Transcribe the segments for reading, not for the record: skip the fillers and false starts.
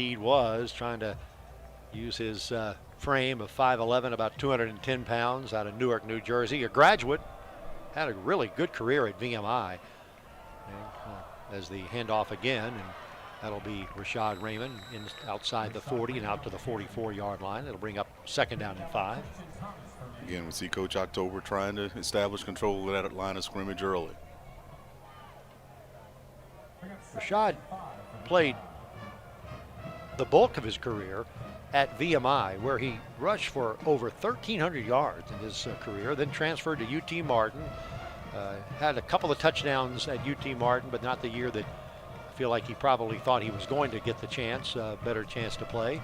He was trying to use his frame of 5'11", about 210 pounds, out of Newark, New Jersey. A graduate, had a really good career at VMI. And, as the handoff again, and that'll be Rashad Raymond outside the 40 and out to the 44-yard line. It'll bring up 2nd down and 5. Again, we see Coach October trying to establish control of that line of scrimmage early. Rashad played the bulk of his career at VMI, where he rushed for over 1,300 yards in his career, then transferred to UT Martin. Had a couple of touchdowns at UT Martin, but not the year that I feel like he probably thought he was going to get the chance, better chance to play.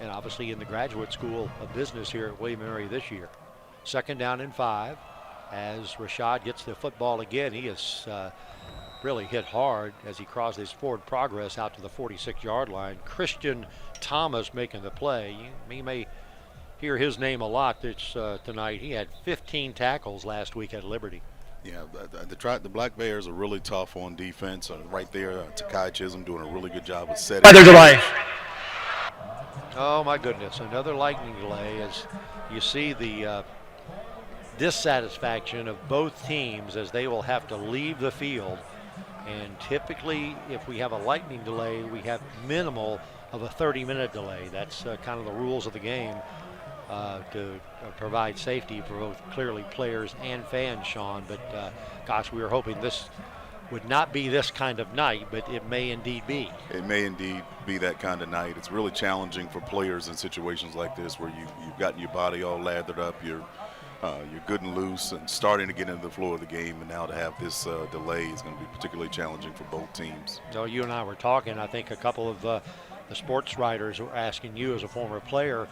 And obviously in the Graduate School of Business here at William & Mary this year. 2nd down and 5 as Rashad gets the football again. He is really hit hard as he crosses forward progress out to the 46-yard line. Christian Thomas making the play. You may hear his name a lot tonight. He had 15 tackles last week at Liberty. Yeah, the Black Bears are really tough on defense. Right there, Takai Chisholm doing a really good job of setting. Another delay. Oh my goodness, another lightning delay as you see the dissatisfaction of both teams as they will have to leave the field. And typically, if we have a lightning delay, we have minimal of a 30-minute delay. That's kind of the rules of the game to provide safety for both clearly players and fans, Sean. But gosh, we were hoping this would not be this kind of night, but it may indeed be. It may indeed be that kind of night. It's really challenging for players in situations like this where you've gotten your body all lathered up, you're good and loose and starting to get into the flow of the game, and now to have this delay is going to be particularly challenging for both teams. So you and I were talking, I think a couple of the sports writers were asking you as a former player,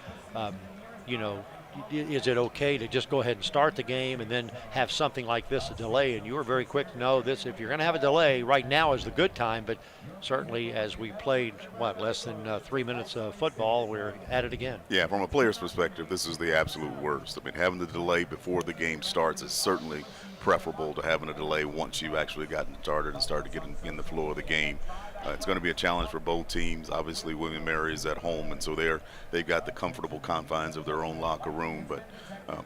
is it okay to just go ahead and start the game and then have something like this, a delay? And you were very quick to know this. If you're going to have a delay, right now is the good time. But certainly as we played, less than 3 minutes of football, we're at it again. Yeah, from a player's perspective, this is the absolute worst. I mean, having the delay before the game starts is certainly preferable to having a delay once you've actually gotten started and started getting in the flow of the game. It's going to be a challenge for both teams. Obviously, William & Mary is at home, and so they've got the comfortable confines of their own locker room. But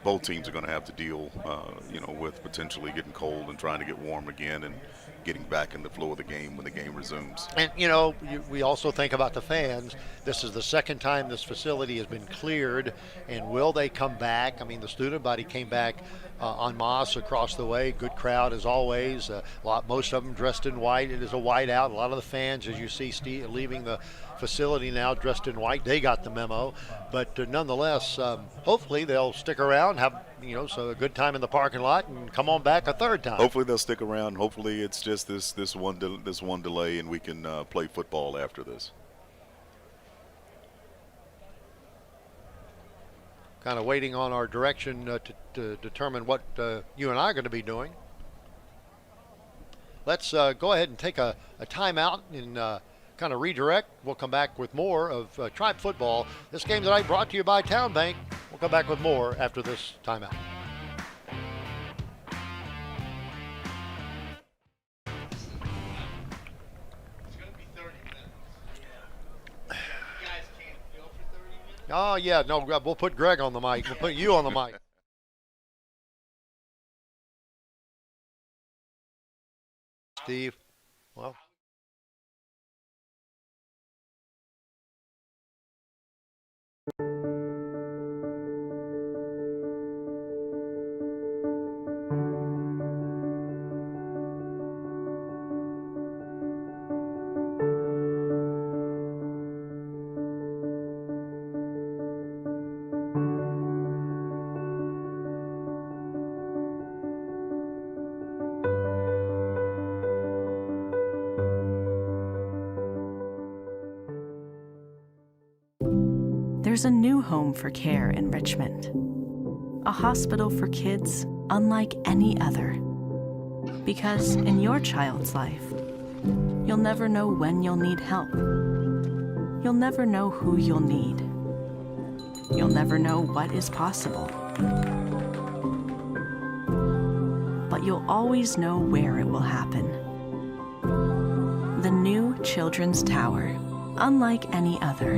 both teams are going to have to deal, with potentially getting cold and trying to get warm again and getting back in the flow of the game when the game resumes. And, we also think about the fans. This is the second time this facility has been cleared, and will they come back? I mean, the student body came back en masse across the way. Good crowd as always. Most of them dressed in white. It is a whiteout. A lot of the fans, as you see, leaving the facility now dressed in white. They got the memo. But nonetheless, hopefully they'll stick around, have so a good time in the parking lot, and come on back a third time. Hopefully they'll stick around. Hopefully it's just this one delay, and we can play football after this. Kind of waiting on our direction to determine what you and I are going to be doing. Let's go ahead and take a timeout and kind of redirect. We'll come back with more of Tribe Football. This game tonight brought to you by Town Bank. We'll come back with more after this timeout. Oh, yeah, no, we'll put Greg on the mic. We'll put you on the mic. Steve, well. There's a new home for care in Richmond. A hospital for kids unlike any other. Because in your child's life, you'll never know when you'll need help. You'll never know who you'll need. You'll never know what is possible. But you'll always know where it will happen. The new Children's Tower unlike any other.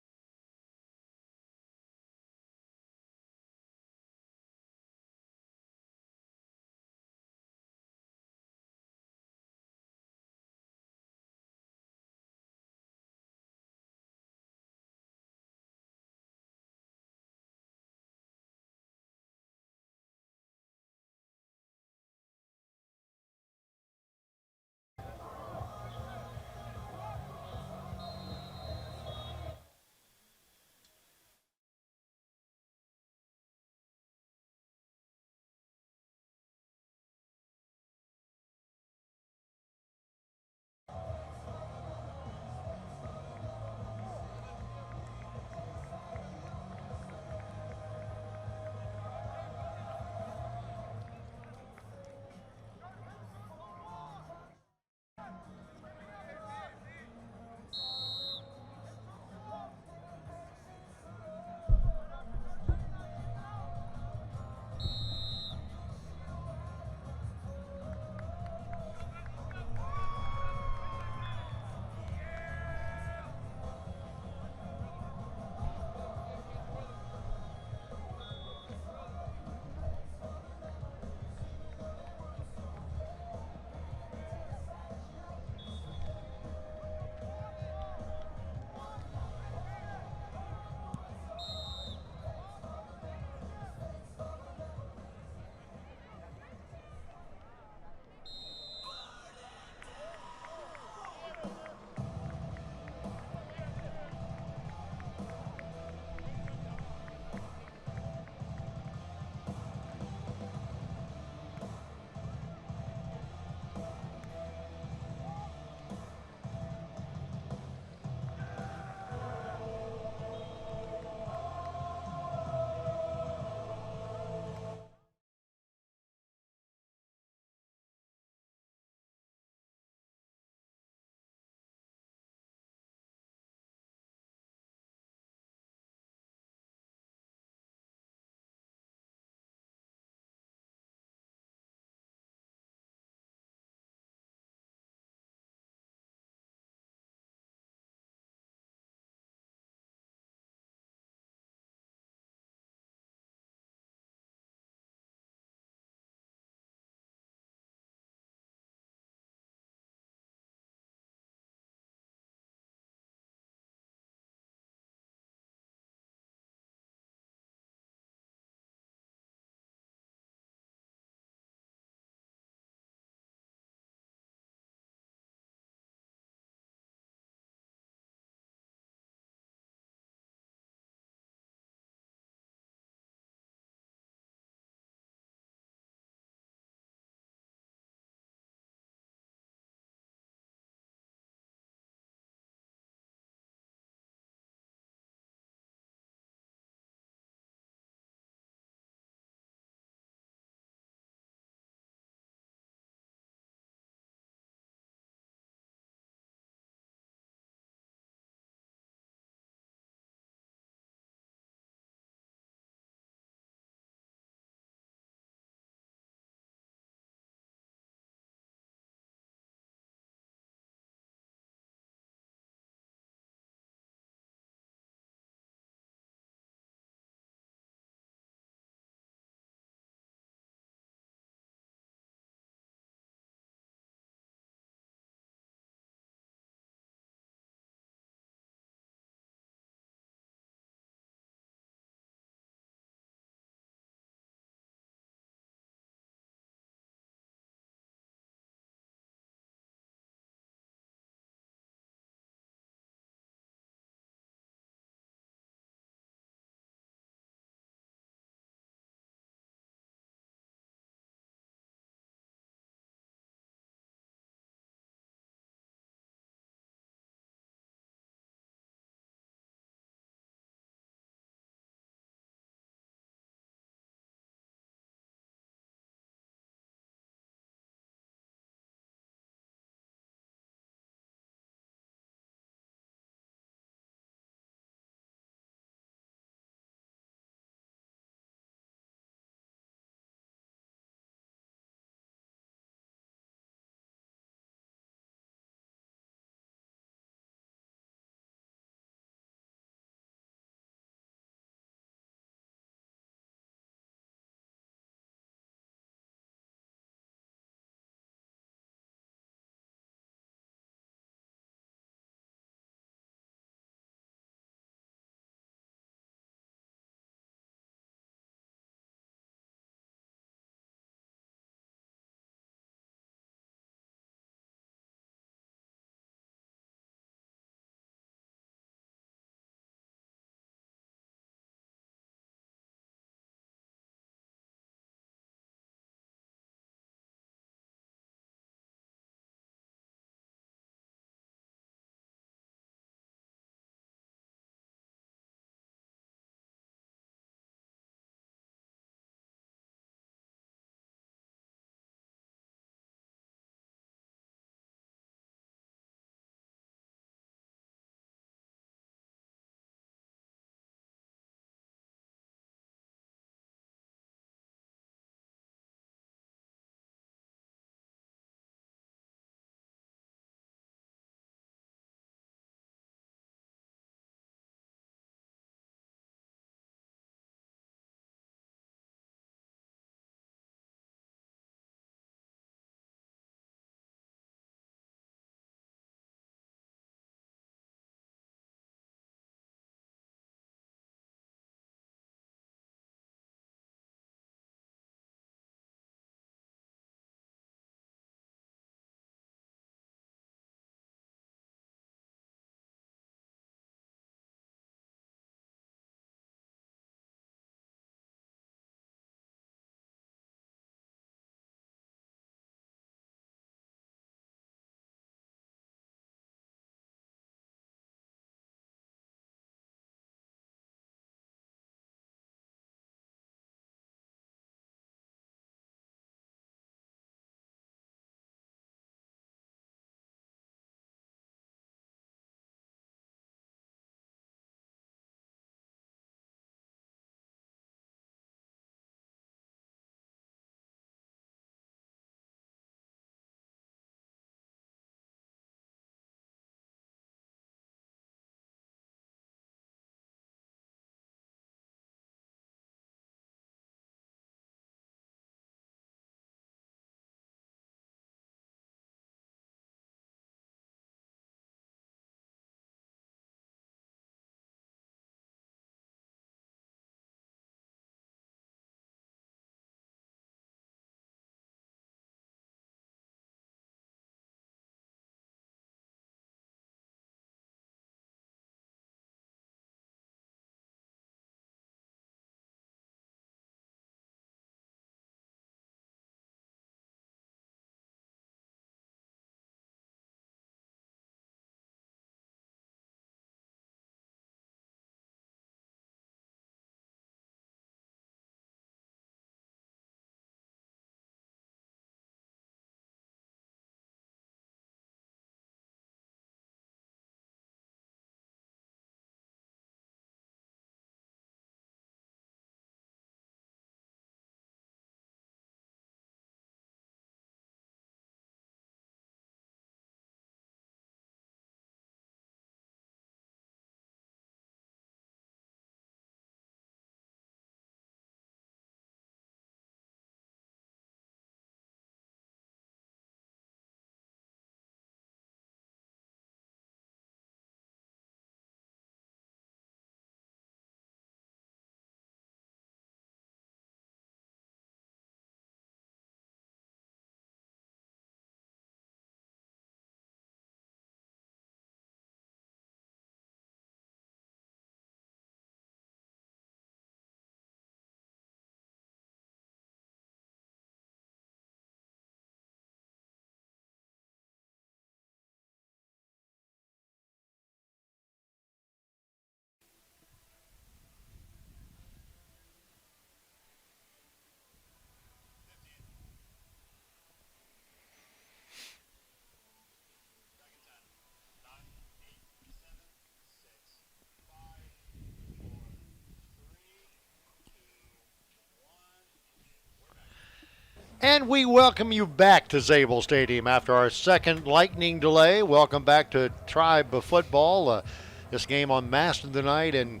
And we welcome you back to Zabel Stadium after our second lightning delay. Welcome back to Tribe of Football. This game on Maston tonight and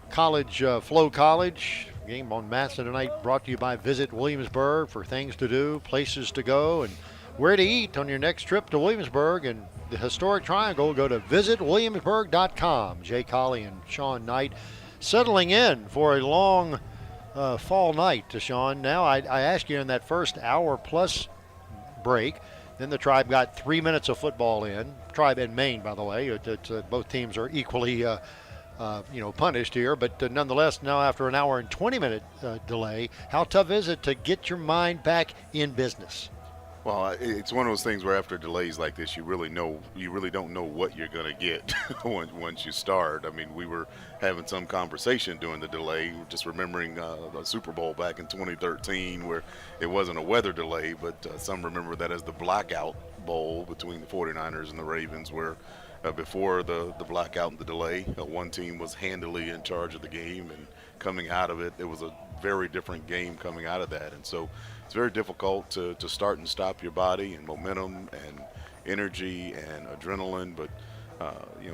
College, FloCollege. Game on Maston tonight brought to you by Visit Williamsburg for things to do, places to go, and where to eat on your next trip to Williamsburg and the historic Triangle. Go to visitwilliamsburg.com. Jay Colley and Sean Knight settling in for a long fall night to Sean. Now, I asked you in that first hour plus break, then the Tribe got 3 minutes of football in. Tribe and Maine, by the way. Both teams are equally punished here, but nonetheless, now after an hour and 20-minute delay, how tough is it to get your mind back in business? Well, it's one of those things where after delays like this, you really don't know what you're going to get once you start. I mean, we were having some conversation during the delay, just remembering the Super Bowl back in 2013 where it wasn't a weather delay, but some remember that as the blackout bowl between the 49ers and the Ravens, where before the blackout and the delay, one team was handily in charge of the game, and coming out of it, it was a very different game coming out of that. And so it's very difficult to start and stop your body and momentum and energy and adrenaline. But,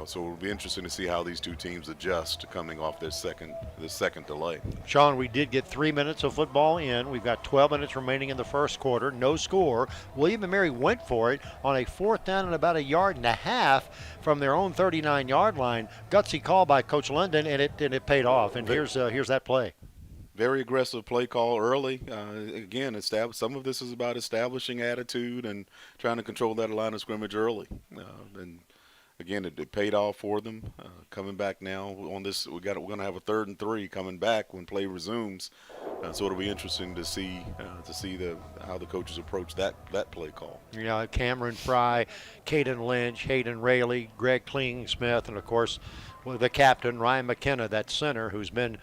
so it'll be interesting to see how these two teams adjust to coming off this second delay. Sean, we did get 3 minutes of football in. We've got 12 minutes remaining in the first quarter. No score. William & Mary went for it on a fourth down and about 1.5 yards from their own 39-yard line. Gutsy call by Coach London, and it paid off. And here's that play. Very aggressive play call early. Again, some of this is about establishing attitude and trying to control that line of scrimmage early. And again, it paid off for them. Coming back now on this, we're going to have a 3rd and 3 coming back when play resumes. So it'll be interesting to see how the coaches approach that play call. Yeah, Cameron Fry, Caden Lynch, Hayden Rayleigh, Greg Klingsmith, and of course the captain Ryan McKenna, that center who's been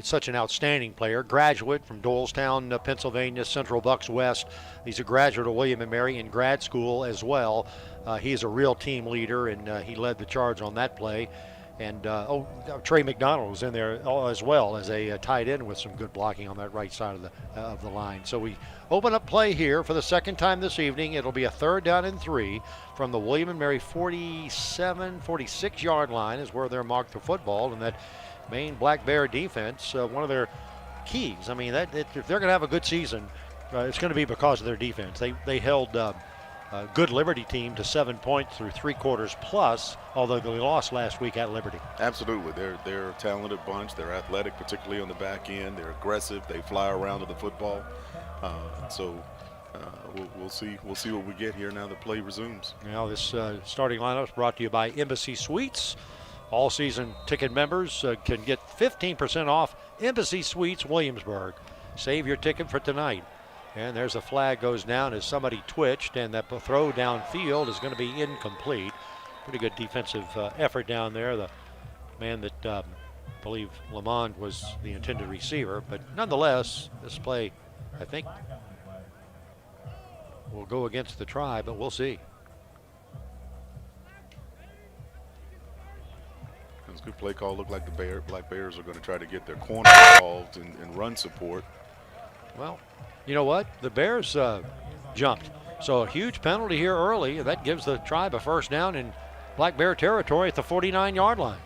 such an outstanding player, graduate from Doylestown, Pennsylvania, Central Bucks West. He's a graduate of William & Mary in grad school as well. He's a real team leader, and he led the charge on that play. And Trey McDonald was in there as well as a tight end with some good blocking on that right side of the line. So we open up play here for the second time this evening. It'll be a 3rd down and 3 from the William & Mary 46-yard line is where they're marked the football, and that Maine Black Bear defense, one of their keys. I mean, if they're going to have a good season, it's going to be because of their defense. They held a good Liberty team to 7 points through 3 quarters plus, although they lost last week at Liberty. Absolutely. They're a talented bunch. They're athletic, particularly on the back end. They're aggressive. They fly around to the football. We'll see what we get here now that play resumes. Now this starting lineup is brought to you by Embassy Suites. All season ticket members can get 15% off Embassy Suites Williamsburg. Save your ticket for tonight. And there's a flag goes down as somebody twitched, and that throw downfield is going to be incomplete. Pretty good defensive effort down there. The man that I believe Lamond was the intended receiver. But nonetheless, this play, I think, will go against the Tribe, but we'll see. It's a good play call. Looked like the Black Bears are going to try to get their corner involved in run support. Well, you know what? The Bears jumped. So a huge penalty here early. That gives the Tribe a first down in Black Bear territory at the 49-yard line.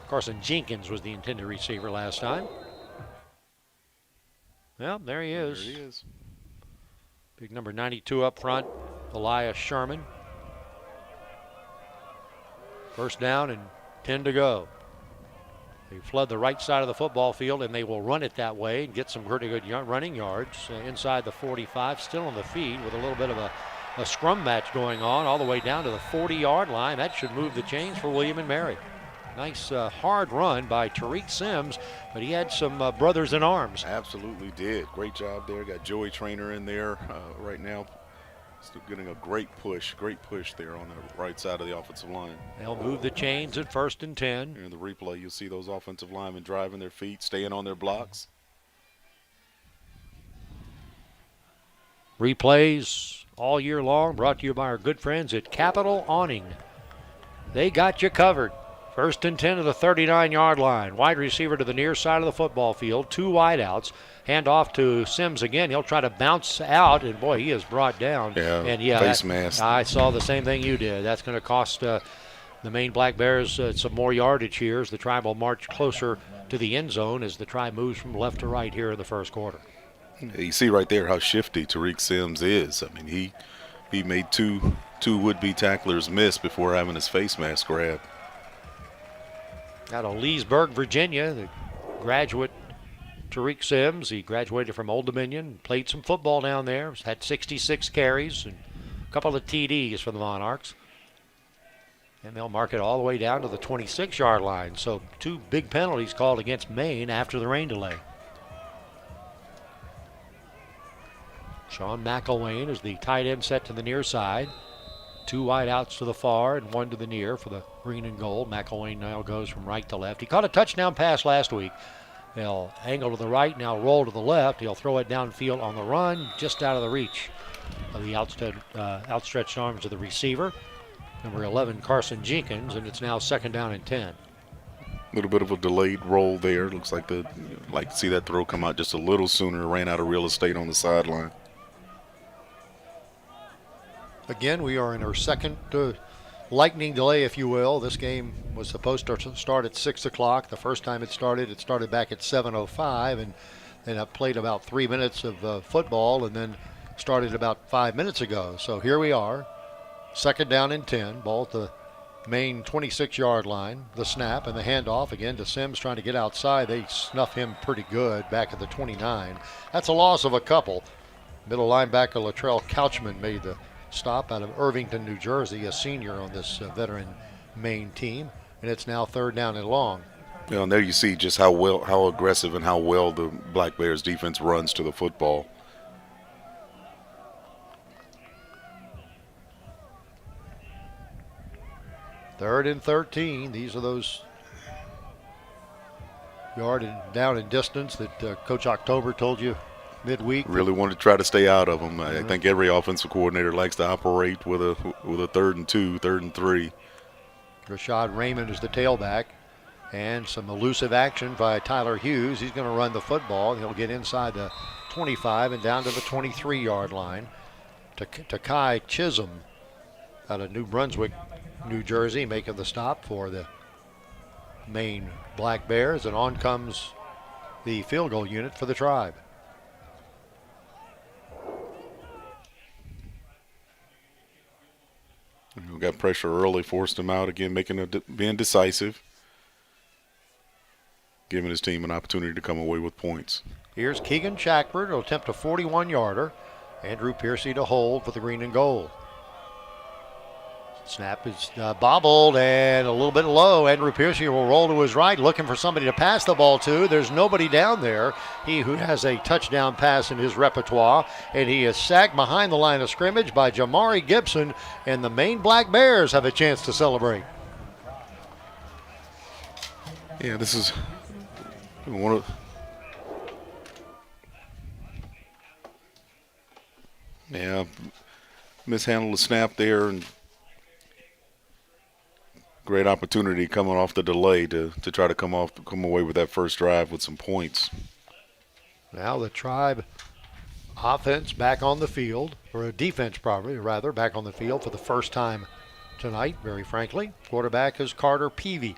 Carson Jenkins was the intended receiver last time. Well, there he is. There he is. Big number 92 up front, Elias Sherman. First down and 10 to go. They flood the right side of the football field, and they will run it that way and get some pretty good running yards inside the 45, still on the feet with a little bit of a scrum match going on all the way down to the 40-yard line. That should move the chains for William & Mary. Nice hard run by Tariq Sims, but he had some brothers in arms. Absolutely did. Great job there. Got Joey Trainer in there right now. Still getting a great push there on the right side of the offensive line. They'll move the chains at 1st and 10. Here in the replay, you'll see those offensive linemen driving their feet, staying on their blocks. Replays all year long brought to you by our good friends at Capital Awning. They got you covered First and 10 to the 39-yard line. Wide receiver to the near side of the football field. 2 wideouts. Hand off to Sims again. He'll try to bounce out, and boy, he is brought down. Yeah, and face mask. I saw the same thing you did. That's going to cost the Maine Black Bears some more yardage here as the Tribe will march closer to the end zone as the Tribe moves from left to right here in the first quarter. You see right there how shifty Tariq Sims is. I mean, he made two would-be tacklers miss before having his face mask grabbed. Out of Leesburg, Virginia, the graduate Tariq Sims. He graduated from Old Dominion, played some football down there, had 66 carries and a couple of TDs for the Monarchs. And they'll mark it all the way down to the 26-yard line. So 2 big penalties called against Maine after the rain delay. Sean McElwain is the tight end set to the near side. 2 wide outs to the far and 1 to the near for the green and gold. McElwain now goes from right to left. He caught a touchdown pass last week. They'll angle to the right, now roll to the left. He'll throw it downfield on the run, just out of the reach of the outstretched arms of the receiver. Number 11, Carson Jenkins, and it's now 2nd down and 10. A little bit of a delayed roll there. Looks like to see that throw come out just a little sooner. Ran out of real estate on the sideline. Again, we are in our second lightning delay, if you will. This game was supposed to start at 6 o'clock. The first time it started back at 7:05, and then I played about 3 minutes of football and then started about 5 minutes ago. So here we are, 2nd down and 10, ball at the Maine 26-yard line. The snap and the handoff again to Sims trying to get outside. They snuff him pretty good back at the 29. That's a loss of a couple. Middle linebacker Latrell Couchman made the stop out of Irvington, New Jersey, a senior on this veteran Maine team, and it's now 3rd down and long. And there you see just how aggressive and how well the Black Bears defense runs to the football. Third and 13. These are those yard and down and distance that Coach October told you midweek. Really wanted to try to stay out of them. I think every offensive coordinator likes to operate with a 3rd and 2, 3rd and 3. Rashad Raymond is the tailback, and some elusive action by Tyler Hughes. He's going to run the football. He'll get inside the 25 and down to the 23-yard line. To Kai Chisholm out of New Brunswick, New Jersey, making the stop for the Maine Black Bears, and on comes the field goal unit for the Tribe. We got pressure early, forced him out again, being decisive, giving his team an opportunity to come away with points. Here's Keegan Shackford. He'll attempt a 41-yarder. Andrew Piercy to hold for the green and gold. Snap is bobbled and a little bit low. Andrew Piercy will roll to his right, looking for somebody to pass the ball to. There's nobody down there. He who has a touchdown pass in his repertoire, and he is sacked behind the line of scrimmage by Jamari Gibson, and the Maine Black Bears have a chance to celebrate. Yeah, this is one of mishandled the snap there, and great opportunity coming off the delay to try to come away with that first drive with some points. Now the Tribe offense back on the field, or a defense probably, rather, back on the field for the first time tonight, very frankly. Quarterback is Carter Peavy.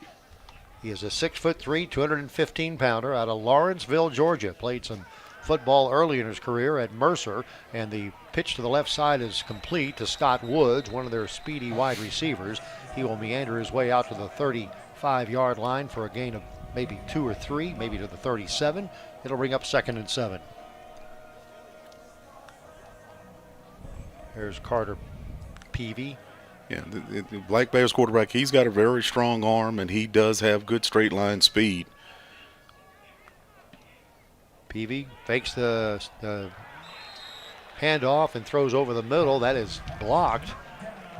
He is a 6'3", 215-pounder out of Lawrenceville, Georgia. Played some football early in his career at Mercer, and the pitch to the left side is complete to Scott Woods, one of their speedy wide receivers. He will meander his way out to the 35-yard line for a gain of maybe 2 or 3, maybe to the 37. It'll bring up 2nd and 7. There's Carter Peavy. Yeah, the Black Bears quarterback, he's got a very strong arm, and he does have good straight line speed. Peavy fakes the handoff and throws over the middle. That is blocked.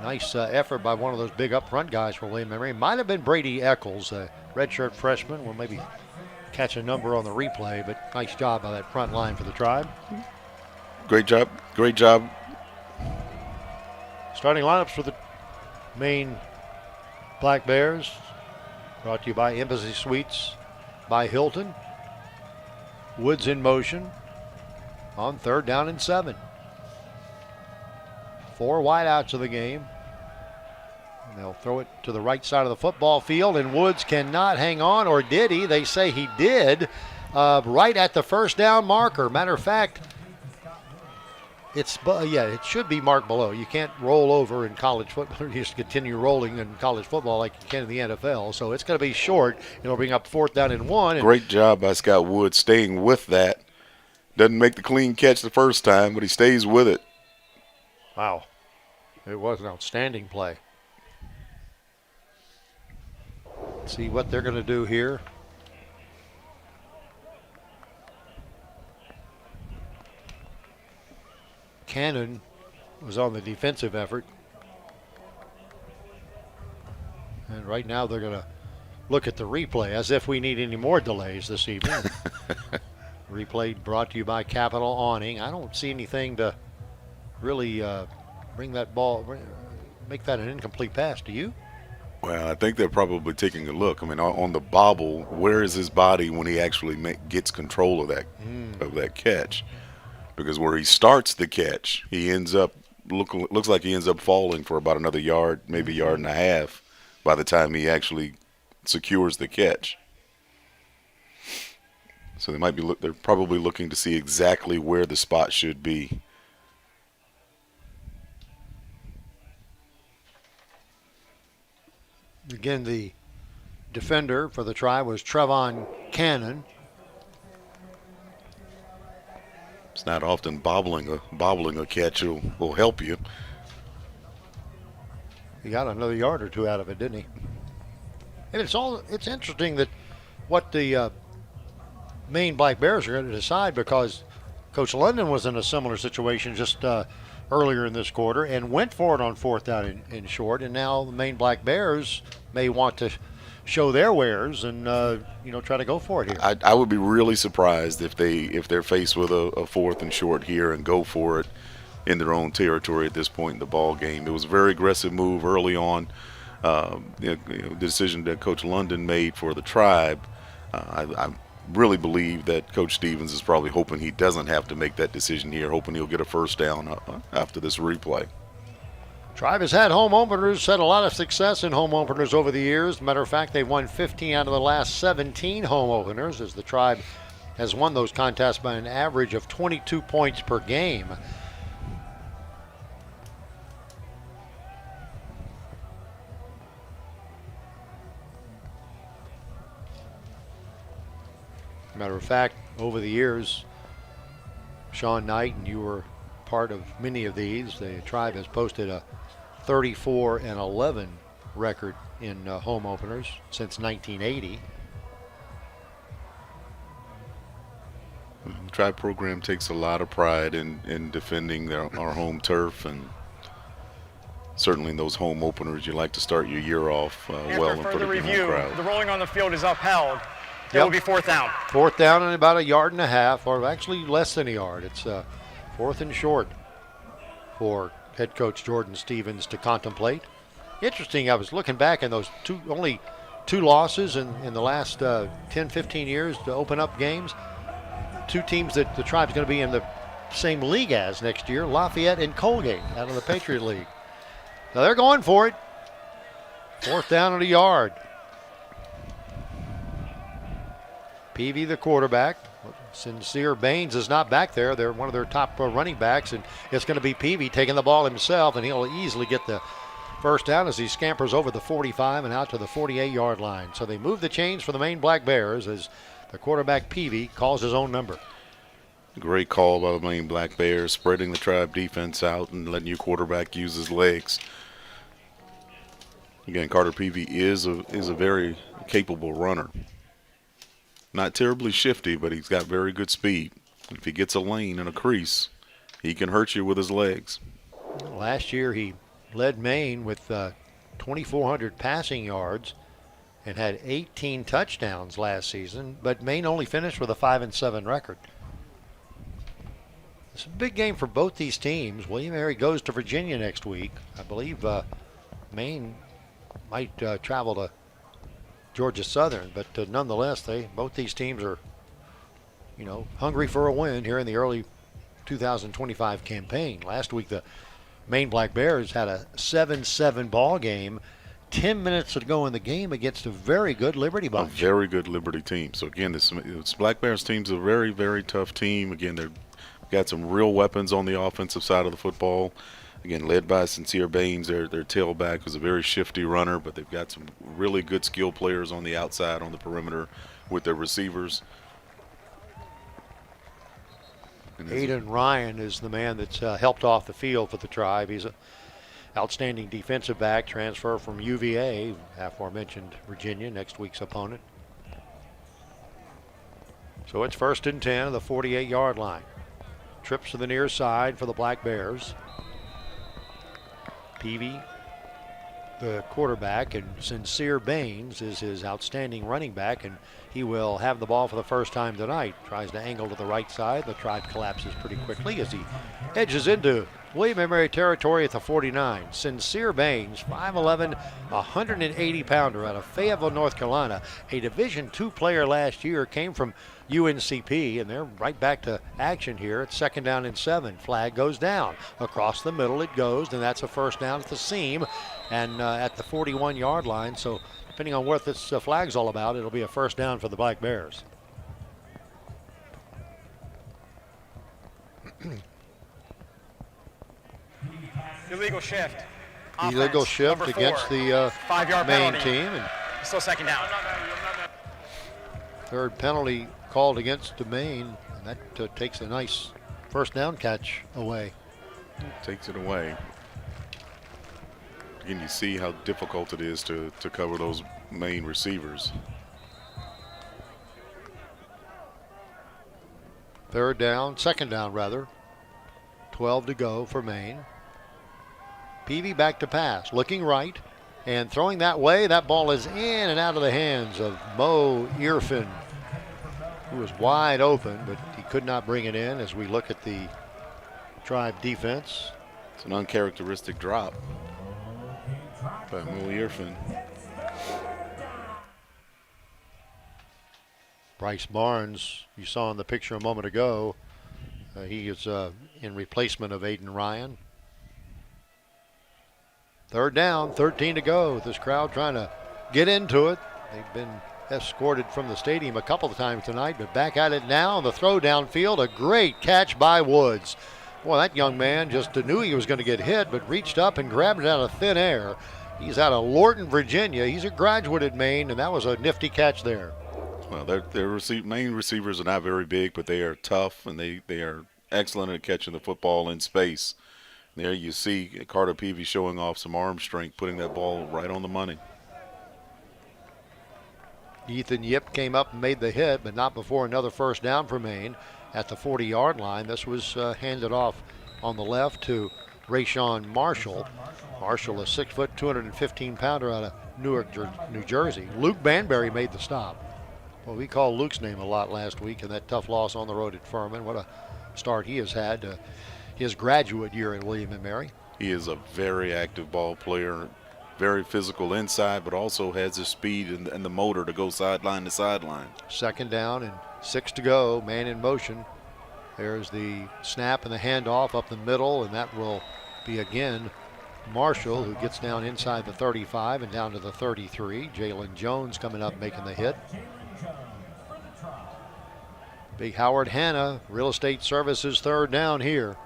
Nice effort by one of those big up front guys for William Emery. Might have been Brady Eccles, a redshirt freshman. We'll maybe catch a number on the replay, but nice job by that front line for the Tribe. Great job. Great job. Starting lineups for the Maine Black Bears. Brought to you by Embassy Suites by Hilton. Woods in motion on 3rd down and 7. 4 wideouts of the game. And they'll throw it to the right side of the football field, and Woods cannot hang on, or did he? They say he did, right at the 1st down marker. Matter of fact, it should be marked below. You can't roll over in college football. You just continue rolling in college football like you can in the NFL. So it's going to be short. It'll bring up 4th down and 1. Great job by Scott Woods staying with that. Doesn't make the clean catch the first time, but he stays with it. Wow. It was an outstanding play. Let's see what they're going to do here. Cannon was on the defensive effort. And right now they're going to look at the replay as if we need any more delays this evening. Replay brought to you by Capital Awning. I don't see anything to really bring that ball, make that an incomplete pass. Do you? Well, I think they're probably taking a look. I mean, on the bobble, where is his body when he actually gets control of that catch? Because where he starts the catch, he ends up looks like he ends up falling for about another yard, maybe a yard and a half, by the time he actually secures the catch. So they're probably looking to see exactly where the spot should be. Again, the defender for the Tribe was Trevon Cannon. It's not often bobbling a catch will help you. He got another yard or two out of it, didn't he? And it's interesting that what the Maine Black Bears are going to decide, because Coach London was in a similar situation just earlier in this quarter and went for it on 4th down and short, and now the Maine Black Bears may want to show their wares and try to go for it here. I would be really surprised if they're faced with a 4th and short here and go for it in their own territory at this point in the ball game. It was a very aggressive move early on. The decision that Coach London made for the Tribe. I really believe that Coach Stevens is probably hoping he doesn't have to make that decision here, hoping he'll get a 1st down after this replay. Tribe has had home openers, had a lot of success in home openers over the years. Matter of fact, they've won 15 out of the last 17 home openers, as the Tribe has won those contests by an average of 22 points per game. Matter of fact, over the years, Sean Knight, and you were part of many of these, the Tribe has posted a 34-11 record in home openers since 1980. The Tribe program takes a lot of pride in defending our home turf, and certainly in those home openers, you like to start your year off well in front of your home crowd. The rolling on the field is upheld. It will be 4th down. 4th down and about a yard and a half, or actually less than a yard. It's 4th and short for head coach Jordan Stevens to contemplate. Interesting, I was looking back in those only two losses in the last 10, 15 years to open up games. 2 teams that the Tribe's going to be in the same league as next year, Lafayette and Colgate out of the Patriot League. Now they're going for it. 4th down and a yard. Peavy, the quarterback. Sincere Baines is not back there. They're one of their top running backs, and it's going to be Peavy taking the ball himself, and he'll easily get the 1st down as he scampers over the 45 and out to the 48-yard line. So they move the chains for the Maine Black Bears as the quarterback Peavy calls his own number. Great call by the Maine Black Bears, spreading the Tribe defense out and letting your quarterback use his legs. Again, Carter Peavy is a very capable runner. Not terribly shifty, but he's got very good speed. If he gets a lane and a crease, he can hurt you with his legs. Last year he led Maine with 2,400 passing yards and had 18 touchdowns last season, but Maine only finished with a 5-7 record. It's a big game for both these teams. William & Mary goes to Virginia next week. I believe Maine might travel to Georgia Southern. But nonetheless, both these teams are, hungry for a win here in the early 2025 campaign. Last week, the Maine Black Bears had a 7-7 ball game. 10 minutes to go in the game against a very good Liberty bunch. A very good Liberty team. So again, this Black Bears team's a very, very tough team. Again, they've got some real weapons on the offensive side of the football. Again, led by Sincere Baines, their tailback, who's a very shifty runner, but they've got some really good skill players on the outside, on the perimeter with their receivers. Aiden Ryan is the man that's helped off the field for the Tribe. He's an outstanding defensive back, transfer from UVA, aforementioned Virginia, next week's opponent. So it's 1st and 10 at the 48-yard line. Trips to the near side for the Black Bears. Peavy, the quarterback, and Sincere Baines is his outstanding running back, and he will have the ball for the first time tonight. Tries to angle to the right side. The Tribe collapses pretty quickly as he edges into William & Mary territory at the 49. Sincere Baines, 5'11", 180-pounder out of Fayetteville, North Carolina. A Division II player last year, came from UNCP, and they're right back to action here. It's 2nd down and 7. Flag goes down. Across the middle it goes, and that's a first down at the seam and at the 41-yard line. So depending on what this flag's all about, it'll be a first down for the Black Bears. Illegal shift. Illegal Offense, shift number 4. against the 5-yard Maine penalty. team. And Still 2nd down. third penalty called against the Maine, and that takes a nice first down catch away. Takes it away. Again, you see how difficult it is to cover those Maine receivers. 2nd down rather. 12 to go for Maine. Peavy back to pass, looking right and throwing that way. That ball is in and out of the hands of Mo Irfin, who was wide open, but he could not bring it in. As we look at the Tribe defense, It's an uncharacteristic drop by Mo Irfin. Bryce Barnes, you saw in the picture a moment ago, he is in replacement of Aiden Ryan. 3rd down, 13 to go. This crowd trying to get into it. They've been escorted from the stadium a couple of times tonight, but back at it now. The throw downfield, a great catch by Woods. Boy, that young man just knew he was going to get hit, but reached up and grabbed it out of thin air. He's out of Lorton, Virginia. He's a graduate at Maine, and that was a nifty catch there. Well, Maine receivers are not very big, but they are tough, and they are excellent at catching the football in space. There you see Carter Peavy showing off some arm strength, putting that ball right on the money. Ethan Yip came up and made the hit, but not before another first down for Maine at the 40-yard line. This was handed off on the left to Rayshawn Marshall. Marshall, a 6', 215-pounder out of Newark, New Jersey. Luke Banbury made the stop. Well, we called Luke's name a lot last week in that tough loss on the road at Furman. What a start he has had. His graduate year in William & Mary. He is a very active ball player, very physical inside, but also has the speed and the motor to go sideline to sideline. 2nd down and 6 to go. Man in motion. There's the snap and the handoff up the middle, and that will be again Marshall, who gets down inside the 35 and down to the 33. Jalen Jones coming up making the hit. Big Howard Hanna, Real Estate Services, 3rd down here.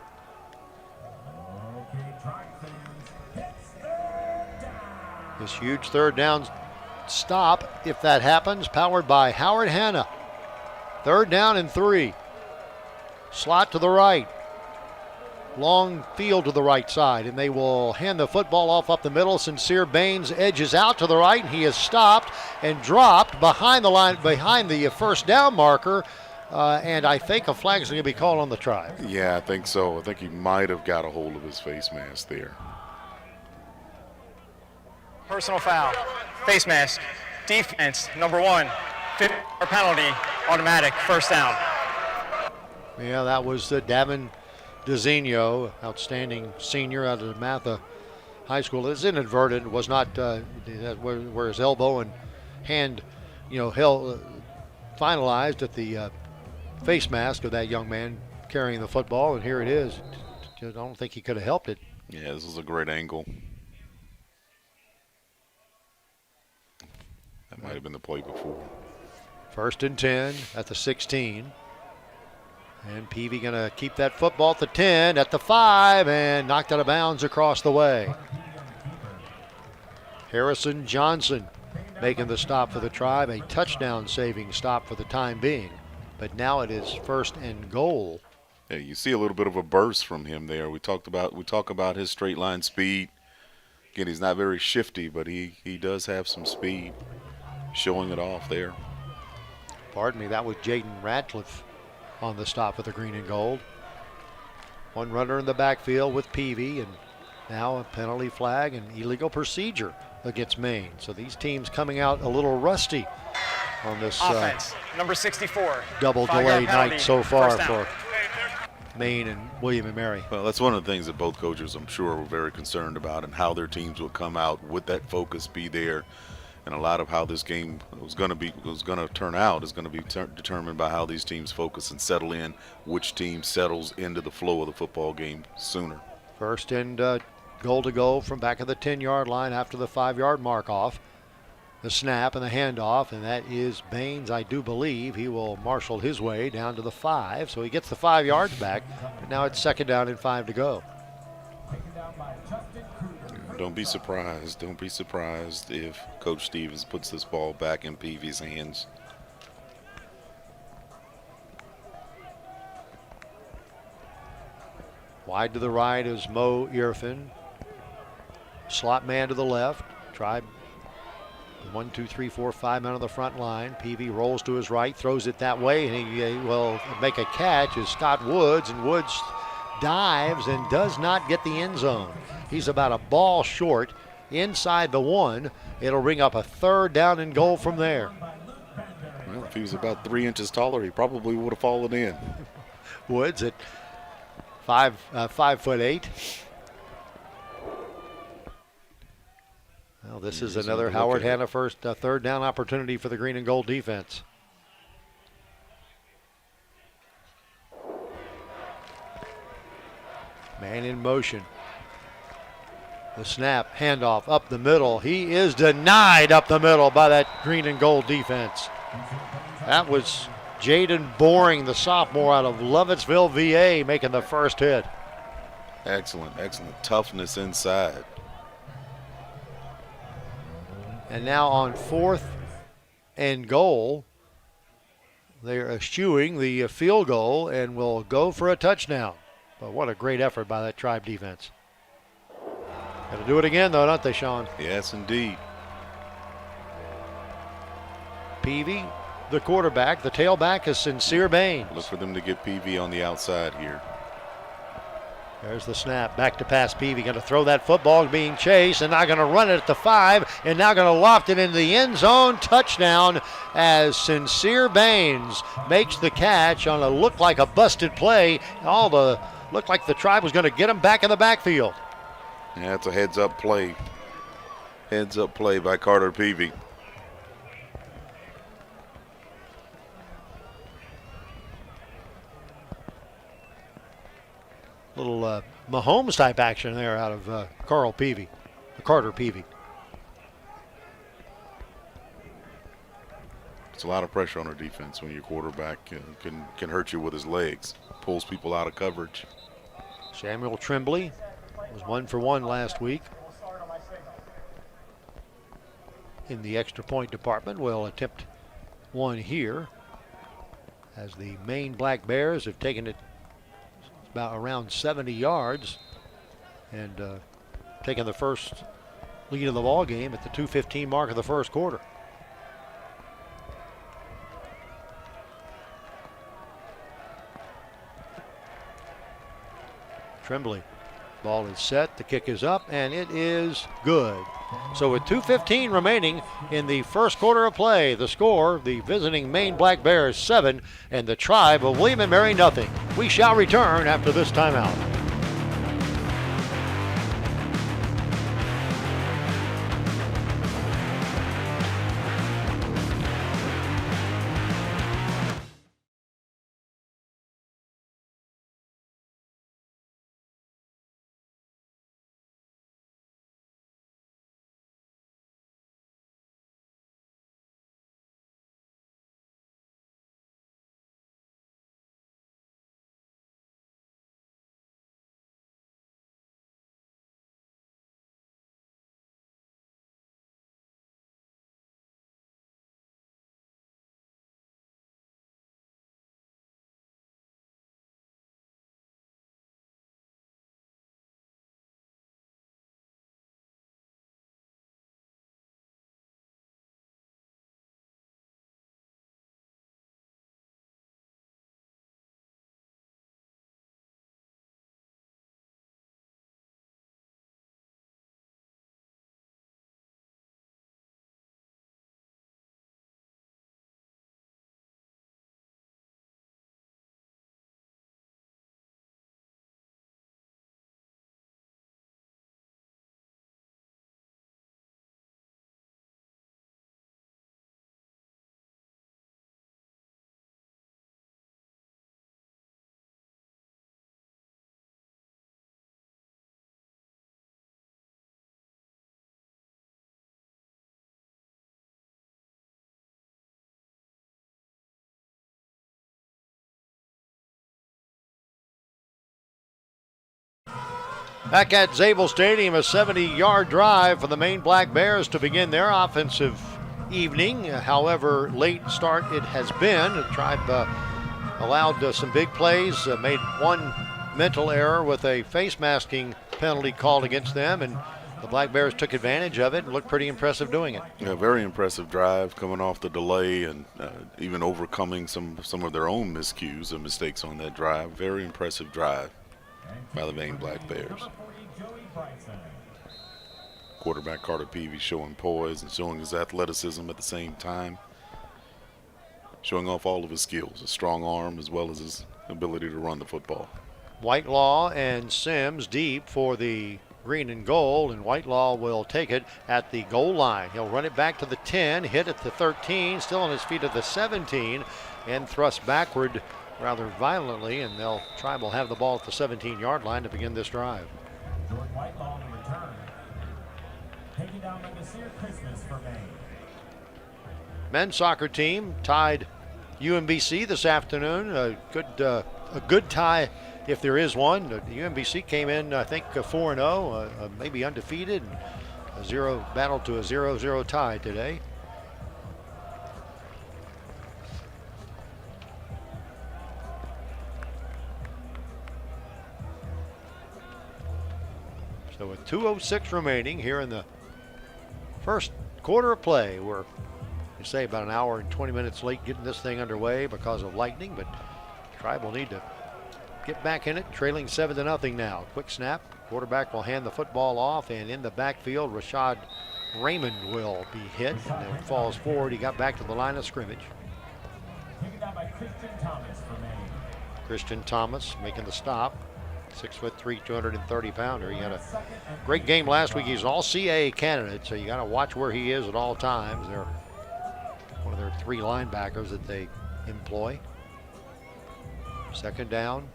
This huge 3rd down stop, if that happens, powered by Howard Hanna. 3rd down and 3. Slot to the right. Long field to the right side, and they will hand the football off up the middle. Sincere Baines edges out to the right, and he is stopped and dropped behind the line, behind the first down marker. And I think a flag is going to be called on the Tribe. Yeah, I think so. I think he might have got a hold of his face mask there. Personal foul. Face mask. Defense, number 1. 50 penalty, automatic, first down. Yeah, that was Davin DeZinho, outstanding senior out of Matha High School. It's inadvertent. It was not where his elbow and finalized at the face mask of that young man carrying the football, and here it is. I don't think he could have helped it. Yeah, this is a great angle. That might have been the play before. 1st and 10 at the 16. And Peavy going to keep that football at the 10, at the 5, and knocked out of bounds across the way. Harrison Johnson making the stop for the Tribe, a touchdown-saving stop for the time being. But now it is 1st and goal. Yeah, you see a little bit of a burst from him there. We talk about his straight line speed. Again, he's not very shifty, but he does have some speed, showing it off there. Pardon me, that was Jaden Radcliffe on the stop for the green and gold. One runner in the backfield with Peavy, and now a penalty flag and illegal procedure against Maine. So these teams coming out a little rusty on this offense. Number 64. Double delay night so far for Maine and William and Mary. Well, that's one of the things that both coaches, I'm sure, were very concerned about, and how their teams would come out with that focus, be there. And a lot of how this game was going to turn out is going to be determined by how these teams focus and settle in, which team settles into the flow of the football game sooner. 1st and goal to go from back of the 10-yard line after the 5-yard mark off. The snap and the handoff, and that is Baines, I do believe. He will marshal his way down to the 5, so he gets the 5 yards back. But now it's 2nd down and 5 to go. Don't be surprised. Don't be surprised if Coach Stevens puts this ball back in Peavy's hands. Wide to the right is Mo Irfin. Slot man to the left. Tribe 1, 2, 3, 4, 5 men on the front line. Peavy rolls to his right, throws it that way, and he will make a catch as Scott Woods, and Woods dives and does not get the end zone. He's about a ball short inside the 1. It'll ring up a 3rd down and goal from there. Well, if he was about 3 inches taller, he probably would have fallen in. Woods at 5'8". Well, this is another Howard Hanna first 3rd down opportunity for the green and gold defense. Man in motion. The snap, handoff up the middle. He is denied up the middle by that green and gold defense. That was Jaden Boring, the sophomore out of Lovettsville, VA, making the first hit. Excellent toughness inside. And now on 4th and goal, they're eschewing the field goal and will go for a touchdown. But what a great effort by that Tribe defense. Got to do it again, though, don't they, Sean? Yes, indeed. Peavy, the quarterback. The tailback is Sincere Baines. Look for them to get Peavy on the outside here. There's the snap. Back to pass. Peavy going to throw that football, being chased, and now going to run it at the 5, and now going to loft it into the end zone. Touchdown as Sincere Baines makes the catch on a look like a busted play. Looked like the Tribe was going to get him back in the backfield. Yeah, it's a heads-up play. Heads-up play by Carter Peavy. Little Mahomes type action there out of Carter Peavy. It's a lot of pressure on our defense when your quarterback can hurt you with his legs. Pulls people out of coverage. Samuel Tremblay was 1 for 1 last week in the extra point department. Will attempt one here as the Maine Black Bears have taken it about around 70 yards and taken the first lead of the ball game at the 2:15 mark of the first quarter. Tremblay. Ball is set, the kick is up, and it is good. So with 2:15 remaining in the first quarter of play, the score, the visiting Maine Black Bears 7 and the Tribe of William and Mary nothing. We shall return after this timeout. Back at Zabel Stadium, a 70-yard drive for the Maine Black Bears to begin their offensive evening. However, late start it has been. The Tribe allowed some big plays, made one mental error with a face masking penalty called against them, and the Black Bears took advantage of it and looked pretty impressive doing it. Yeah, very impressive drive coming off the delay and even overcoming some of their own miscues and mistakes on that drive. Very impressive drive by the Maine Black Bears. Quarterback Carter Peavy showing poise and showing his athleticism at the same time, showing off all of his skills, a strong arm as well as his ability to run the football. Whitelaw and Sims deep for the green and gold, and Whitelaw will take it at the goal line. He'll run it back to the 10, hit at the 13, still on his feet at the 17, and thrust backward rather violently, and Tribe will have the ball at the 17-yard line to begin this drive. Jordan Whitelaw on the return. Taking down the Nasir Christmas for Maine. Men's soccer team tied UMBC this afternoon. A good tie if there is one. The UMBC came in, I think, 4-0, maybe undefeated. Battled to a 0-0 tie today. So with 2:06 remaining here in the first quarter of play, we're, you say, about an hour and 20 minutes late getting this thing underway because of lightning, but Tribe will need to get back in it, trailing 7-0 now. Quick snap, quarterback will hand the football off, and in the backfield, Rashad Raymond will be hit, and then falls forward. He got back to the line of scrimmage. Taken down by Christian Thomas for Maine. Christian Thomas making the stop. 6'3", 230-pounder. He had a great game last week. He's an all CAA candidate, so you got to watch where he is at all times. They're one of their 3 linebackers that they employ. Second down,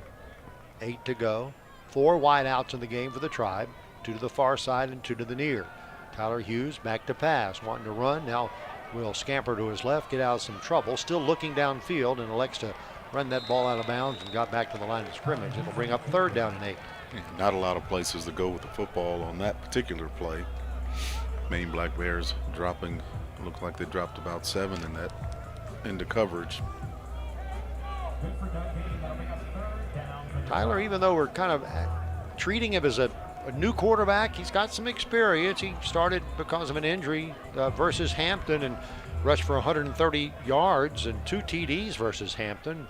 8 to go. 4 wide outs in the game for the Tribe. 2 to the far side and 2 to the near. Tyler Hughes back to pass, wanting to run. Now will scamper to his left, get out of some trouble. Still looking downfield and elects to run that ball out of bounds and got back to the line of scrimmage. It'll bring up 3rd down and 8. Not a lot of places to go with the football on that particular play. Maine Black Bears dropping, looked like they dropped about 7 in that into coverage. Tyler, even though we're kind of treating him as a new quarterback, he's got some experience. He started because of an injury versus Hampton and rushed for 130 yards and 2 TDs versus Hampton.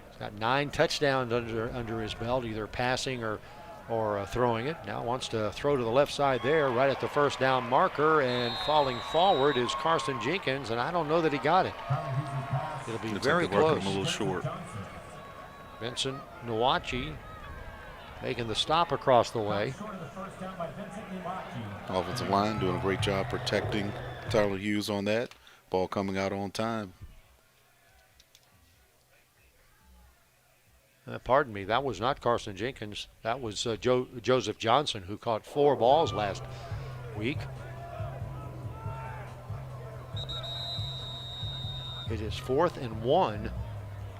He's got 9 touchdowns under his belt, either passing or throwing it. Now wants to throw to the left side there, right at the first down marker, and falling forward is Carson Jenkins, and I don't know that he got it. It'll be very close. Him a little short. Vincent Nwachi making the stop across the way. Offensive line doing a great job protecting Tyler Hughes on that. Ball coming out on time. Pardon me, that was not Carson Jenkins. That was Joseph Johnson, who caught 4 balls last week. It is 4th and 1.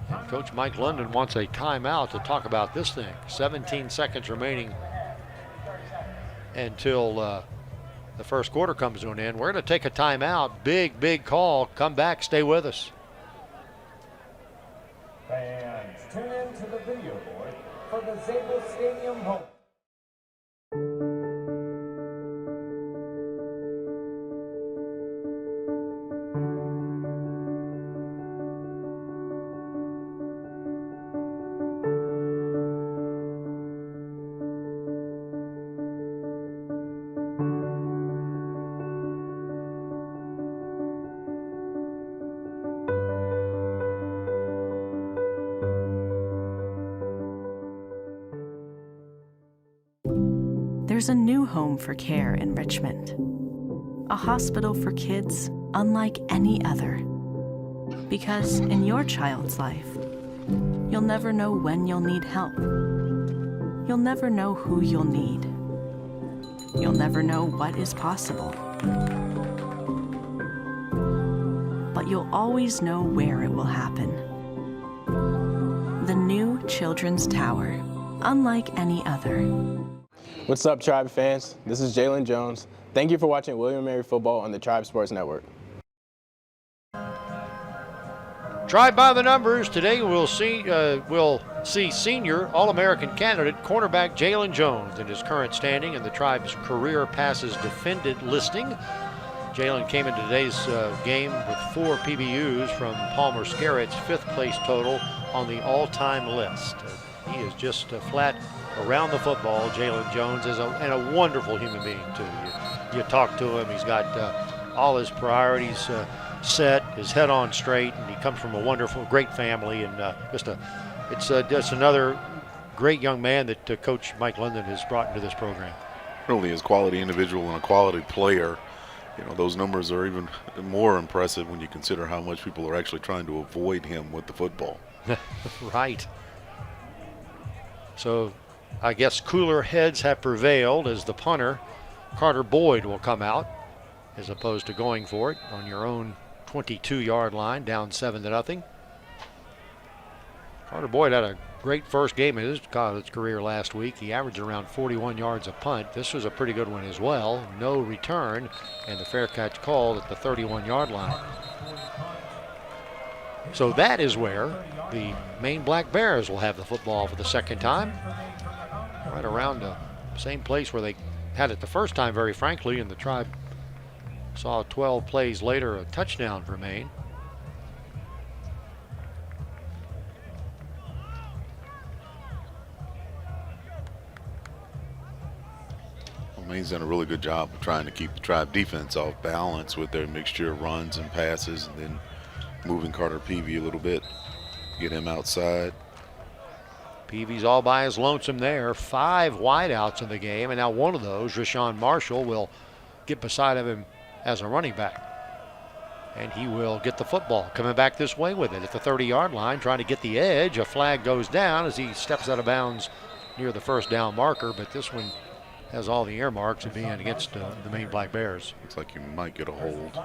And Coach Mike London wants a timeout to talk about this thing. 17 seconds remaining until the first quarter comes to an end. We're going to take a timeout. Big call. Come back. Stay with us. Fans, tune in to the video board for the Zabel Stadium home. There's a new home for care in Richmond. A hospital for kids unlike any other. Because in your child's life, you'll never know when you'll need help. You'll never know who you'll need. You'll never know what is possible. But you'll always know where it will happen. The new Children's Tower, unlike any other. What's up, Tribe fans? This is Jalen Jones. Thank you for watching William & Mary Football on the Tribe Sports Network. Tribe by the numbers. Today we'll see senior All-American candidate cornerback Jalen Jones in his current standing in the Tribe's career passes defended listing. Jalen came into today's game with 4 PBUs from Palmer Scarrett's 5th place total on the all-time list. He is just flat around the football. Jalen Jones is and a wonderful human being too. You talk to him, he's got all his priorities set, his head on straight, and he comes from a wonderful, great family, and it's just another great young man that Coach Mike London has brought into this program. Really is quality individual and a quality player. You know, those numbers are even more impressive when you consider how much people are actually trying to avoid him with the football. Right. So I guess cooler heads have prevailed as the punter, Carter Boyd, will come out as opposed to going for it on your own 22-yard line, down 7-0. Carter Boyd had a great first game in his college career last week. He averaged around 41 yards a punt. This was a pretty good one as well. No return, and the fair catch called at the 31-yard line. So that is where the Maine Black Bears will have the football for the second time. Right around the same place where they had it the first time, very frankly, and the Tribe saw 12 plays later a touchdown for Maine. Maine's done a really good job of trying to keep the Tribe defense off balance with their mixture of runs and passes, and then moving Carter Peavy a little bit, get him outside. Peavy's all by his lonesome there. 5 wideouts in the game, and now one of those, Rashawn Marshall, will get beside of him as a running back. And he will get the football. Coming back this way with it at the 30-yard line, trying to get the edge. A flag goes down as he steps out of bounds near the first down marker, but this one has all the earmarks of being against the Maine Black Bears. Looks like you might get a hold.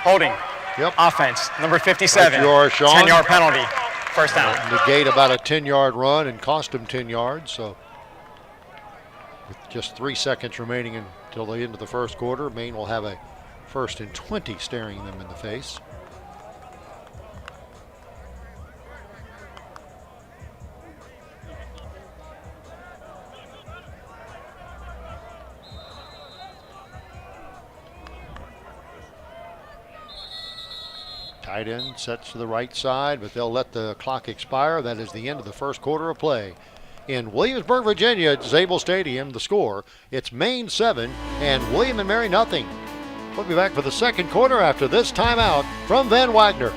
Holding. Yep. Offense, number 57. Right you are, Sean. 10-yard penalty. First down. Negate about a 10-yard run and cost him 10 yards. So with just 3 seconds remaining until the end of the first quarter, Maine will have a 1st and 20 staring them in the face. Tight end sets to the right side, but they'll let the clock expire. That is the end of the first quarter of play. In Williamsburg, Virginia, at Zabel Stadium, the score, it's Maine 7 and William & Mary nothing. We'll be back for the second quarter after this timeout from Van Wagner.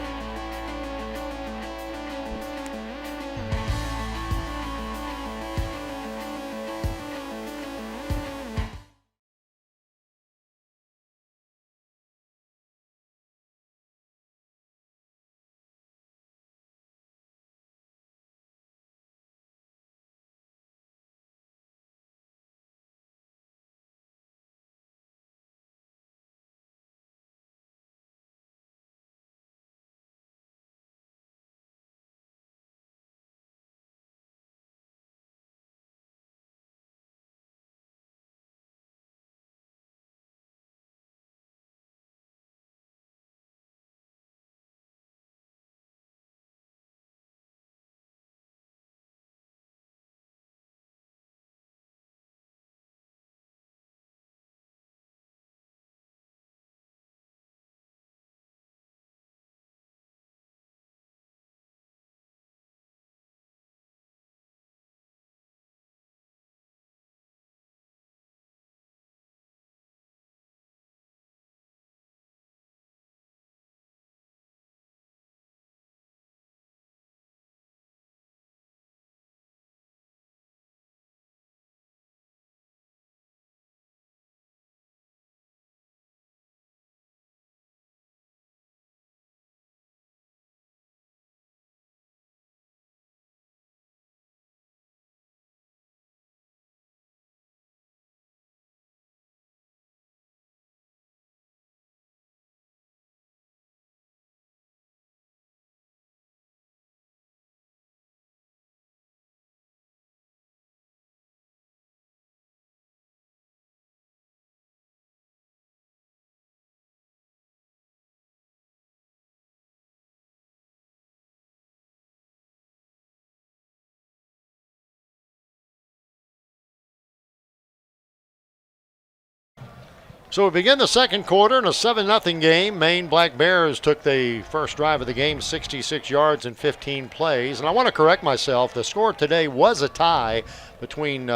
So we begin the second quarter in a 7-0 game. Maine Black Bears took the first drive of the game, 66 yards and 15 plays. And I want to correct myself. The score today was a tie between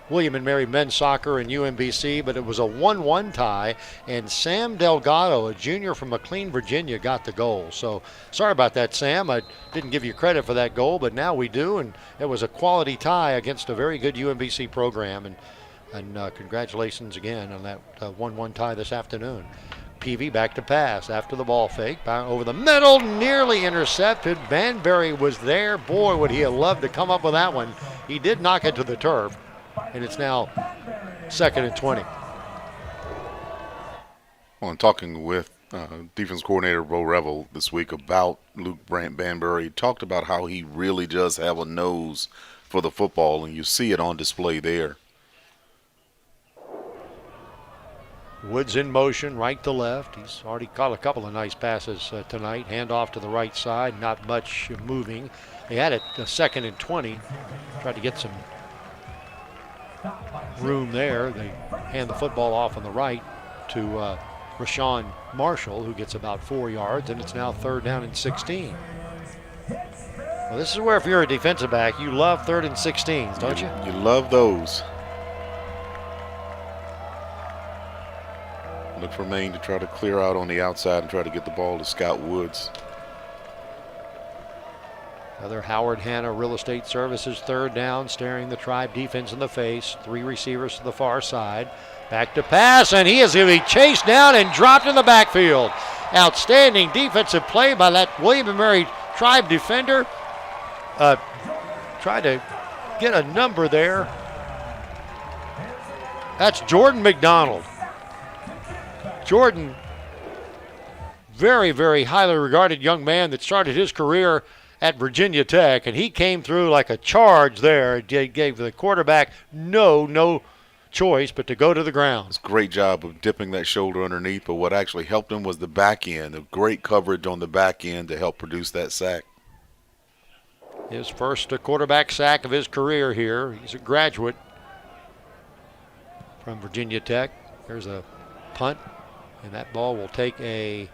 William and Mary men's soccer and UMBC, but it was a 1-1 tie. And Sam Delgado, a junior from McLean, Virginia, got the goal. So sorry about that, Sam. I didn't give you credit for that goal, but now we do. And it was a quality tie against a very good UMBC program. And congratulations again on that 1-1 tie this afternoon. Peavy back to pass after the ball fake. Over the middle, nearly intercepted. Banbury was there. Boy, would he have loved to come up with that one. He did knock it to the turf, and it's now 2nd and 20. Well, I'm talking with defense coordinator Bo Revel this week about Luke Banbury. He talked about how he really does have a nose for the football, and you see it on display there. Woods in motion, right to left. He's already caught a couple of nice passes tonight. Handoff to the right side, not much moving. They had it 2nd and 20. Tried to get some room there. They hand the football off on the right to Rashawn Marshall, who gets about 4 yards, and it's now 3rd down and 16. Well, this is where, if you're a defensive back, you love 3rd and 16s, don't you? You love those. Look for Maine to try to clear out on the outside and try to get the ball to Scott Woods. Another Howard Hanna Real Estate Services 3rd down, staring the Tribe defense in the face. 3 receivers to the far side. Back to pass, and he is going to be chased down and dropped in the backfield. Outstanding defensive play by that William & Mary Tribe defender. Tried to get a number there. That's Jordan McDonald. Jordan, very, very highly regarded young man that started his career at Virginia Tech, and he came through like a charge there. It gave the quarterback no choice but to go to the ground. It's a great job of dipping that shoulder underneath, but what actually helped him was the back end, the great coverage on the back end to help produce that sack. His first quarterback sack of his career here. He's a graduate from Virginia Tech. There's a punt. And that ball will take a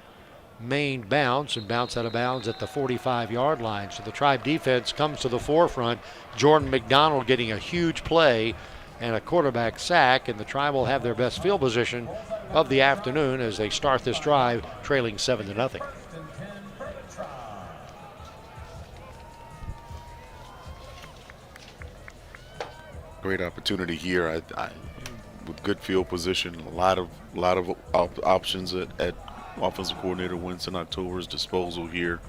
Maine bounce and bounce out of bounds at the 45-yard line. So the Tribe defense comes to the forefront. Jordan McDonald getting a huge play and a quarterback sack, and the Tribe will have their best field position of the afternoon as they start this drive trailing 7-0. Great opportunity here. With good field position, a lot of options at offensive coordinator Winston October's disposal here.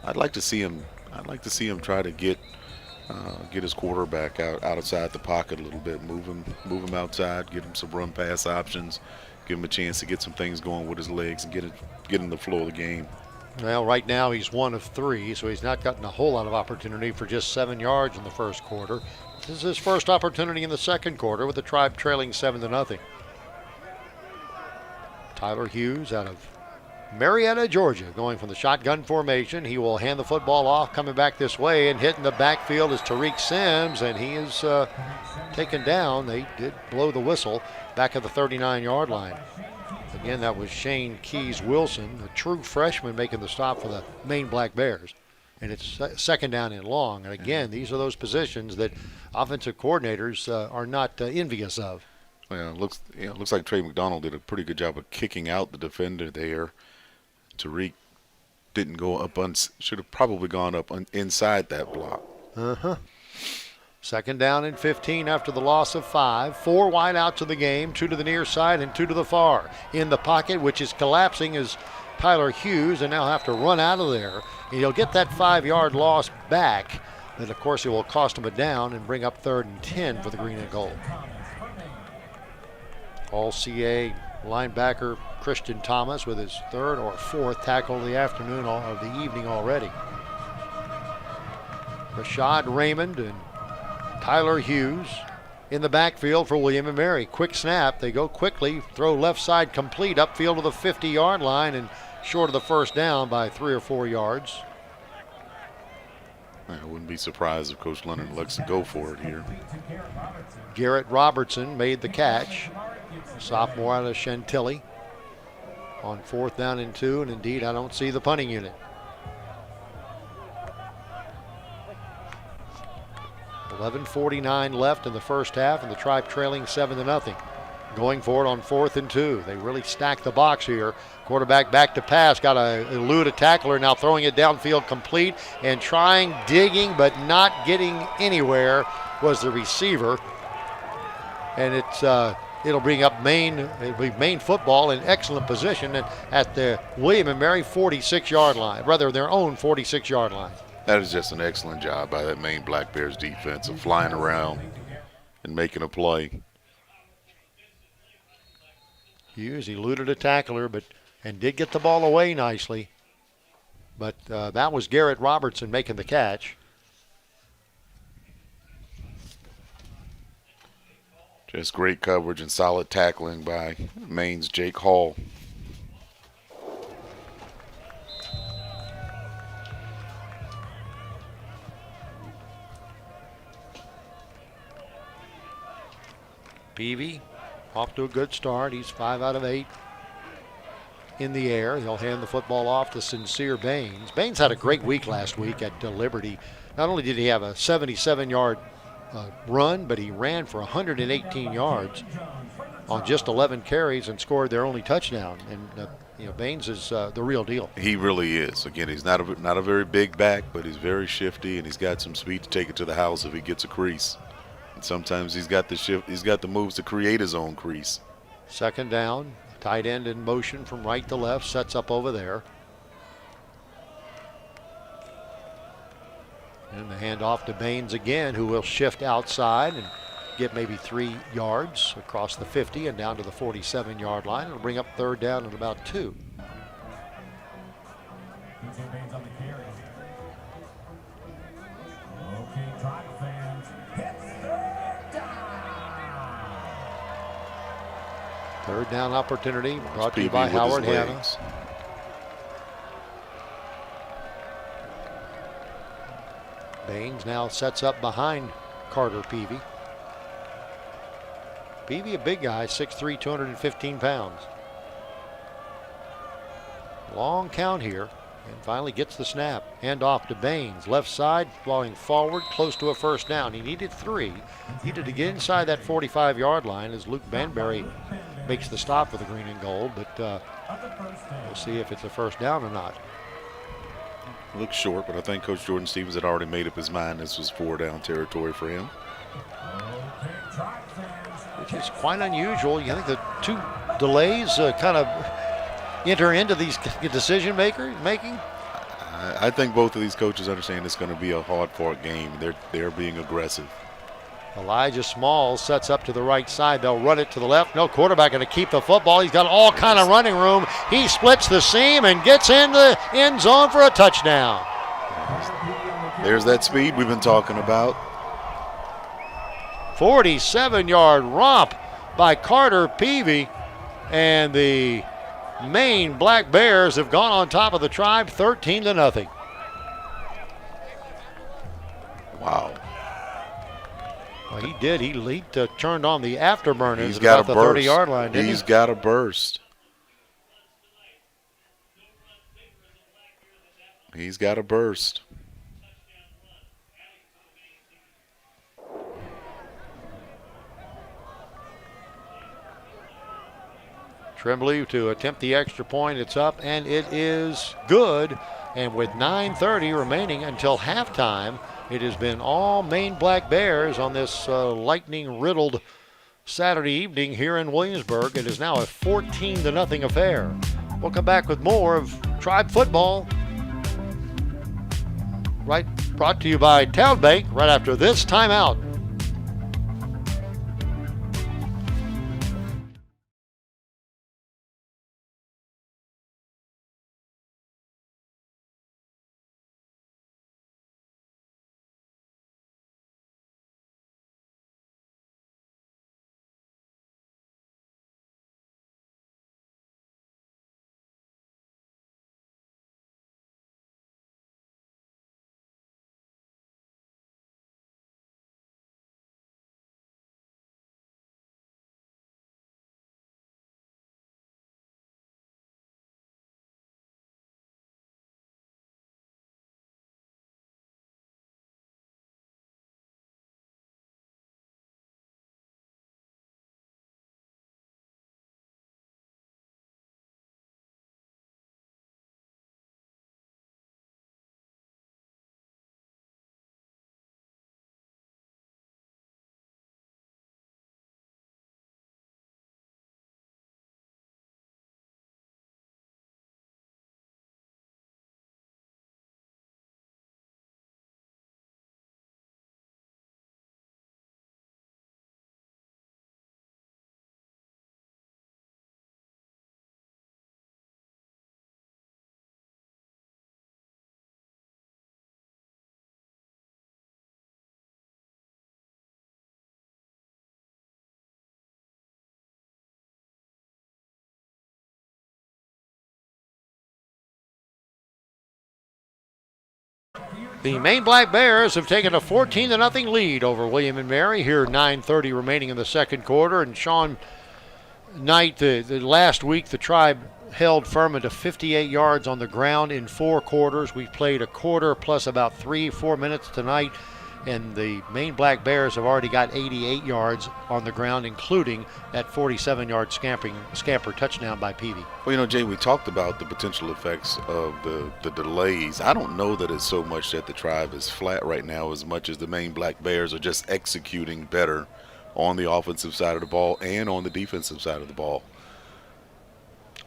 I'd like to see him try to get his quarterback outside the pocket a little bit, move him outside, give him some run pass options, give him a chance to get some things going with his legs and get in the flow of the game. Well, right now he's 1 of 3, so he's not gotten a whole lot of opportunity for just 7 yards in the first quarter. This is his first opportunity in the second quarter with the Tribe trailing 7-0. Tyler Hughes out of Marietta, Georgia, going from the shotgun formation. He will hand the football off, coming back this way, and hitting the backfield is Tariq Sims, and he is taken down. They did blow the whistle back at the 39-yard line. Again, that was Shane Keys Wilson, a true freshman, making the stop for the Maine Black Bears. And it's 2nd down and long. And again, these are those positions that offensive coordinators are not envious of. Yeah, it looks like Trey McDonald did a pretty good job of kicking out the defender there. Tariq didn't go up, should have probably gone up inside that block. 2nd down and 15 after the loss of 5. 4 wide out to the game, 2 to the near side and 2 to the far. In the pocket, which is collapsing, is Tyler Hughes, and now have to run out of there. And he'll get that 5-yard loss back, but of course it will cost him a down and bring up 3rd and 10 for the green and gold. All-CA linebacker Christian Thomas with his 3rd or 4th tackle of the afternoon or of the evening already. Rashad Raymond and Tyler Hughes in the backfield for William & Mary. Quick snap. They go quickly. Throw left side complete. Upfield to the 50-yard line and short of the first down by 3 or 4 yards. I wouldn't be surprised if Coach Leonard elects to go for it here. Garrett Robertson made the catch. Sophomore out of Chantilly on 4th down and 2, and indeed I don't see the punting unit. 11:49 left in the first half, and the Tribe trailing 7-0. Going for it on 4th and 2. They really stacked the box here. Quarterback back to pass, got to elude a tackler, now throwing it downfield complete and trying, digging, but not getting anywhere was the receiver. And it'll bring up Maine. It'll be Maine football in excellent position at the William & Mary 46-yard line, rather their own 46-yard line. That is just an excellent job by that Maine Black Bears defense of flying around and making a play. Hughes eluded a tackler, and did get the ball away nicely. But that was Garrett Robertson making the catch. Just great coverage and solid tackling by Maine's Jake Hall. Peavy off to a good start. He's 5 out of 8 in the air. He'll hand the football off to Sincere Baines. Baines had a great week last week at Liberty. Not only did he have a 77-yard run, but he ran for 118 yards on just 11 carries and scored their only touchdown. And Baines is the real deal. He really is. Again, he's not a very big back, but he's very shifty, and he's got some speed to take it to the house if he gets a crease. And sometimes he's got the moves to create his own crease. 2nd down, tight end in motion from right to left, sets up over there. And the handoff to Baines again, who will shift outside and get maybe 3 yards across the 50 and down to the 47-yard line. It'll bring up 3rd down and about 2. Baines on the carry. Okay, Tribe fans, it's 3rd down. 3rd down opportunity brought to you PB by with his Howard Hanna. legs. Baines now sets up behind Carter Peavy. Peavy, a big guy, 6'3", 215 pounds. Long count here, and finally gets the snap. Hand off to Baines, left side, falling forward, close to a 1st down. He needed 3. Needed to get inside that 45-yard line as Luke Banbury makes the stop for the green and gold, but we'll see if it's a 1st down or not. Looks short, but I think Coach Jordan Stevens had already made up his mind this was 4-down territory for him. Which is quite unusual. You think the 2 delays kind of enter into these decision making? I think both of these coaches understand it's going to be a hard-fought game. They're being aggressive. Elijah Smalls sets up to the right side. They'll run it to the left. No quarterback going to keep the football. He's got all kind of running room. He splits the seam and gets in the end zone for a touchdown. There's that speed we've been talking about. 47-yard romp by Carter Peavy, and the Maine Black Bears have gone on top of the Tribe 13-0. Wow. Well, he did. He leaped, turned on the afterburners He's at got about a the burst. 30-yard line, didn't He's he? got a burst. He's got a burst. Tremblay to attempt the extra point. It's up, and it is good. And with 9:30 remaining until halftime, it has been all Maine Black Bears on this lightning-riddled Saturday evening here in Williamsburg. It is now a 14-0 affair. We'll come back with more of Tribe football. Right, brought to you by Town Bank right after this timeout. The Maine Black Bears have taken a 14-0 lead over William and Mary here, 9:30 remaining in the second quarter. And Sean Knight, the last week, the Tribe held firm to 58 yards on the ground in 4 quarters. We've played a quarter plus about 3-4 minutes tonight, and the Maine Black Bears have already got 88 yards on the ground, including that 47-yard scamper touchdown by Peavy. Well, Jay, we talked about the potential effects of the delays. I don't know that it's so much that the Tribe is flat right now as much as the Maine Black Bears are just executing better on the offensive side of the ball and on the defensive side of the ball.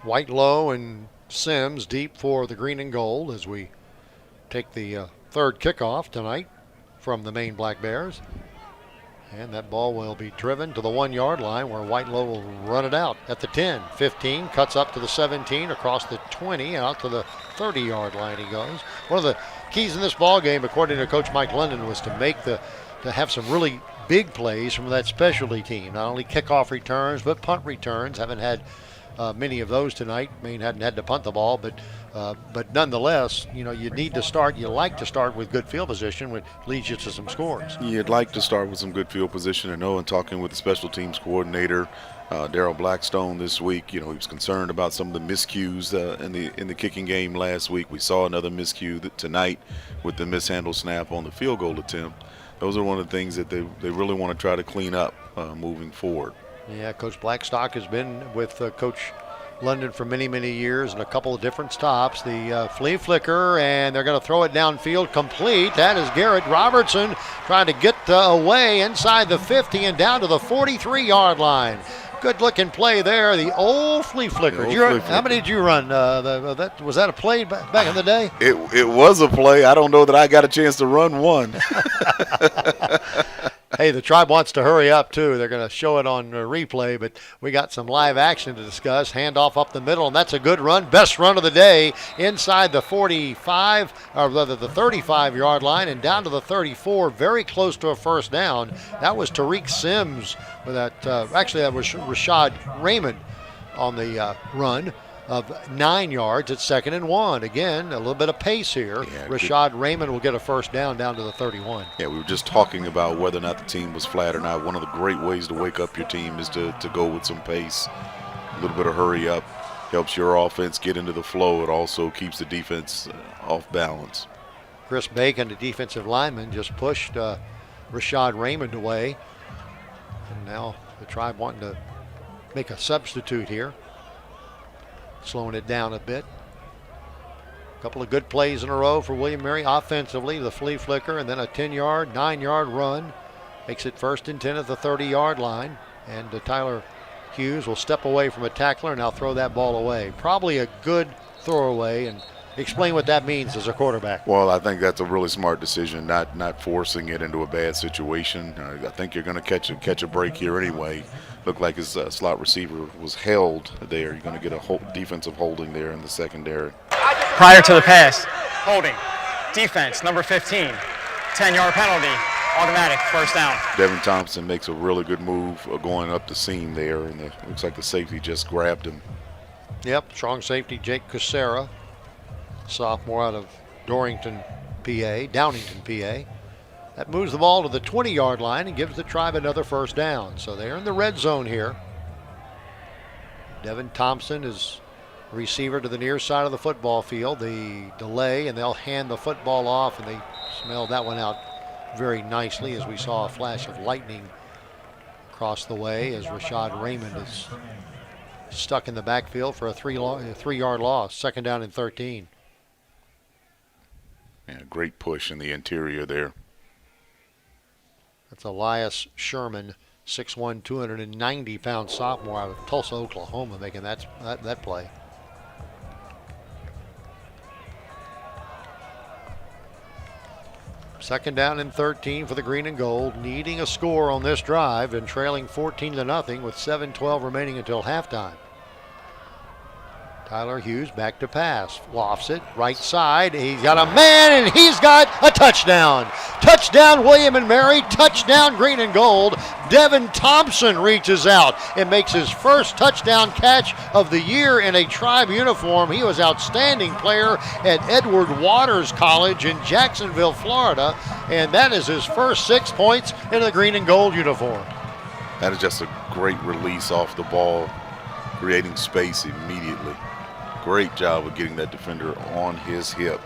Whitelow and Sims deep for the green and gold as we take the third kickoff tonight from the Maine Black Bears. And that ball will be driven to the 1-yard line where Whitelow will run it out at the 10, 15, cuts up to the 17, across the 20, and out to the 30-yard line he goes. One of the keys in this ball game, according to Coach Mike London, was to have some really big plays from that specialty team. Not only kickoff returns, but punt returns. Haven't had many of those tonight. Maine hadn't had to punt the ball, but nonetheless, you need to start. You like to start with good field position, which leads you to some scores. You'd like to start with some good field position. And talking with the special teams coordinator, Daryl Blackstone, this week, he was concerned about some of the miscues in the kicking game last week. We saw another miscue tonight with the mishandled snap on the field goal attempt. Those are one of the things that they really want to try to clean up moving forward. Yeah, Coach Blackstock has been with Coach London for many, many years and a couple of different stops. The flea flicker, and they're going to throw it downfield complete. That is Garrett Robertson trying to get away inside the 50 and down to the 43-yard line. Good looking play there, the old flea flicker. How many did you run? Was that a play back in the day? It was a play. I don't know that I got a chance to run one. Hey, the Tribe wants to hurry up, too. They're going to show it on replay, but we got some live action to discuss. Handoff up the middle, and that's a good run. Best run of the day inside the 45, or rather the 35-yard line and down to the 34, very close to a first down. That was Tariq Sims with that. Actually, that was Rashad Raymond on the run of 9 yards at 2nd and 1. Again, a little bit of pace here. Yeah, Rashad Raymond will get a first down to the 31. Yeah, we were just talking about whether or not the team was flat or not. One of the great ways to wake up your team is to go with some pace. A little bit of hurry up helps your offense get into the flow. It also keeps the defense off balance. Chris Bacon, the defensive lineman, just pushed Rashad Raymond away. And now the Tribe wanting to make a substitute here. Slowing it down a bit. A couple of good plays in a row for William Mary offensively. The flea flicker and then a 10-yard, 9-yard run. Makes it 1st and 10 at the 30-yard line. And Tyler Hughes will step away from a tackler and now throw that ball away. Probably a good throwaway, and explain what that means as a quarterback. Well, I think that's a really smart decision, not forcing it into a bad situation. I think you're going to catch a break here anyway. Looked like his slot receiver was held there. You're going to get a defensive holding there in the secondary. Prior to the pass, holding, defense, number 15, 10-yard penalty, automatic, first down. Devin Thompson makes a really good move going up the seam there, and it looks like the safety just grabbed him. Yep, strong safety Jake Kucera, sophomore out of Downington, PA. That moves the ball to the 20-yard line and gives the Tribe another first down. So they're in the red zone here. Devin Thompson is receiver to the near side of the football field. The delay, and they'll hand the football off, and they smelled that one out very nicely as we saw a flash of lightning across the way as Rashad Raymond is stuck in the backfield for a 3-yard loss. 2nd down and 13. Yeah, great push in the interior there. That's Elias Sherman, 6'1", 290-pound sophomore out of Tulsa, Oklahoma, making that play. Second down and 13 for the green and gold, needing a score on this drive and trailing 14-0 with 7:12 remaining until halftime. Tyler Hughes back to pass. Lofts it. Right side. He's got a man, and he's got a touchdown. Touchdown, William and Mary. Touchdown, green and gold. Devin Thompson reaches out and makes his first touchdown catch of the year in a Tribe uniform. He was outstanding player at Edward Waters College in Jacksonville, Florida, and that is his first 6 points in a green and gold uniform. That is just a great release off the ball, creating space immediately. Great job of getting that defender on his hip.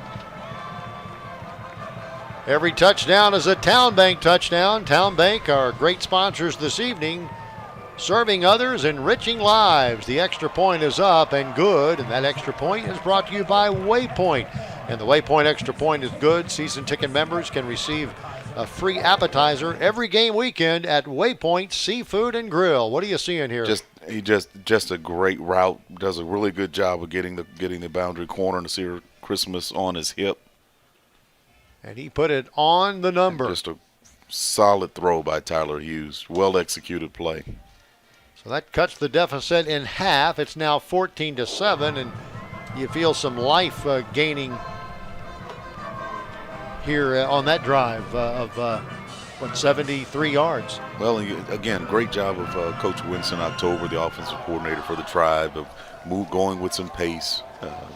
Every touchdown is a Town Bank touchdown. Town Bank are great sponsors this evening, serving others, enriching lives. The extra point is up and good, and that extra point is brought to you by Waypoint. And the Waypoint extra point is good. Season ticket members can receive a free appetizer every game weekend at Waypoint Seafood and Grill. What are you seeing here? Just a great route. Does a really good job of getting the boundary corner and Seer Christmas on his hip. And he put it on the number. Just a solid throw by Tyler Hughes. Well executed play. So that cuts the deficit in half. It's now 14-7, and you feel some life gaining here on that drive of 73 yards. Well, again, great job of Coach Winston October, the offensive coordinator for the Tribe, of going with some pace,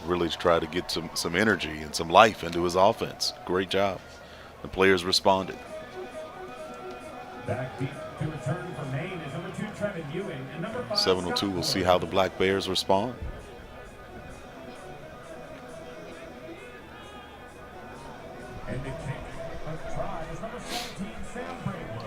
really to try to get some energy and some life into his offense. Great job. The players responded. Back deep to return for Maine is number 2, Trevin Ewing, and number 5, 7:02, we'll see how the Black Bears respond. And the kick of try is number 17, Sam Braidwood.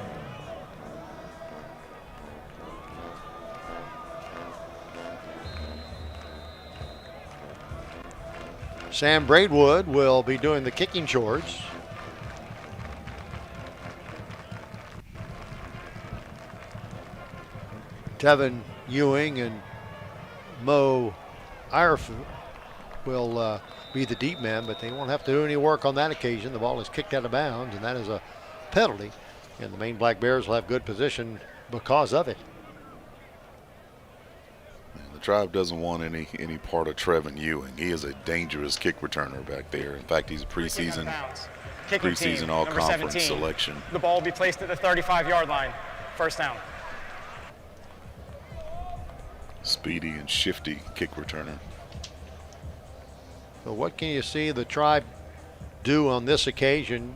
Sam Braidwood will be doing the kicking chores. Tevin Ewing and Mo Irefu will be the deep men, but they won't have to do any work on that occasion. The ball is kicked out of bounds, and that is a penalty. And the Maine Black Bears will have good position because of it. The Tribe doesn't want any part of Trevin Ewing. He is a dangerous kick returner back there. In fact, he's a preseason all-conference selection. The ball will be placed at the 35-yard line. First down. Speedy and shifty kick returner. So what can you see the Tribe do on this occasion,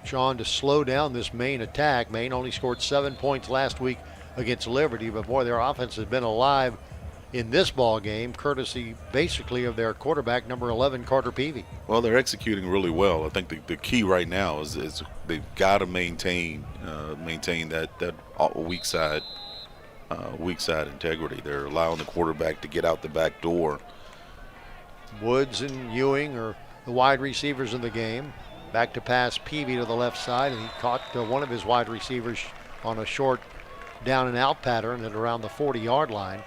Sean, to slow down this Maine attack? Maine only scored 7 points last week against Liberty, but boy, their offense has been alive in this ball game, courtesy basically of their quarterback, number 11, Carter Peavy. Well, they're executing really well. I think the key right now is they've got to maintain that weak side integrity. They're allowing the quarterback to get out the back door. Woods and Ewing are the wide receivers in the game. Back to pass Peavy to the left side, and he caught one of his wide receivers on a short down and out pattern at around the 40-yard line.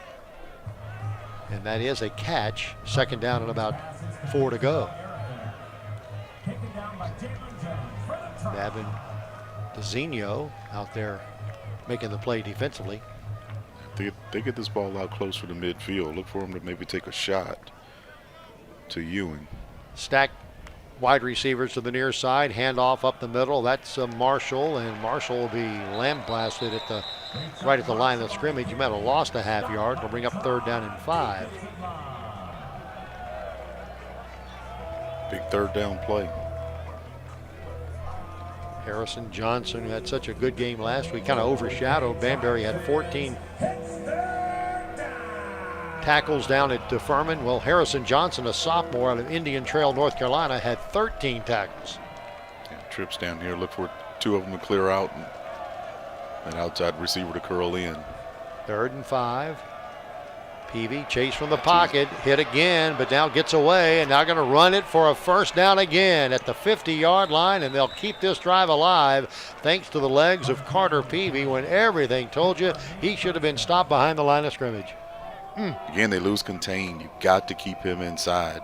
And that is a catch. Second down and about 4 to go. Davin DeZinho out there making the play defensively. They get this ball out closer to midfield. Look for him to maybe take a shot to Ewing. Stack wide receivers to the near side, handoff up the middle. That's Marshall, and Marshall will be lambasted right at the line of scrimmage. You might have lost a half yard. It'll bring up third down and 5. Big third down play. Harrison Johnson, who had such a good game last week, kind of overshadowed. Banbury had 14 tackles down at Furman. Well, Harrison Johnson, a sophomore out of Indian Trail, North Carolina, had 13 tackles. Yeah, trips down here, look for 2 of them to clear out and an outside receiver to curl in. 3rd and 5. Peavy chased from the pocket, hit again, but now gets away, and now going to run it for a first down again at the 50-yard line, and they'll keep this drive alive thanks to the legs of Carter Peavy when everything told you he should have been stopped behind the line of scrimmage. Again, they lose contain. You've got to keep him inside.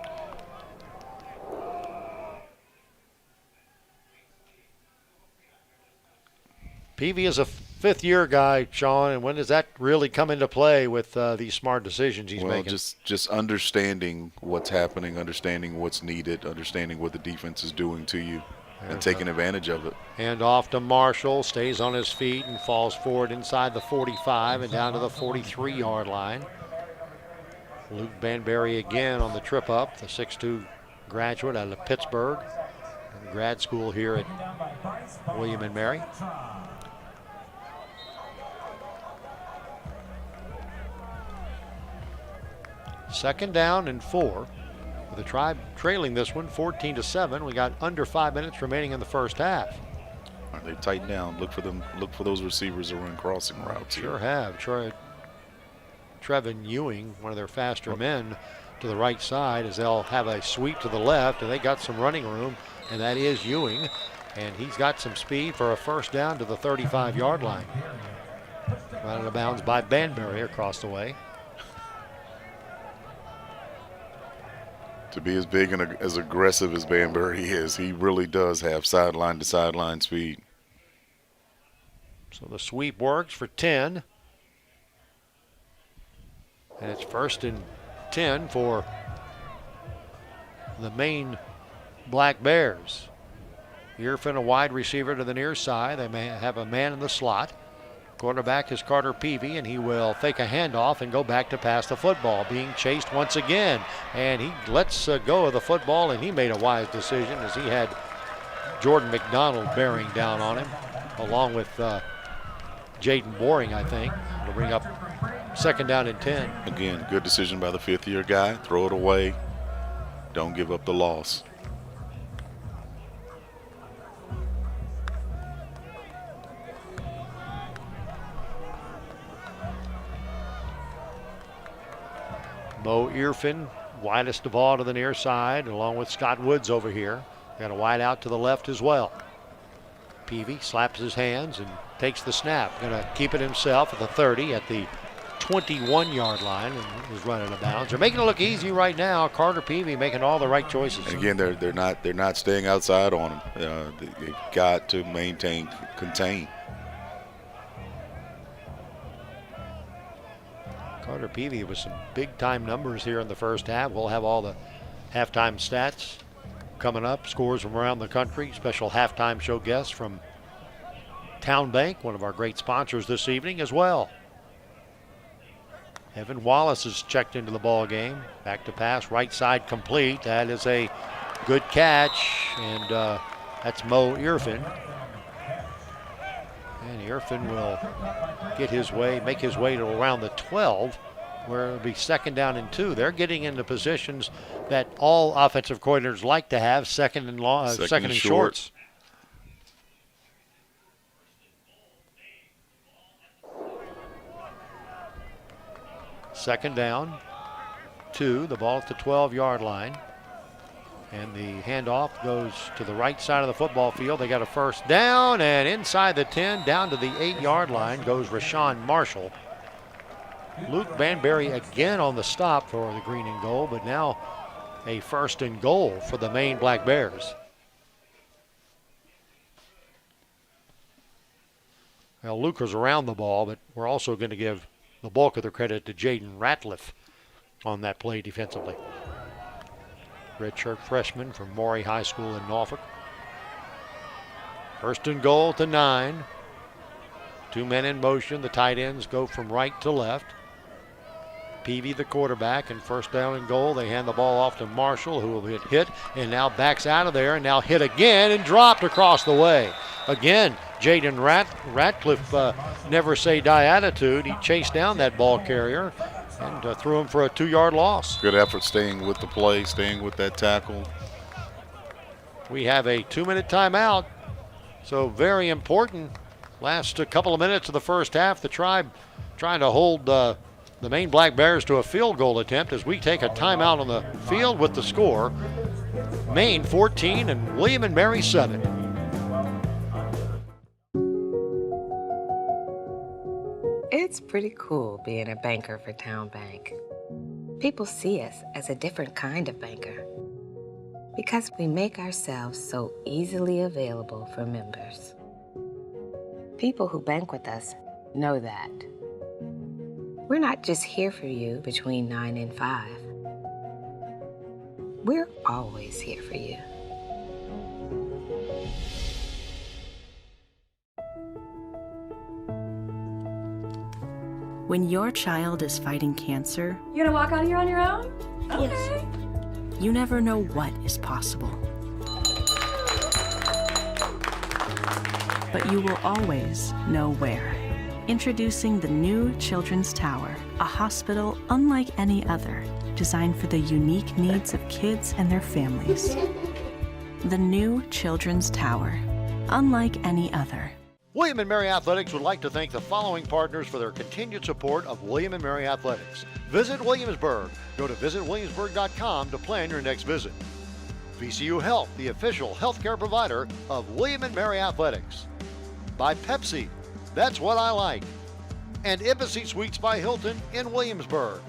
Peavy is a fifth-year guy, Sean, and when does that really come into play with these smart decisions he's making? Just understanding what's happening, understanding what's needed, understanding what the defense is doing to you, and taking advantage of it. Hand off to Marshall, stays on his feet and falls forward inside the 45 and down to the 43-yard line. Luke Banbury again on the trip up, the 6'2 graduate out of Pittsburgh, grad school here at William and Mary. Second down and 4. With the Tribe trailing this one 14-7. We got under 5 minutes remaining in the first half. All right, they tighten down. Look for those receivers to run crossing routes. Sure have. Trevin Ewing, one of their faster men, to the right side as they'll have a sweep to the left, and they got some running room, and that is Ewing, and he's got some speed for a first down to the 35-yard line. Run out of bounds by Banbury across the way. To be as big and as aggressive as Banbury is, he really does have sideline-to-sideline speed. So the sweep works for 10. And it's 1st and 10 for the Maine Black Bears. Irfin, a wide receiver to the near side. They may have a man in the slot. Quarterback is Carter Peavy, and he will fake a handoff and go back to pass the football. Being chased once again, and he lets go of the football, and he made a wise decision as he had Jordan McDonald bearing down on him, along with Jaden Boring, I think, to bring up second down and 10. Again, good decision by the fifth-year guy. Throw it away. Don't give up the loss. Mo Irfin, widest of all to the near side, along with Scott Woods over here. Got a wide out to the left as well. Peavy slaps his hands and takes the snap. Going to keep it himself at the 30 at the 21-yard line and is running out of bounds. They're making it look easy right now. Carter Peavy making all the right choices. And again, they're not staying outside on him. They've got to contain. Carter Peavy with some big-time numbers here in the first half. We'll have all the halftime stats coming up, scores from around the country, special halftime show guests from Town Bank, one of our great sponsors this evening as well. Evan Wallace is checked into the ball game. Back to pass, right side complete. That is a good catch, and that's Mo Irfin. And Irfin will make his way to around the 12, where it'll be second down and 2. They're getting into positions that all offensive coordinators like to have, second and shorts. Second down, 2. The ball at the 12-yard line. And the handoff goes to the right side of the football field. They got a first down, and inside the 10, down to the 8-yard line goes Rashawn Marshall. Luke Banbury again on the stop for the green and gold, but now a first and goal for the Maine Black Bears. Well, Luke was around the ball, but we're also going to give the bulk of the credit to Jaden Ratliff on that play defensively. Redshirt freshman from Maury High School in Norfolk. First and goal to 9. 2 men in motion. The tight ends go from right to left. Peavy, the quarterback, and first down and goal. They hand the ball off to Marshall, who will get hit and now backs out of there and now hit again and dropped across the way. Again, Jaden Ratcliffe, never say die attitude. He chased down that ball carrier and threw him for a 2-yard loss. Good effort staying with the play, staying with that tackle. We have a 2-minute timeout, so very important. Last couple of minutes of the first half, the Tribe trying to hold the Maine Black Bears to a field goal attempt as we take a timeout on the field with the score. Maine 14 and William and Mary 7. It's pretty cool being a banker for Town Bank. People see us as a different kind of banker because we make ourselves so easily available for members. People who bank with us know that. We're not just here for you between 9 and 5. We're always here for you. When your child is fighting cancer, You gonna walk out of here on your own? Okay. yes, you never know what is possible. But you will always know where. Introducing the new Children's Tower, a hospital unlike any other, designed for the unique needs of kids and their families. The new Children's Tower, unlike any other. William & Mary Athletics would like to thank the following partners for their continued support of William & Mary Athletics. Visit Williamsburg. Go to visitwilliamsburg.com to plan your next visit. VCU Health, the official healthcare provider of William & Mary Athletics. By Pepsi, that's what I like. And Embassy Suites by Hilton in Williamsburg.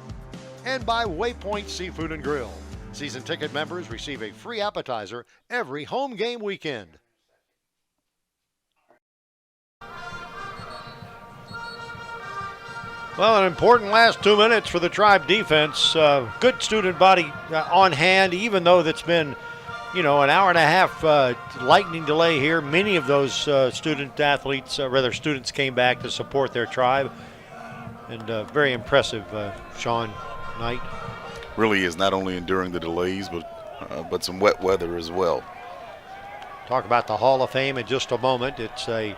And by Waypoint Seafood and Grill. Season ticket members receive a free appetizer every home game weekend. Well, an important last 2 minutes for the Tribe defense. Good student body on hand, even though that's been, an hour and a half lightning delay here. Many of those students came back to support their Tribe. And very impressive, Sean Knight. Really is, not only enduring the delays, but some wet weather as well. Talk about the Hall of Fame in just a moment. It's a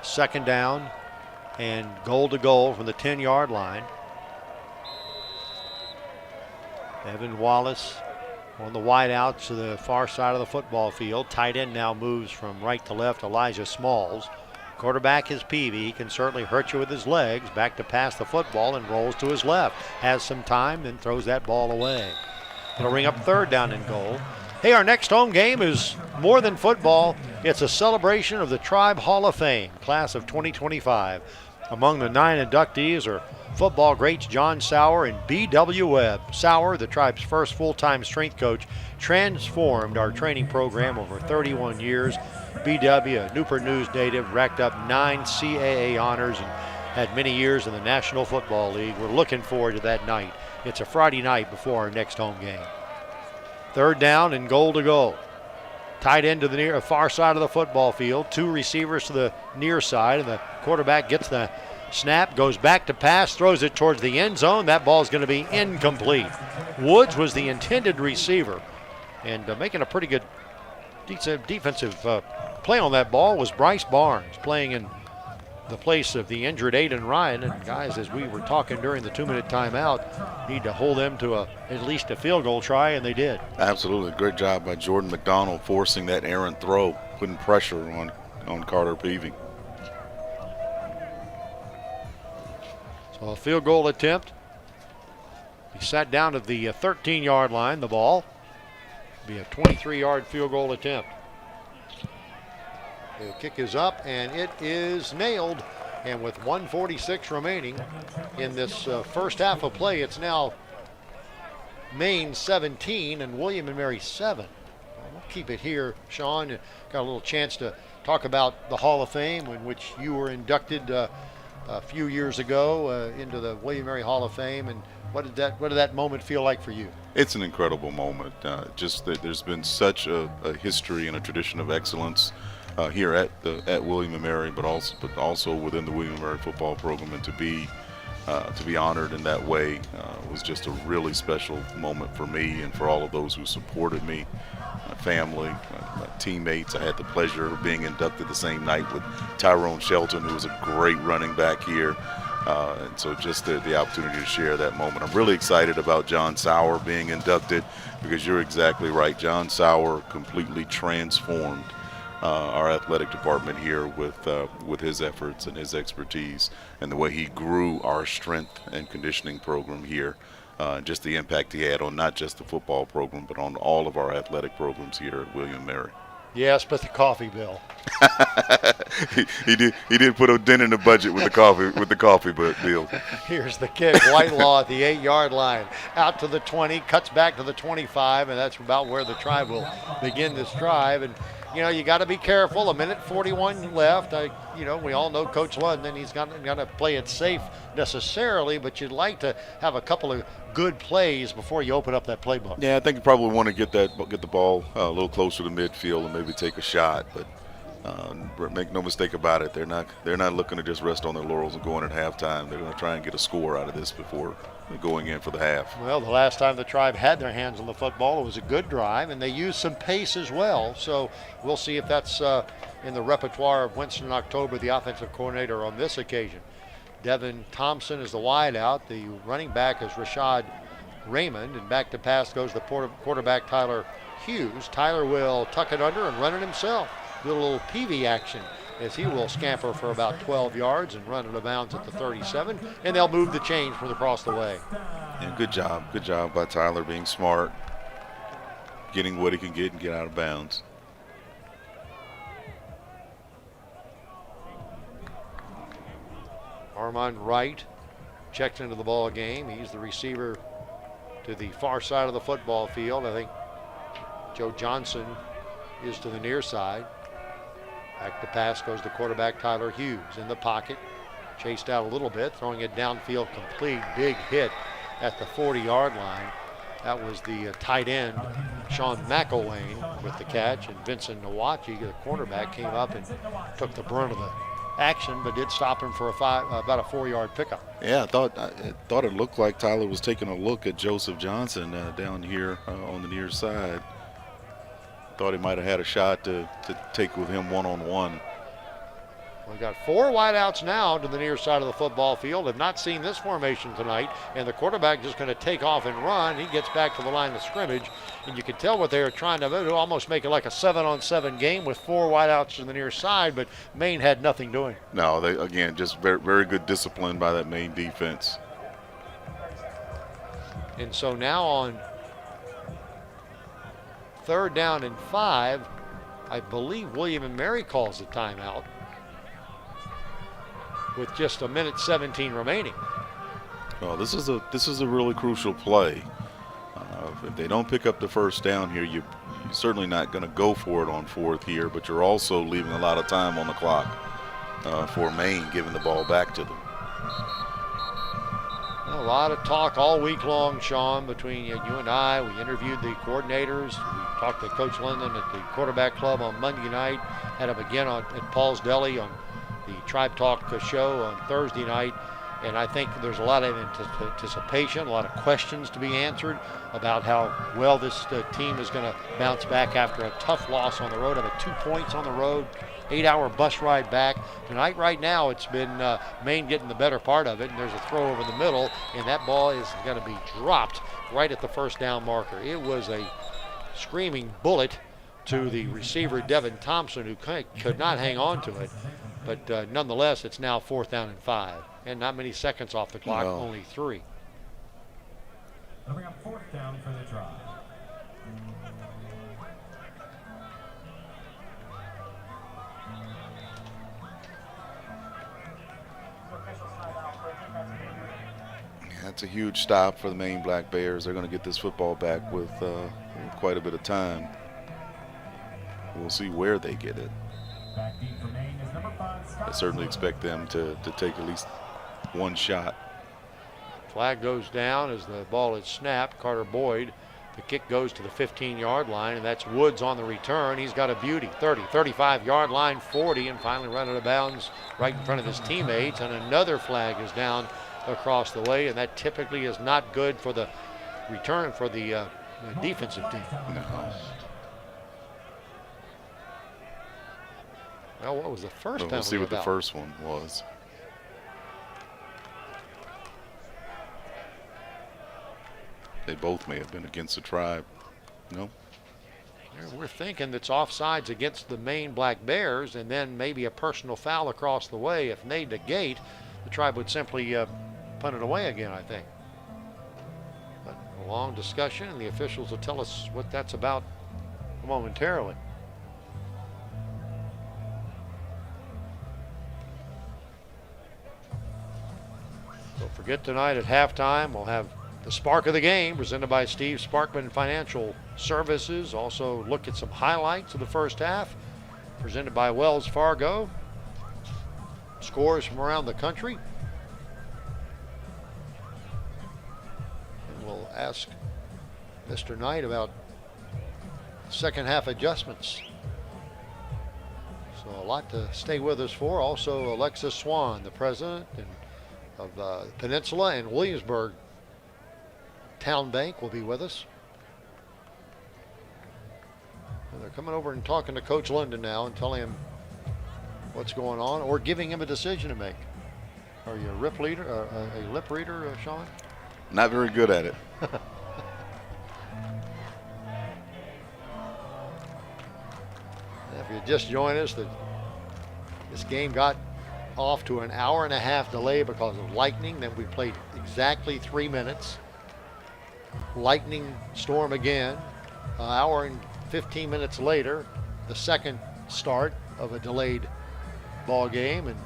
second down and goal to goal from the 10-yard line. Evan Wallace on the wide out to the far side of the football field. Tight end now moves from right to left, Elijah Smalls. Quarterback is Peavy. He can certainly hurt you with his legs. Back to pass the football and rolls to his left. Has some time, then throws that ball away. It'll ring up third down and goal. Hey, our next home game is more than football. It's a celebration of the Tribe Hall of Fame, class of 2025. Among the 9 inductees are football greats John Sauer and B.W. Webb. Sauer, the Tribe's first full-time strength coach, transformed our training program over 31 years. B.W., a Newport News native, racked up 9 CAA honors and had many years in the National Football League. We're looking forward to that night. It's a Friday night before our next home game. Third down and goal to go. Tight end to the far side of the football field. 2 receivers to the near side, and the quarterback gets the snap, goes back to pass, throws it towards the end zone. That ball is going to be incomplete. Woods was the intended receiver, and making a pretty good defensive play on that ball was Bryce Barnes, playing in the place of the injured Aiden Ryan. And guys, as we were talking during the 2-minute timeout, need to hold them to at least a field goal try, and they did. Absolutely. Great job by Jordan McDonald forcing that errant throw, putting pressure on Carter Peavy. So a field goal attempt. He sat down at the 13-yard line. The ball be a 23-yard field goal attempt. The kick is up, and it is nailed. And with 1:46 remaining in this first half of play, it's now Maine 17 and William & Mary 7. We'll keep it here, Sean. Got a little chance to talk about the Hall of Fame, in which you were inducted a few years ago into the William & Mary Hall of Fame. And what did that moment feel like for you? It's an incredible moment. Just that there's been such a history and a tradition of excellence here at William & Mary, but also within the William & Mary football program, and to be honored in that way was just a really special moment for me and for all of those who supported me, my family, my teammates. I had the pleasure of being inducted the same night with Tyrone Shelton, who was a great running back here. And so just the opportunity to share that moment. I'm really excited about John Sauer being inducted, because you're exactly right. John Sauer completely transformed our athletic department here with his efforts and his expertise, and the way he grew our strength and conditioning program here. Just the impact he had on not just the football program, but on all of our athletic programs here at William & Mary. Yes, but the coffee bill. he did put a dent in the budget with the coffee bill. Here's the kick. Whitelaw at the 8-yard line. Out to the 20, cuts back to the 25, and that's about where the Tribe will begin this drive. And you know, you got to be careful. A minute 41 left. You know, we all know Coach London. He's not going to play it safe necessarily, but you'd like to have a couple of good plays before you open up that playbook. Yeah, I think you probably want to get the ball a little closer to midfield and maybe take a shot. But make no mistake about it, they're not looking to just rest on their laurels and going at halftime. They're going to try and get a score out of this before going in for the half. Well, the last time the Tribe had their hands on the football, it was a good drive, and they used some pace as well. So we'll see if that's in the repertoire of Winston October, the offensive coordinator, on this occasion. Devin Thompson is the wideout. The running back is Rashad Raymond, and back to pass goes the quarterback Tyler Hughes. Tyler will tuck it under and run it himself. Do a little PV action as he will scamper for about 12 yards and run out of bounds at the 37, and they'll move the chains from across the way. Yeah, good job by Tyler, being smart, getting what he can get and get out of bounds. Armand Wright checks into the ball game. He's the receiver to the far side of the football field. I think Joe Johnson is to the near side. Back to pass goes the quarterback Tyler Hughes in the pocket. Chased out a little bit, throwing it downfield complete. Big hit at the 40-yard line. That was the tight end, Sean McElwain, with the catch. And Vincent Nwachi, the cornerback, came up and took the brunt of the action, but did stop him for about a 4-yard pickup. Yeah, I thought it looked like Tyler was taking a look at Joseph Johnson down here on the near side. Thought he might have had a shot to take with him one-on-one. We've got 4 wideouts now to the near side of the football field. Have not seen this formation tonight, and the quarterback just going to take off and run. He gets back to the line of scrimmage, and you can tell what they were trying to do, almost make it like a 7-on-7 game with 4 wideouts to the near side, but Maine had nothing doing. No, they, again, just very, very good discipline by that Maine defense. And so now on 3rd down and 5, I believe William and Mary calls the timeout with just 1:17 remaining. Well, this is a really crucial play. If they don't pick up the first down here, you're certainly not going to go for it on 4th here, but you're also leaving a lot of time on the clock for Maine, giving the ball back to them. A lot of talk all week long, Sean, between you and I. We interviewed the coordinators. We talked to Coach Linden at the quarterback club on Monday night. Had him again at Paul's Deli on the Tribe Talk show on Thursday night. And I think there's a lot of anticipation, a lot of questions to be answered about how well this team is going to bounce back after a tough loss on the road. About 2 points on the road, 8-hour bus ride back. Tonight, right now, it's been Maine getting the better part of it, and there's a throw over the middle, and that ball is going to be dropped right at the first down marker. It was a screaming bullet to the receiver, Devin Thompson, who could not hang on to it. But nonetheless, it's now 4th down and 5. And not many seconds off the clock, No. only 3. They'll bring up 4th down for the Tribe. That's a huge stop for the Maine Black Bears. They're going to get this football back with quite a bit of time. We'll see where they get it. Back deep for Maine is number 5, Scott. I certainly expect them to take at least one shot. Flag goes down as the ball is snapped. Carter Boyd. The kick goes to the 15-yard line, and that's Woods on the return. He's got a beauty. 30, 35-yard line, 40, and finally run out of bounds right in front of his teammates. And another flag is down across the way, and that typically is not good for the return for the defensive team. No. Well, what was the first penalty We'll see what about? the first one was. They both may have been against the Tribe. No? We're thinking that's offsides against the Maine Black Bears, and then maybe a personal foul across the way. If they negate, the Tribe would simply punt it away again, I think. But a long discussion, and the officials will tell us what that's about momentarily. Don't forget tonight at halftime, we'll have The spark of the game presented by Steve Sparkman Financial Services. Also look at some highlights of the first half presented by Wells Fargo. Scores from around the country. And we'll ask Mr. Knight about second half adjustments. So a lot to stay with us for. Also Alexis Swan, the president of Peninsula and Williamsburg Town Bank, will be with us. And they're coming over and talking to Coach London now and telling him what's going on or giving him a decision to make. Are you a lip reader, Sean? Not very good at it. If you just joined us, this game got off to an hour-and-a-half delay because of lightning. Then we played exactly 3 minutes. Lightning storm again. An hour and 15 minutes later, the second start of a delayed ball game, and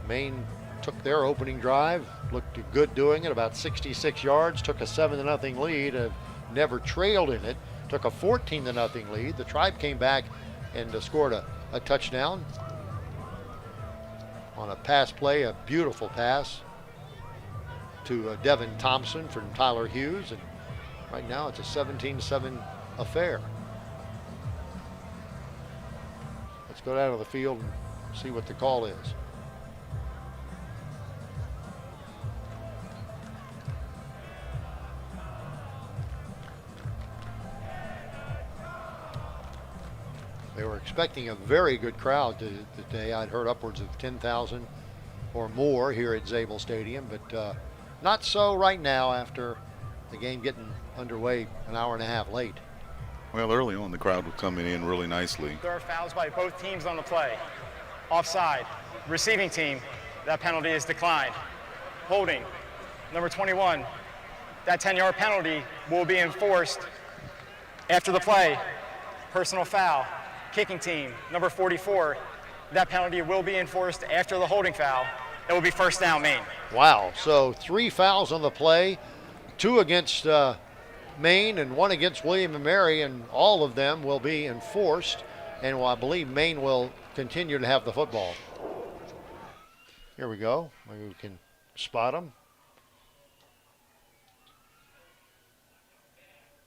Maine took their opening drive. Looked good doing it, about 66 yards. Took a 7-0 lead. Never trailed in it. Took a 14-0 lead. The Tribe came back and scored a touchdown on a pass play, a beautiful pass to Devin Thompson from Tyler Hughes. And right now it's a 17-7 affair. Let's go down to the field and see what the call is. They were expecting a very good crowd today. I'd heard upwards of 10,000 or more here at Zabel Stadium, but not so right now after the game getting underway an hour and a half late. Well, early on the crowd was coming in really nicely. There are fouls by both teams on the play. Offside. Receiving team, that penalty is declined. Holding. Number 21, that 10-yard penalty will be enforced after the play. Personal foul. Kicking team, number 44, that penalty will be enforced after the holding foul. It will be first down, Maine. Wow, so 3 fouls on the play, 2 against Maine and 1 against William and Mary, and all of them will be enforced, and I believe Maine will continue to have the football. Here we go. Maybe we can spot them.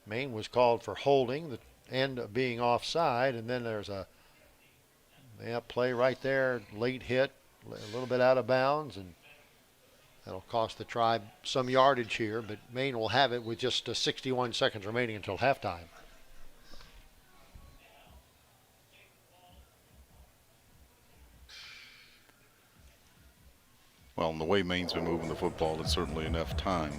Maine was called for holding, the end up being offside, and then there's a play right there, late hit, a little bit out of bounds, and that'll cost the Tribe some yardage here, but Maine will have it with just 61 seconds remaining until halftime. Well, and the way Maine's been moving the football, it's certainly enough time.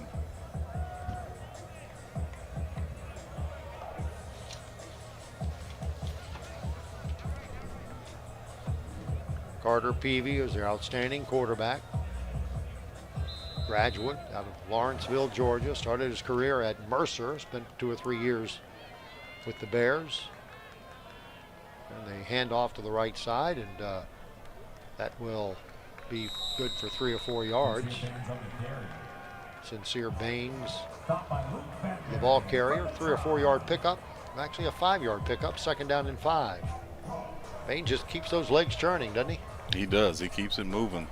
Carter Peavy is their outstanding quarterback. Graduate out of Lawrenceville, Georgia. Started his career at Mercer. Spent 2 or 3 years with the Bears. And they hand off to the right side, and that will be good for 3 or 4 yards. Sincere Baines, the ball carrier. 3 or 4 yard pickup. Actually a 5-yard pickup. Second down and 5. Baines just keeps those legs churning, doesn't he? He does. He keeps it moving.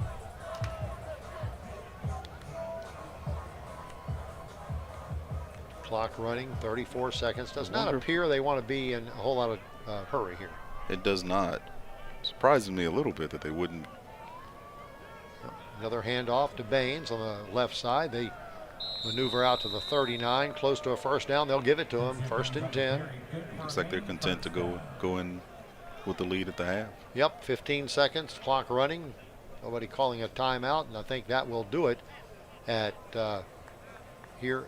Clock running, 34 seconds. Does not appear they want to be in a whole lot of hurry here. It does not. Surprising me a little bit that they wouldn't. Another handoff to Baines on the left side. They maneuver out to the 39, close to a first down. They'll give it to him. 1st and 10. Looks like they're content to go in with the lead at the half. Yep, 15 seconds, clock running. Nobody calling a timeout, and I think that will do it at here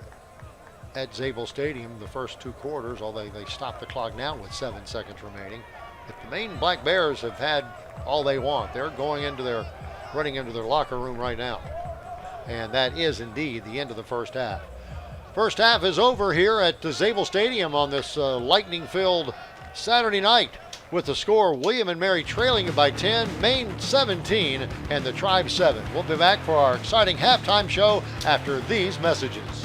at Zabel Stadium the first 2 quarters, although they stop the clock now with 7 seconds remaining. But the Maine Black Bears have had all they want. They're running into their locker room right now. And that is indeed the end of the first half. First half is over here at the Zabel Stadium on this lightning-filled Saturday night, with the score William and Mary trailing by 10, Maine 17, and the Tribe 7. We'll be back for our exciting halftime show after these messages.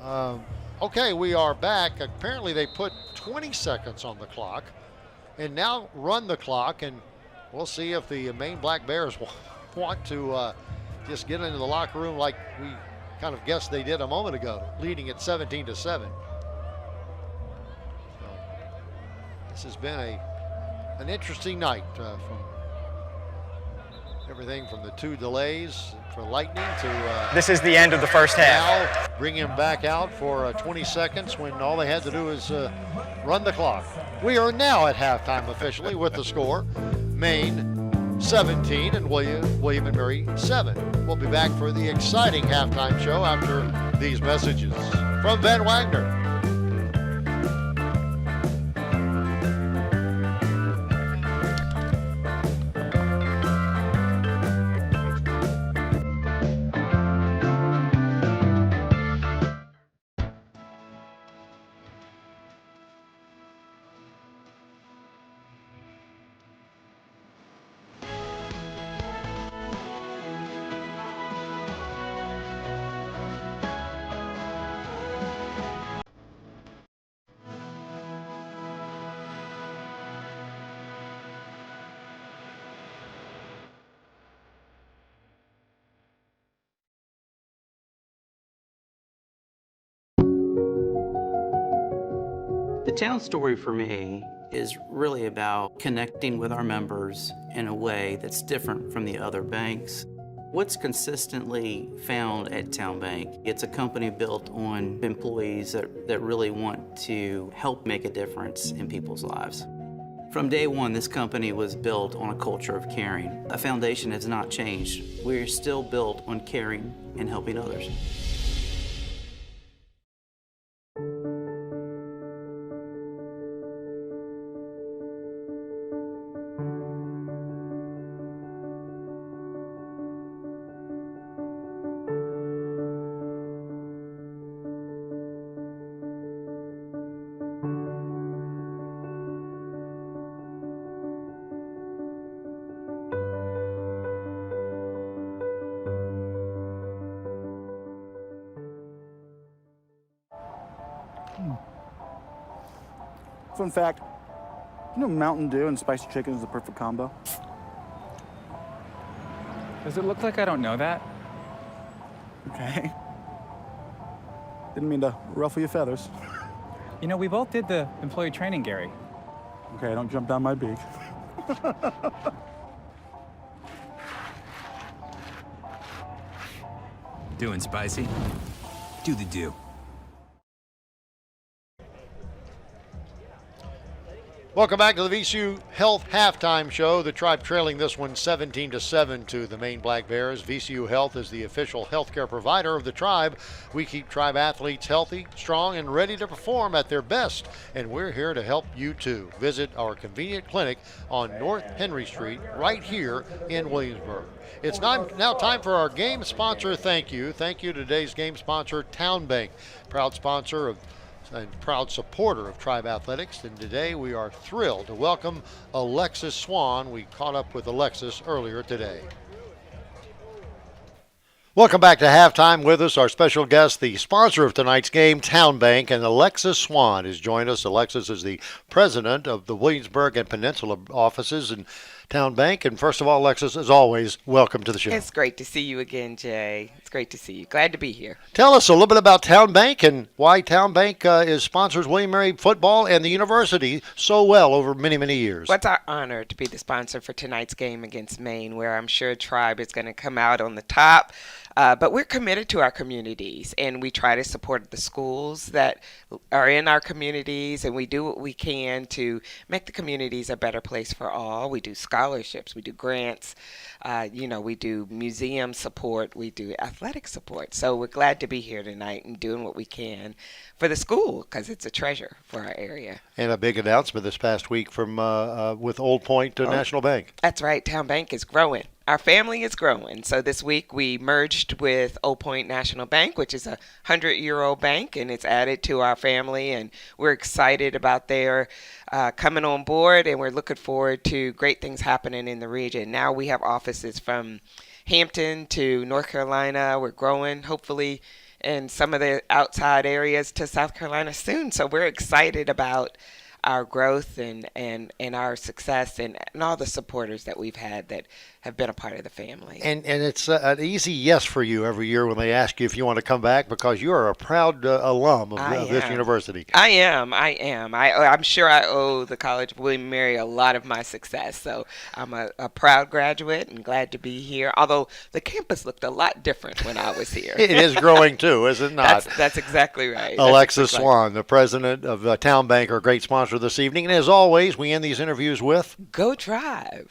Okay, we are back. Apparently they put 20 seconds on the clock and now run the clock, and we'll see if the Maine Black Bears want to just get into the locker room like we kind of guessed they did a moment ago, leading at 17-7. So this has been an interesting night from everything from the 2 delays for lightning to This is the end of the first half. now bring him back out for 20 seconds when all they had to do is run the clock. We are now at halftime officially with the score: Maine 17 and William and Mary 7. We'll be back for the exciting halftime show after these messages from Van Wagner. The town story for me is really about connecting with our members in a way that's different from the other banks. What's consistently found at Town Bank, it's a company built on employees that really want to help make a difference in people's lives. From day one, this company was built on a culture of caring. A foundation has not changed. We're still built on caring and helping others. Fun fact, you know Mountain Dew and spicy chicken is the perfect combo? Does it look like I don't know that? Okay. Didn't mean to ruffle your feathers. You know, we both did the employee training, Gary. Okay, don't jump down my beak. Doing spicy? Do the do. Welcome back to the VCU Health Halftime Show. The Tribe trailing this one 17-7 to the Maine Black Bears. VCU Health is the official healthcare provider of the Tribe. We keep Tribe athletes healthy, strong, and ready to perform at their best. And we're here to help you too. Visit our convenient clinic on North Henry Street right here in Williamsburg. It's now time for our game sponsor thank you. Thank you to today's game sponsor, Town Bank, proud sponsor of and proud supporter of Tribe Athletics. And today we are thrilled to welcome Alexis Swan. We caught up with Alexis earlier today. Welcome back to halftime. With us, our special guest, the sponsor of tonight's game, Town Bank, and Alexis Swan has joined us. Alexis is the president of the Williamsburg and Peninsula offices in Town Bank. And first of all, Alexis, as always, welcome to the show. It's great to see you again, Jay. It's great to see you. Glad to be here. Tell us a little bit about Town Bank and why Town Bank sponsors William Mary football and the university so well over many, many years. Well, it's our honor to be the sponsor for tonight's game against Maine, where I'm sure Tribe is going to come out on the top. But we're committed to our communities, and we try to support the schools that are in our communities, and we do what we can to make the communities a better place for all. We do scholarships, we do grants, we do museum support, we do athletic support. So we're glad to be here tonight and doing what we can for the school, because it's a treasure for our area. And a big announcement this past week from with Old Point National Bank. That's right. Town Bank is growing. Our family is growing. So this week we merged with Old Point National Bank, which is a 100-year-old bank, and it's added to our family. And we're excited about their coming on board, and we're looking forward to great things happening in the region. Now we have offices from Hampton to North Carolina. We're growing, hopefully, and some of the outside areas to South Carolina soon. So we're excited about our growth and our success and all the supporters that we've had that have been a part of the family. And it's an easy yes for you every year when they ask you if you want to come back, because you are a proud alum of this university. I am. I'm sure I owe the College of William & Mary a lot of my success. So I'm a proud graduate and glad to be here. Although the campus looked a lot different when I was here. It is growing too, is it not? That's exactly right. Alexis Swan, the president of Town Bank, our great sponsor this evening. And as always, we end these interviews with Go Tribe.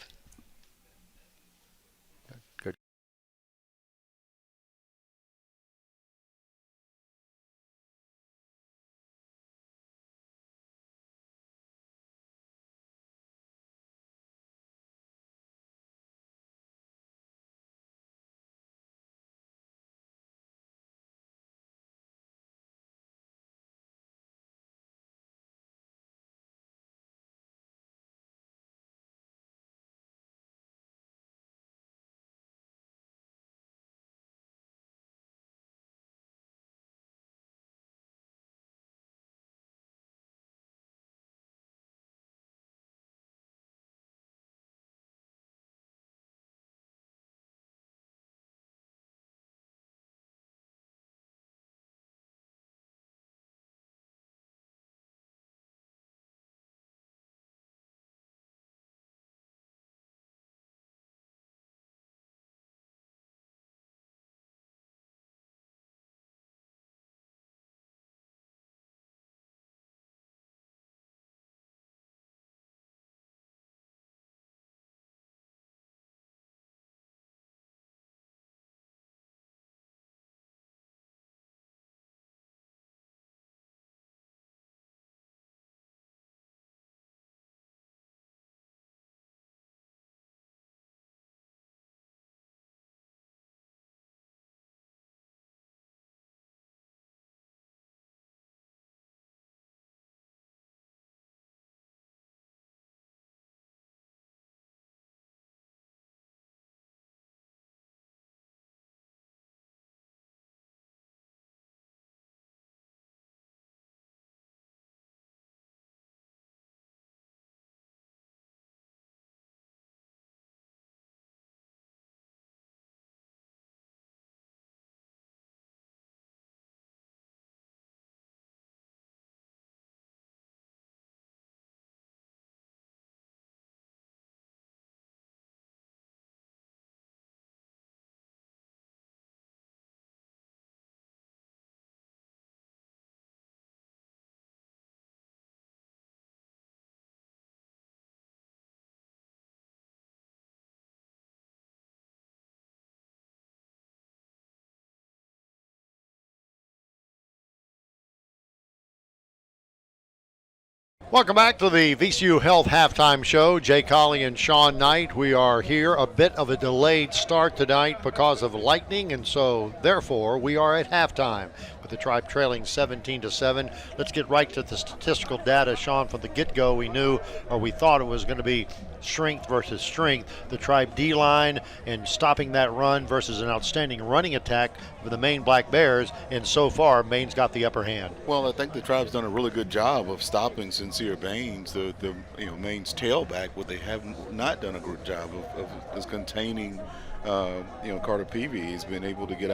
Welcome back to the VCU Health Halftime Show. Jay Colley and Sean Knight. We are here. A bit of a delayed start tonight because of lightning, and so therefore we are at halftime with the Tribe trailing 17-7. Let's get right to the statistical data, Sean. From the get-go, we knew, or we thought it was going to be strength versus strength. The Tribe D-line and stopping that run versus an outstanding running attack for the Maine Black Bears, and so far Maine's got the upper hand. Well, I think the Tribe's done a really good job of stopping Sincere Baines, the Maine's tailback. What they have not done a good job of is containing Carter Peavy. He's been able to get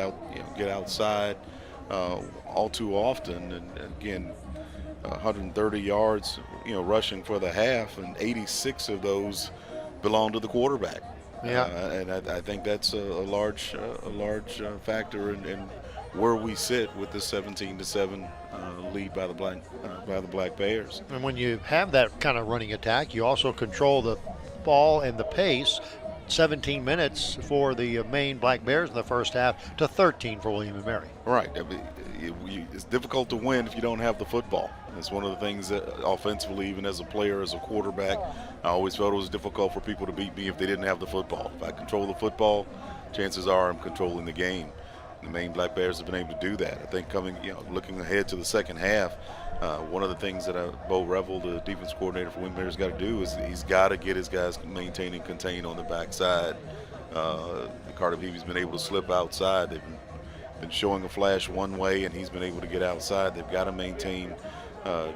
outside all too often, and again 130 yards rushing for the half, and 86 of those belong to the quarterback. Yeah, and I think that's a large factor in where we sit with the 17-7 lead by the Black Bears. And when you have that kind of running attack, you also control the ball and the pace. 17 minutes for the Maine Black Bears in the first half to 13 for William & Mary. Right. I mean, it's difficult to win if you don't have the football. It's one of the things that offensively, even as a player, as a quarterback, I always felt it was difficult for people to beat me if they didn't have the football. If I control the football, chances are I'm controlling the game. The Maine Black Bears have been able to do that. I think looking ahead to the second half, one of the things that Bo Revel, the defense coordinator for William & Mary's got to do is he's got to get his guys maintain and contain on the backside. Carter Peavy's been able to slip outside. They've been been showing a flash one way, and he's been able to get outside. They've got to maintain. I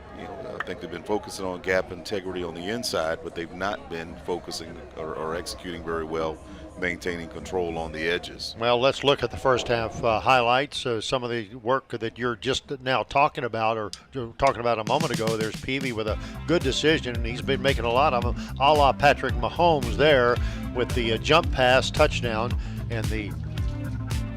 think they've been focusing on gap integrity on the inside, but they've not been focusing or executing very well, maintaining control on the edges. Well, let's look at the first half highlights. Some of the work that you're just now talking about, or talking about a moment ago. There's Peavy with a good decision, and he's been making a lot of them, a la Patrick Mahomes there with the jump pass touchdown, and the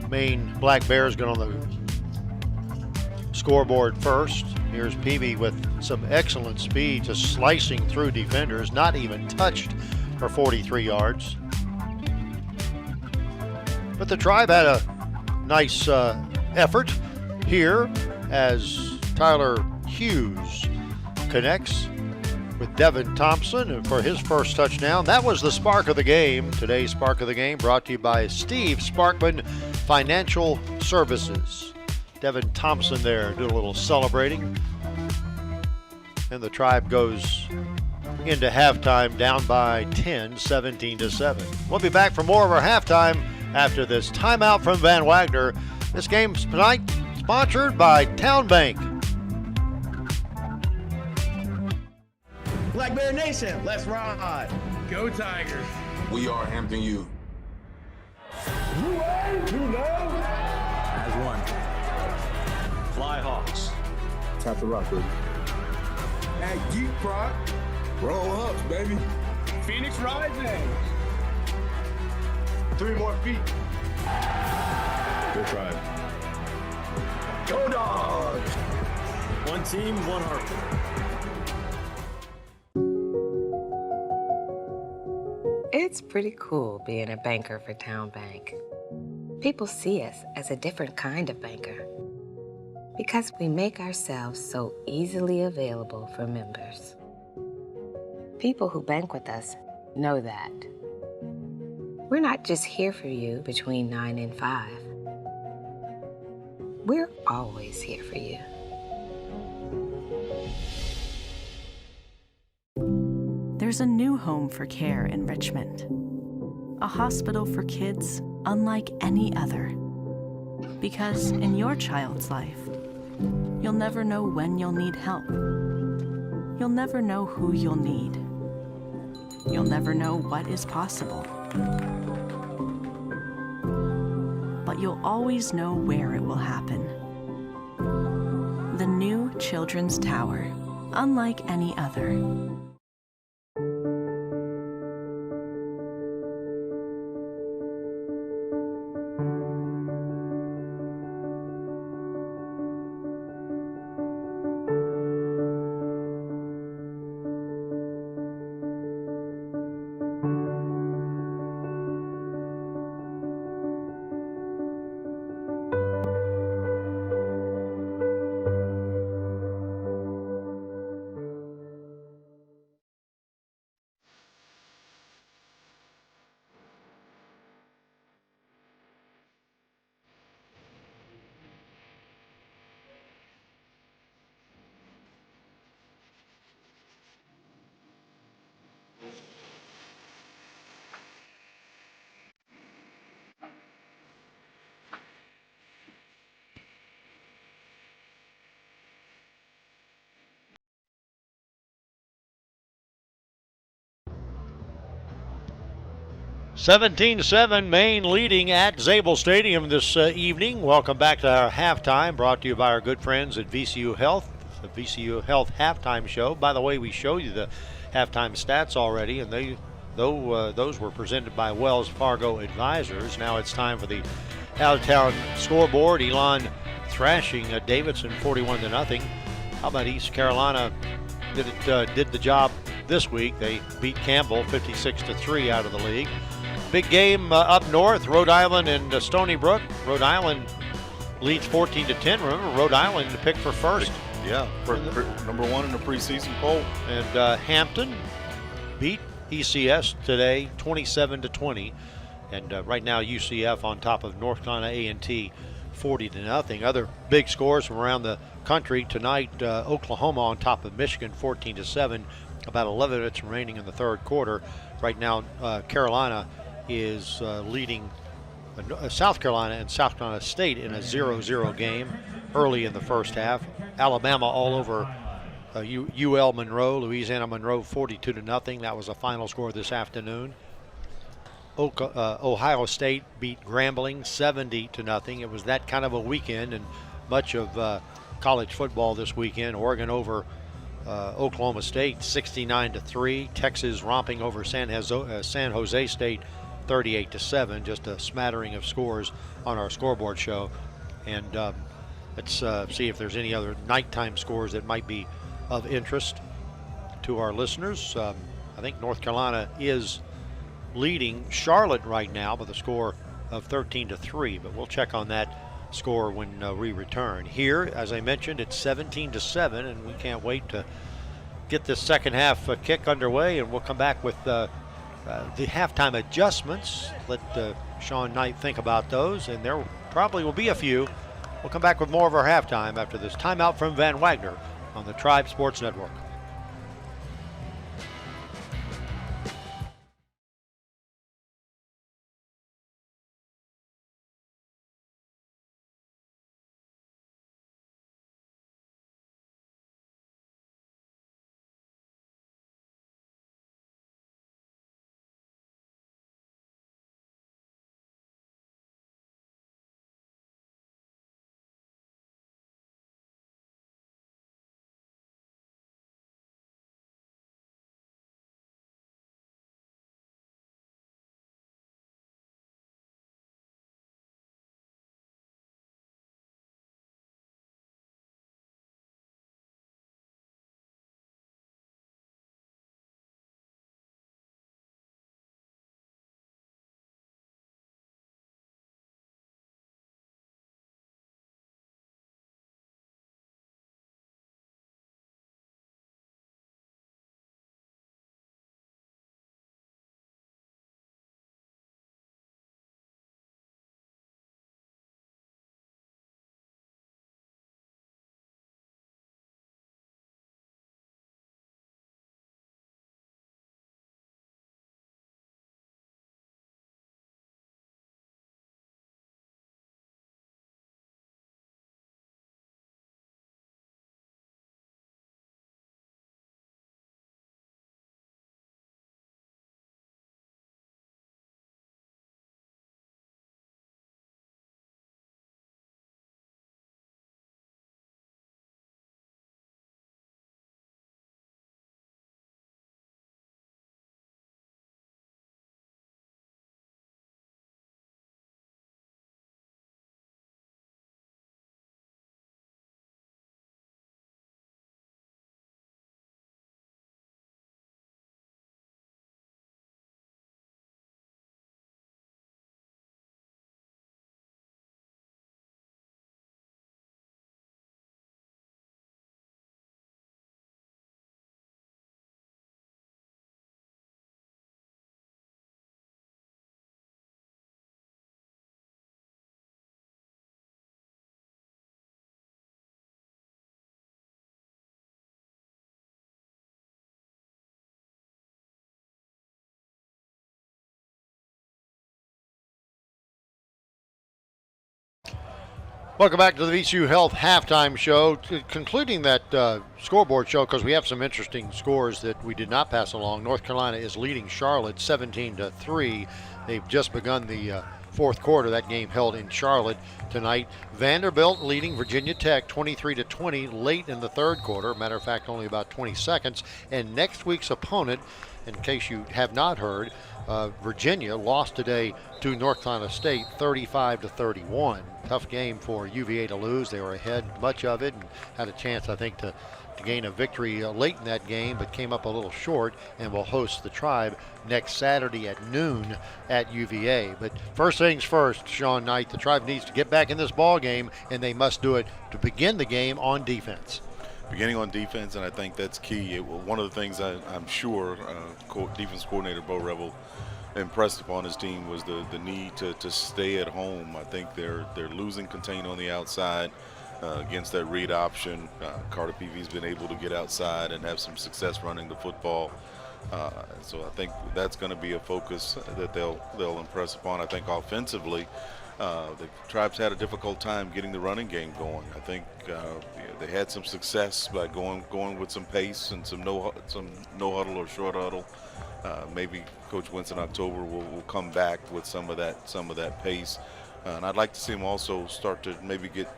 Maine Black Bears going on the scoreboard first. Here's Peavy with some excellent speed, just slicing through defenders, not even touched for 43 yards. But the Tribe had a nice effort here as Tyler Hughes connects with Devin Thompson for his first touchdown. That was the spark of the game. Today's spark of the game brought to you by Steve Sparkman Financial Services. Devin Thompson there did a little celebrating. And the Tribe goes into halftime down by 10, 17-7. We'll be back for more of our halftime after this timeout from Van Wagner. This game tonight sponsored by Town Bank. Black Bear Nation, let's ride. Go Tigers. We are Hampton U. You ready to go? As one. Fly Hawks. Tap the rock, baby. At Geek Prod. Roll ups, baby. Phoenix Rising. 3 more feet. Go Tribe. Go Dogs. One team, one heart. It's pretty cool being a banker for Town Bank. People see us as a different kind of banker because we make ourselves so easily available for members. People who bank with us know that. We're not just here for you between 9 and 5. We're always here for you. There's a new home for care in Richmond. A hospital for kids unlike any other. Because in your child's life, you'll never know when you'll need help. You'll never know who you'll need. You'll never know what is possible. But you'll always know where it will happen. The new Children's Tower, unlike any other. (17-7), Maine leading at Zabel Stadium this evening. Welcome back to our halftime, brought to you by our good friends at VCU Health, the VCU Health halftime show. By the way, we showed you the halftime stats already, and those were presented by Wells Fargo Advisors. Now it's time for the out-of-town scoreboard. Elon thrashing Davidson 41-0. How about East Carolina did the job this week? They beat Campbell 56-3 out of the league. Big game up north, Rhode Island and Stony Brook. Rhode Island leads 14-10. Remember, Rhode Island picked for first. Yeah, for number 1 in the preseason poll. And Hampton beat ECS today 27-20. And right now UCF on top of North Carolina A&T 40-0. Other big scores from around the country tonight, Oklahoma on top of Michigan 14-7. About 11 minutes remaining in the third quarter. Right now Carolina is leading South Carolina and South Carolina State in a 0-0 game early in the first half. Alabama all over UL Monroe, Louisiana Monroe 42-0. That was the final score this afternoon. Ohio State beat Grambling 70-0. It was that kind of a weekend, and much of college football this weekend. Oregon over Oklahoma State 69-3. Texas romping over San Jose State 38-7. Just a smattering of scores on our scoreboard show. And let's see if there's any other nighttime scores that might be of interest to our listeners. I think North Carolina is leading Charlotte right now with a score of 13-3, but we'll check on that score when we return. Here, as I mentioned, it's 17-7, and we can't wait to get this second half kick underway, and we'll come back with the halftime adjustments. Let Sean Knight think about those, and there probably will be a few. We'll come back with more of our halftime after this timeout from Van Wagner on the Tribe Sports Network. Welcome back to the VCU Health Halftime Show. Concluding that scoreboard show, because we have some interesting scores that we did not pass along. North Carolina is leading Charlotte 17-3. They've just begun the fourth quarter. That game held in Charlotte tonight. Vanderbilt leading Virginia Tech 23-20 late in the third quarter. Matter of fact, only about 20 seconds. And next week's opponent, in case you have not heard, Virginia lost today to North Carolina State 35-31. Tough game for UVA to lose. They were ahead much of it and had a chance, I think, to gain a victory late in that game, but came up a little short, and will host the Tribe next Saturday at noon at UVA. But first things first, Sean Knight, the Tribe needs to get back in this ball game, and they must do it to begin the game on defense. Beginning on defense, and I think that's key. One of the things I'm sure defense coordinator Bo Revel impressed upon his team was the need to stay at home. I think they're losing contain on the outside against that read option. Carter Peavy's been able to get outside and have some success running the football. So I think that's going to be a focus that they'll impress upon. I think offensively, the Tribes had a difficult time getting the running game going. I think they had some success by going with some pace and some no huddle or short huddle. Maybe Coach Winston October will come back with some of that pace. And I'd like to see him also start to maybe get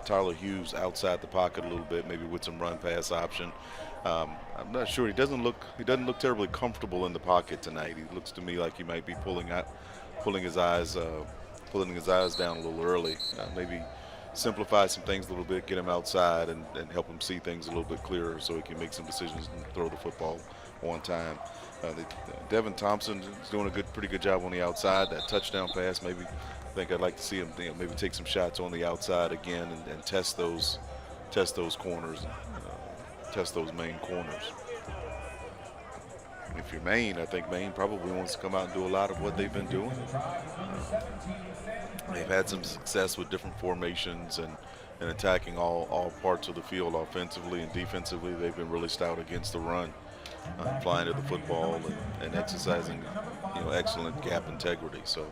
Tyler Hughes outside the pocket a little bit, maybe with some run pass option. I'm not sure. He doesn't look terribly comfortable in the pocket tonight. He looks to me like he might be pulling his eyes down a little early. Maybe simplify some things a little bit, get him outside, and help him see things a little bit clearer so he can make some decisions and throw the football on time. Devin Thompson is doing a pretty good job on the outside. That touchdown pass, maybe. I think I'd like to see him maybe take some shots on the outside again and test those corners, test those Maine corners. If you're Maine, I think Maine probably wants to come out and do a lot of what they've been doing. They've had some success with different formations and attacking all parts of the field offensively and defensively. They've been really stout against the run, flying to the football and exercising excellent gap integrity. So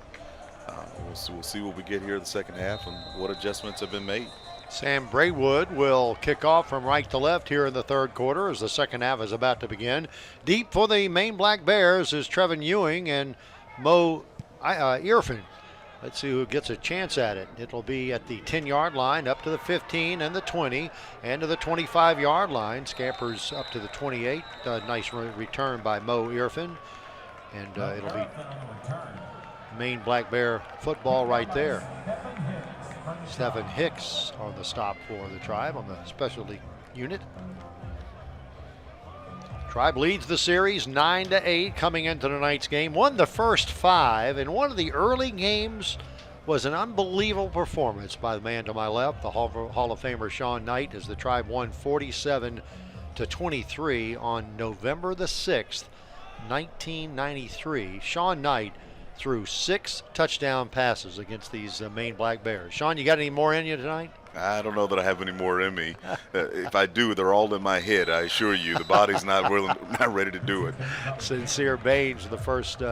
we'll see what we get here in the second half and what adjustments have been made. Sam Braywood will kick off from right to left here in the third quarter as the second half is about to begin. Deep for the Maine Black Bears is Trevin Ewing and Mo Irfan. Let's see who gets a chance at it. It'll be at the 10-yard line, up to the 15 and the 20, and to the 25-yard line. Scampers up to the 28. Nice return by Mo Irfan. And it'll be Maine Black Bear football right there. Stephen Hicks on the stop for the Tribe on the specialty unit. Tribe leads the series 9-8 coming into tonight's game. Won the first 5, and one of the early games was an unbelievable performance by the man to my left, the Hall of Famer Sean Knight, as the Tribe won 47-23 on November the 6th, 1993. Sean Knight threw 6 touchdown passes against these Maine Black Bears. Sean, you got any more in you tonight? I don't know that I have any more in me. If I do, they're all in my head. I assure you, the body's not ready to do it. Sincere Baines, the first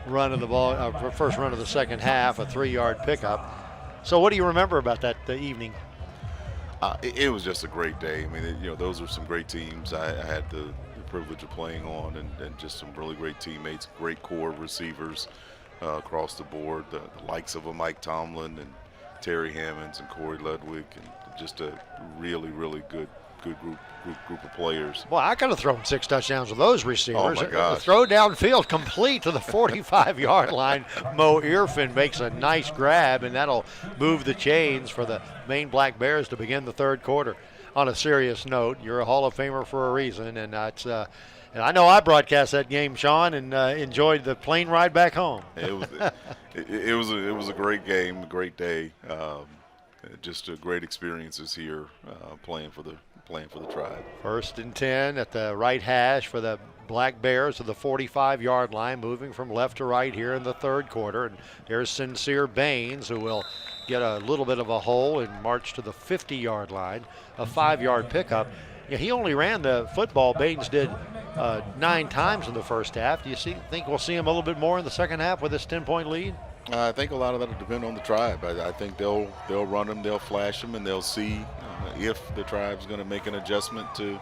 run of the ball, first run of the second half, a 3-yard pickup. So, what do you remember about that evening? It was just a great day. I mean, those are some great teams I had the privilege of playing on, and just some really great teammates, great core receivers across the board, the likes of a Mike Tomlin and Terry Hammonds and Corey Ludwig, and just a really, really good group of players. Well, I could have thrown 6 touchdowns with those receivers. Oh, my gosh. The throw downfield complete to the 45-yard line. Mo Irfan makes a nice grab, and that'll move the chains for the Maine Black Bears to begin the third quarter. On a serious note, you're a Hall of Famer for a reason, and and I know I broadcast that game, Sean, and enjoyed the plane ride back home. It was a great game, a great day, just great experiences here playing for the Tribe. 1st and 10 at the right hash for the Black Bears to the 45-yard line, moving from left to right here in the third quarter. And there's Sincere Baines, who will get a little bit of a hole and march to the 50-yard line, a 5-yard pickup. Yeah, he only ran the football. Baines did 9 times in the first half. Do you think we'll see him a little bit more in the second half with this 10-point lead? I think a lot of that will depend on the Tribe. I think they'll run them, they'll flash them, and they'll see if the Tribe's going to make an adjustment to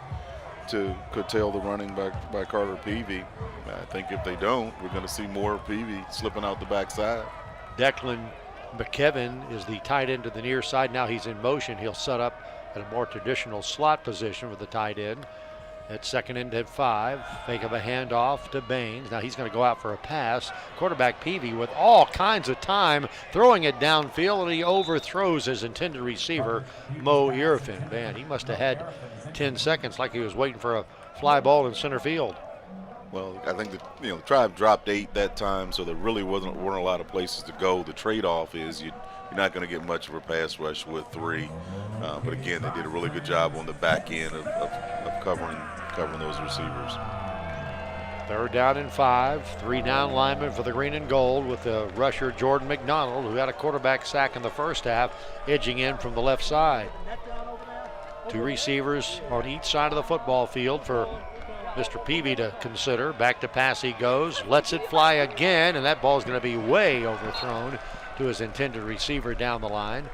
curtail the running by Carter Peavy. I think if they don't, we're going to see more Peavy slipping out the backside. Declan McKevin is the tight end to the near side. Now he's in motion. He'll set up at a more traditional slot position for the tight end. At 2nd and 5, fake of a handoff to Baines. Now he's going to go out for a pass. Quarterback Peavy with all kinds of time throwing it downfield, and he overthrows his intended receiver, Mo Irfan. Man, he must have had 10 seconds like he was waiting for a fly ball in center field. Well, I think the Tribe dropped 8 that time, so there really weren't a lot of places to go. The trade-off is you're not going to get much of a pass rush with 3. But again, they did a really good job on the back end of covering those receivers. 3rd down and 5. 3 down linemen for the green and gold with the rusher Jordan McDonald, who had a quarterback sack in the first half, edging in from the left side. 2 receivers on each side of the football field for Mr. Peavy to consider. Back to pass he goes, lets it fly again, and that ball is going to be way overthrown to his intended receiver down the line.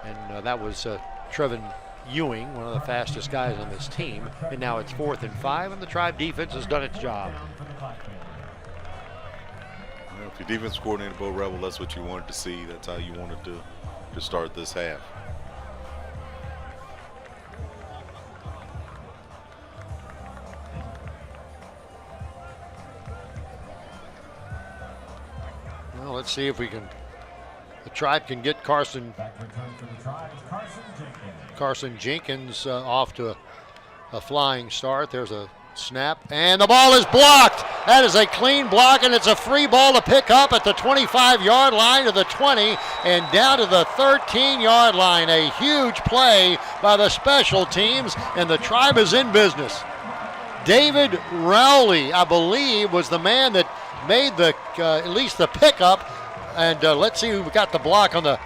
And that was Trevin Ewing, one of the fastest guys on this team. And now it's 4th and 5, and the Tribe defense has done its job. Well, if your defense coordinator, Bo Rebel, that's what you wanted to see. That's how you wanted to start this half. Well, let's see if the Tribe can get Carson Jenkins off to a flying start. There's a snap, and the ball is blocked. That is a clean block, and it's a free ball to pick up at the 25-yard line to the 20 and down to the 13-yard line. A huge play by the special teams, and the Tribe is in business. David Rowley, I believe, was the man that made the at least the pickup. And let's see who got the block on the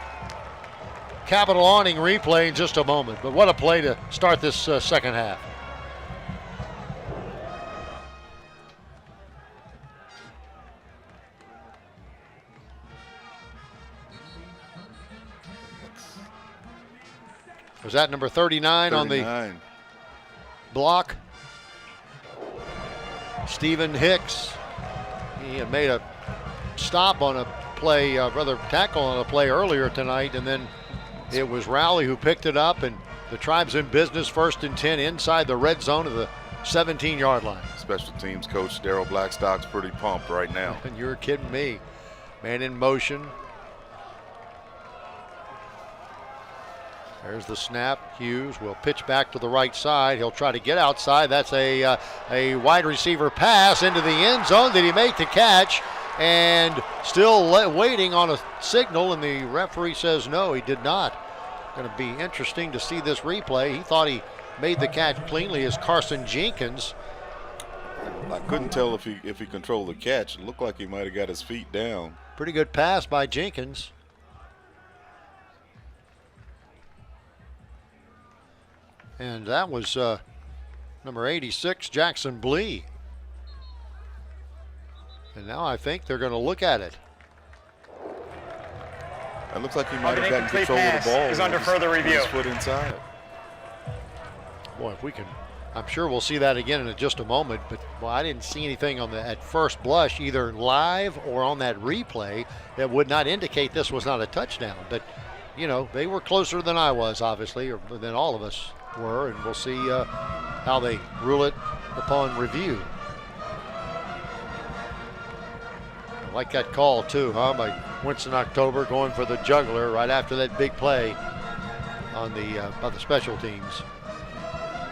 Capitol awning replay in just a moment. But what a play to start this second half. Was that number 39 on the block? Stephen Hicks. He had made a stop on a play, rather tackle on a play earlier tonight, and then it was Rowley who picked it up, and the Tribe's in business, 1st and 10 inside the red zone of the 17-yard line. Special teams coach Daryl Blackstock's pretty pumped right now. And you're kidding me. Man in motion. There's the snap. Hughes will pitch back to the right side. He'll try to get outside. That's a wide receiver pass into the end zone. Did he make the catch? And still waiting on a signal, and the referee says no, he did not. Going to be interesting to see this replay. He thought he made the catch cleanly as Carson Jenkins. I couldn't tell if he controlled the catch. It looked like he might have got his feet down. Pretty good pass by Jenkins. And that was number 86, Jackson Blee. And now I think they're going to look at it. It looks like he might have gotten control of the ball. Is under further review. His foot inside. Boy, if we can, I'm sure we'll see that again in just a moment. But well, I didn't see anything on at first blush, either live or on that replay, that would not indicate this was not a touchdown. But you know, they were closer than I was, obviously, or than all of us were, and we'll see how they rule it upon review. I like that call too, huh, by Winston October going for the juggler right after that big play on the by the special teams.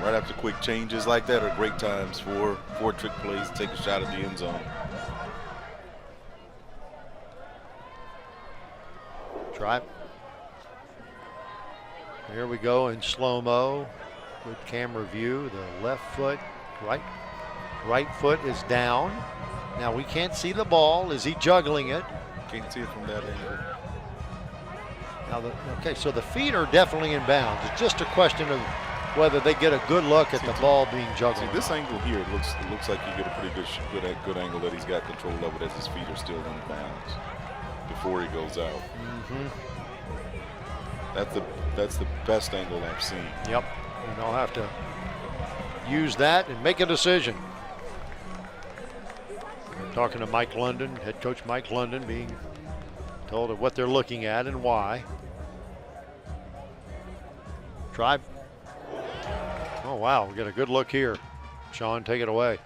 Right after quick changes like that are great times for trick plays to take a shot at the end zone. Try. Here we go in slow-mo. Good camera view. The left foot, right foot is down. Now we can't see the ball. Is he juggling it? Can't see it from that angle. Now, okay, so the feet are definitely in bounds. It's just a question of whether they get a good look at the ball being juggled. See, this angle here, it looks like you get a pretty good angle that he's got control of it as his feet are still in bounds before he goes out. Mm-hmm. That's the best angle I've seen. Yep, and I'll have to use that and make a decision. I'm talking to Mike London, head coach Mike London, being told of what they're looking at and why. Tribe. Oh wow, we got a good look here. Sean, take it away.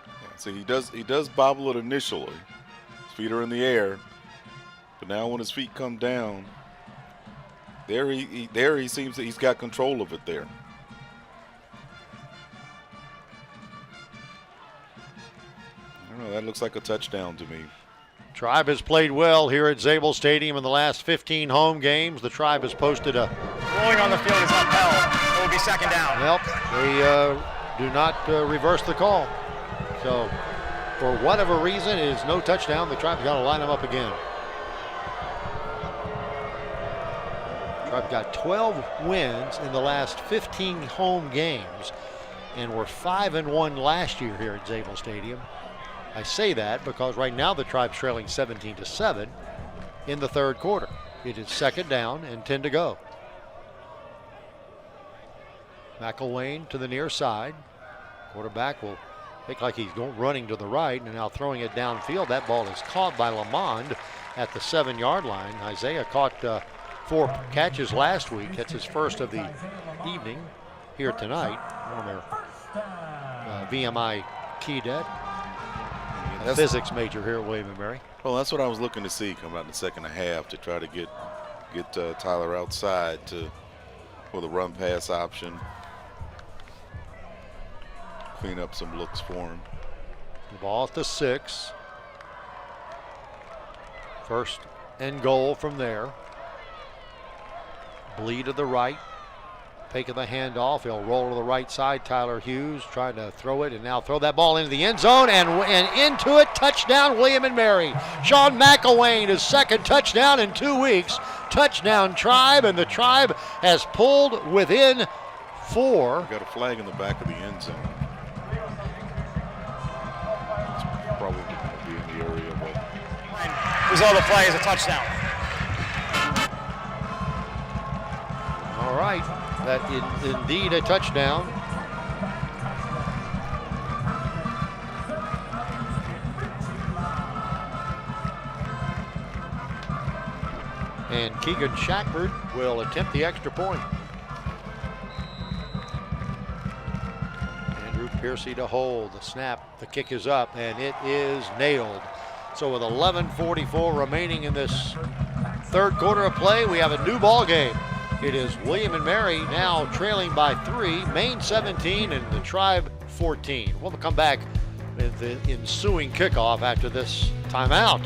Yeah, so he does bobble it initially. His feet are in the air, but now when his feet come down, there he seems that he's got control of it there. I don't know, that looks like a touchdown to me. Tribe has played well here at Zabel Stadium in the last 15 home games. The Tribe has posted a... Rolling on the field is upheld. It will be second down. Well, they do not reverse the call. So, for whatever reason, it is no touchdown. The Tribe's got to line them up again. Tribe got 12 wins in the last 15 home games. and were 5-1 last year here at Zabel Stadium. I say that because right now the Tribe's trailing 17-7 in the third quarter. It is second down and 10 to go. McElwain to the near side. Quarterback will look like he's running to the right and now throwing it downfield. That ball is caught by Lamond at the 7-yard line. Isaiah caught 4 catches last week. That's his first of the evening here tonight. Former VMI cadet, physics major here at William & Mary. Well, that's what I was looking to see come out in the second half to try to get Tyler outside for the run pass option. Clean up some looks for him. The ball at the 6. First and goal from there. Bleed to the right. Taking the handoff. He'll roll to the right side. Tyler Hughes trying to throw it and now throw that ball into the end zone and into it. Touchdown, William & Mary. Sean McElwain, his second touchdown in 2 weeks. Touchdown Tribe, and the Tribe has pulled within 4. Got a flag in the back of the end zone. It's probably going to be in the area, but result of the play is a touchdown. All right, that is indeed a touchdown. And Keegan Shackford will attempt the extra point. Andrew Piercy to hold. The snap, the kick is up, and it is nailed. So with 11:44 remaining in this third quarter of play, we have a new ball game. It is William & Mary now trailing by 3, Maine 17, and the Tribe 14. We'll come back with the ensuing kickoff after this timeout.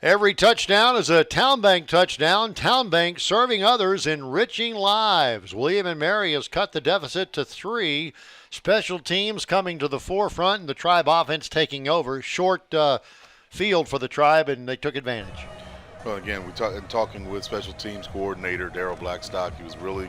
Every touchdown is a Town Bank touchdown. Town Bank serving others, enriching lives. William & Mary has cut the deficit to 3. Special teams coming to the forefront, and the Tribe offense taking over. Short field for the Tribe, and they took advantage. Well, again, talking with special teams coordinator Daryl Blackstock, he was really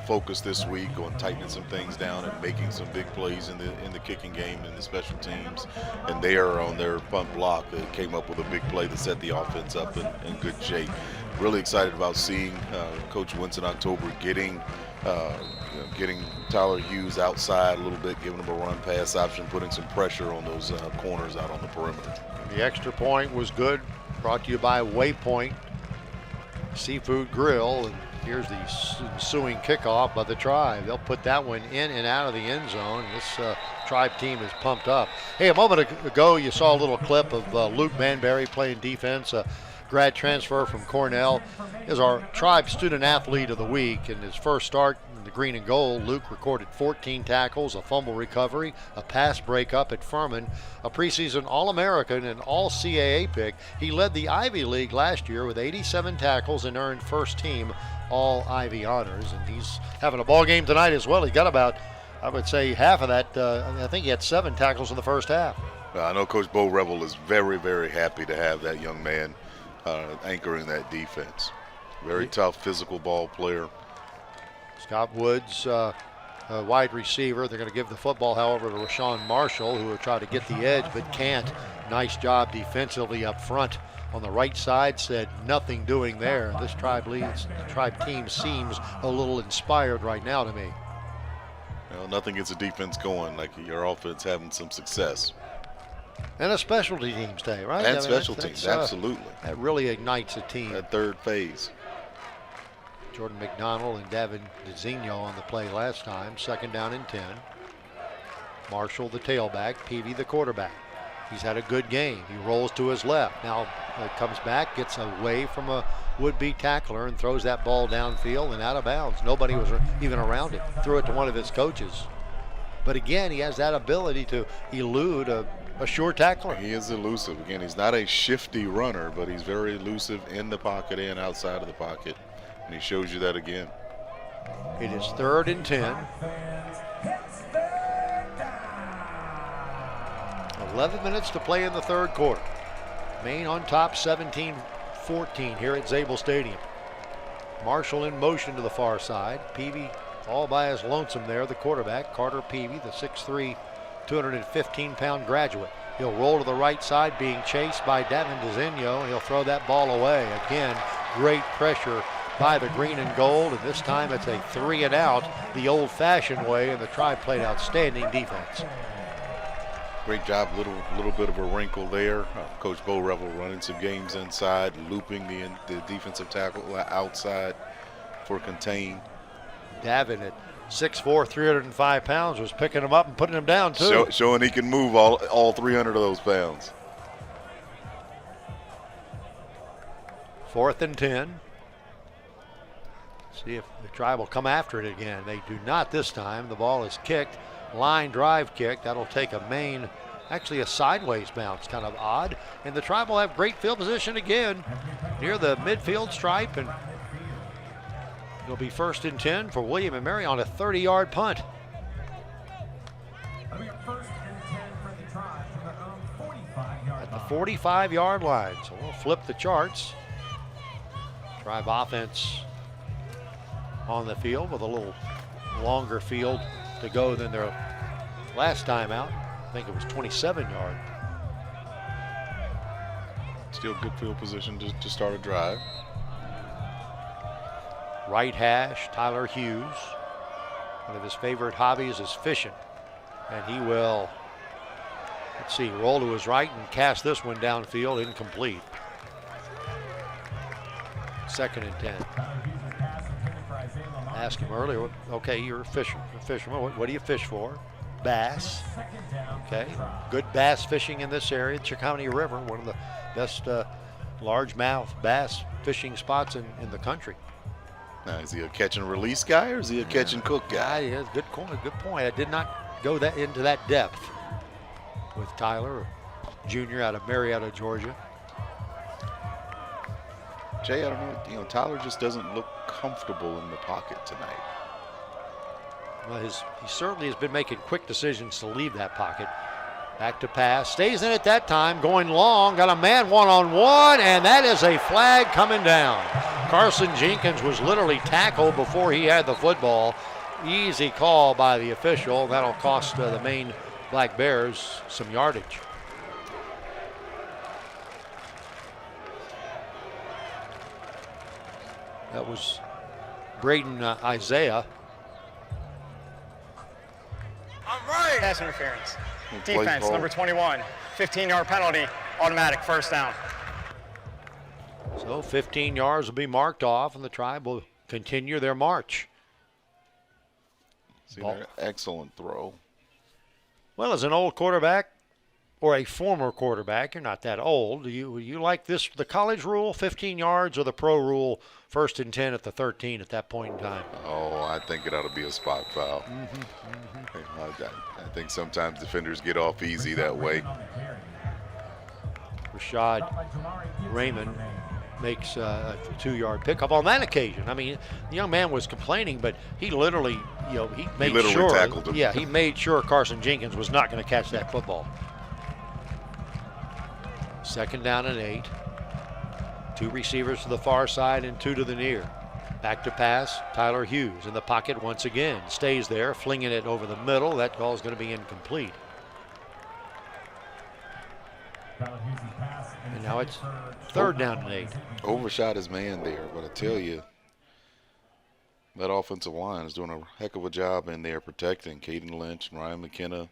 focused this week on tightening some things down and making some big plays in the kicking game and the special teams. And they are on their punt block. They came up with a big play that set the offense up in good shape. Really excited about seeing Coach Winston October getting Tyler Hughes outside a little bit, giving him a run pass option, putting some pressure on those corners out on the perimeter. The extra point was good. Brought to you by Waypoint Seafood Grill. And here's the ensuing kickoff by the Tribe. They'll put that one in and out of the end zone. This Tribe team is pumped up. Hey, a moment ago you saw a little clip of Luke Banbury playing defense. grad transfer from Cornell, is our Tribe Student Athlete of the Week. In his first start in the green and gold, Luke recorded 14 tackles, a fumble recovery, a pass breakup at Furman, a preseason All-American and All-CAA pick. He led the Ivy League last year with 87 tackles and earned first-team All-Ivy honors. And he's having a ball game tonight as well. He got about, I would say, half of that. I think he had 7 tackles in the first half. I know Coach Bo Revel is very, very happy to have that young man anchoring that defense. Very tough physical ball player. Scott Woods, wide receiver. They're going to give the football, however, to Rashawn Marshall, who will try to get the edge but can't. Nice job defensively up front on the right side. Said nothing doing there. This Tribe team seems a little inspired right now to me. Well, nothing gets a defense going like your offense having some success. And a specialty teams day, right? And special teams, absolutely. That really ignites a team. That third phase. Jordan McDonald and Davin DeZinho on the play last time. 2nd down and 10. Marshall the tailback, Peavy the quarterback. He's had a good game. He rolls to his left. Now comes back, gets away from a would-be tackler and throws that ball downfield and out of bounds. Nobody was even around it. Threw it to one of his coaches. But again, he has that ability to elude a sure tackler. He is elusive. Again, he's not a shifty runner, but he's very elusive in the pocket and outside of the pocket. And he shows you that again. It is 3rd and 10. 11 minutes to play in the 3rd quarter. Maine on top 17-14 here at Zabel Stadium. Marshall in motion to the far side. Peavy all by his lonesome there, the quarterback, Carter Peavy, the 6'3", 215-pound graduate. He'll roll to the right side, being chased by Davin DeZinho, and he'll throw that ball away. Again, great pressure by the green and gold, and this time it's a 3 and out the old-fashioned way, and the Tribe played outstanding defense. Great job, little bit of a wrinkle there. Coach Bo Revel running some games inside, looping the defensive tackle outside for contain. Davin at 6'4", 305 pounds was picking him up and putting him down too. Showing he can move all 300 of those pounds. 4th and 10. See if the Tribe will come after it again. They do not this time. The ball is kicked. Line drive kick. That'll take a Maine, actually a sideways bounce, kind of odd. And the Tribe will have great field position again near the midfield stripe. And it'll be 1st and 10 for William & Mary on a 30-yard punt. At the 45-yard line. So we'll flip the charts. Tribe offense on the field with a little longer field to go than their last time out. I think it was 27-yard. Still good field position to start a drive. Right hash, Tyler Hughes. One of his favorite hobbies is fishing. And he will, let's see, roll to his right and cast this one downfield, incomplete. 2nd and 10. Asked him earlier, okay, you're a fisherman. What do you fish for? Bass. Okay, good bass fishing in this area, the Chickahominy River, one of the best largemouth bass fishing spots in the country. Now, is he a catch and release guy or is he a catch and cook guy? Yeah, good point. I did not go into that depth with Tyler Jr. out of Marietta, Georgia. Jay, I don't know, Tyler just doesn't look comfortable in the pocket tonight. Well, he certainly has been making quick decisions to leave that pocket. Back to pass, stays in at that time, going long, got a man one-on-one, and that is a flag coming down. Carson Jenkins was literally tackled before he had the football. Easy call by the official. That'll cost the Maine Black Bears some yardage. That was Braden Isaiah. All right. Pass interference. Defense, number 21. 15-yard penalty, automatic 1st down. So 15 yards will be marked off, and the Tribe will continue their march. See, excellent throw. Well, as an old quarterback, or a former quarterback, you're not that old, do you like this, the college rule, 15 yards, or the pro rule, 1st and 10 at the 13 at that point in time? Oh, I think it ought to be a spot foul. I think sometimes defenders get off easy that way. Rashad Raymond makes a 2-yard pickup on that occasion. I mean, the young man was complaining, but he literally, he made sure. Tackled him. Yeah, he made sure Carson Jenkins was not going to catch that football. 2nd down and 8. 2 receivers to the far side and 2 to the near. Back to pass, Tyler Hughes in the pocket once again. Stays there, flinging it over the middle. That ball is going to be incomplete. And now it's 3rd down and 8. Overshot his man there, but I tell you, that offensive line is doing a heck of a job in there protecting Caden Lynch and Ryan McKenna.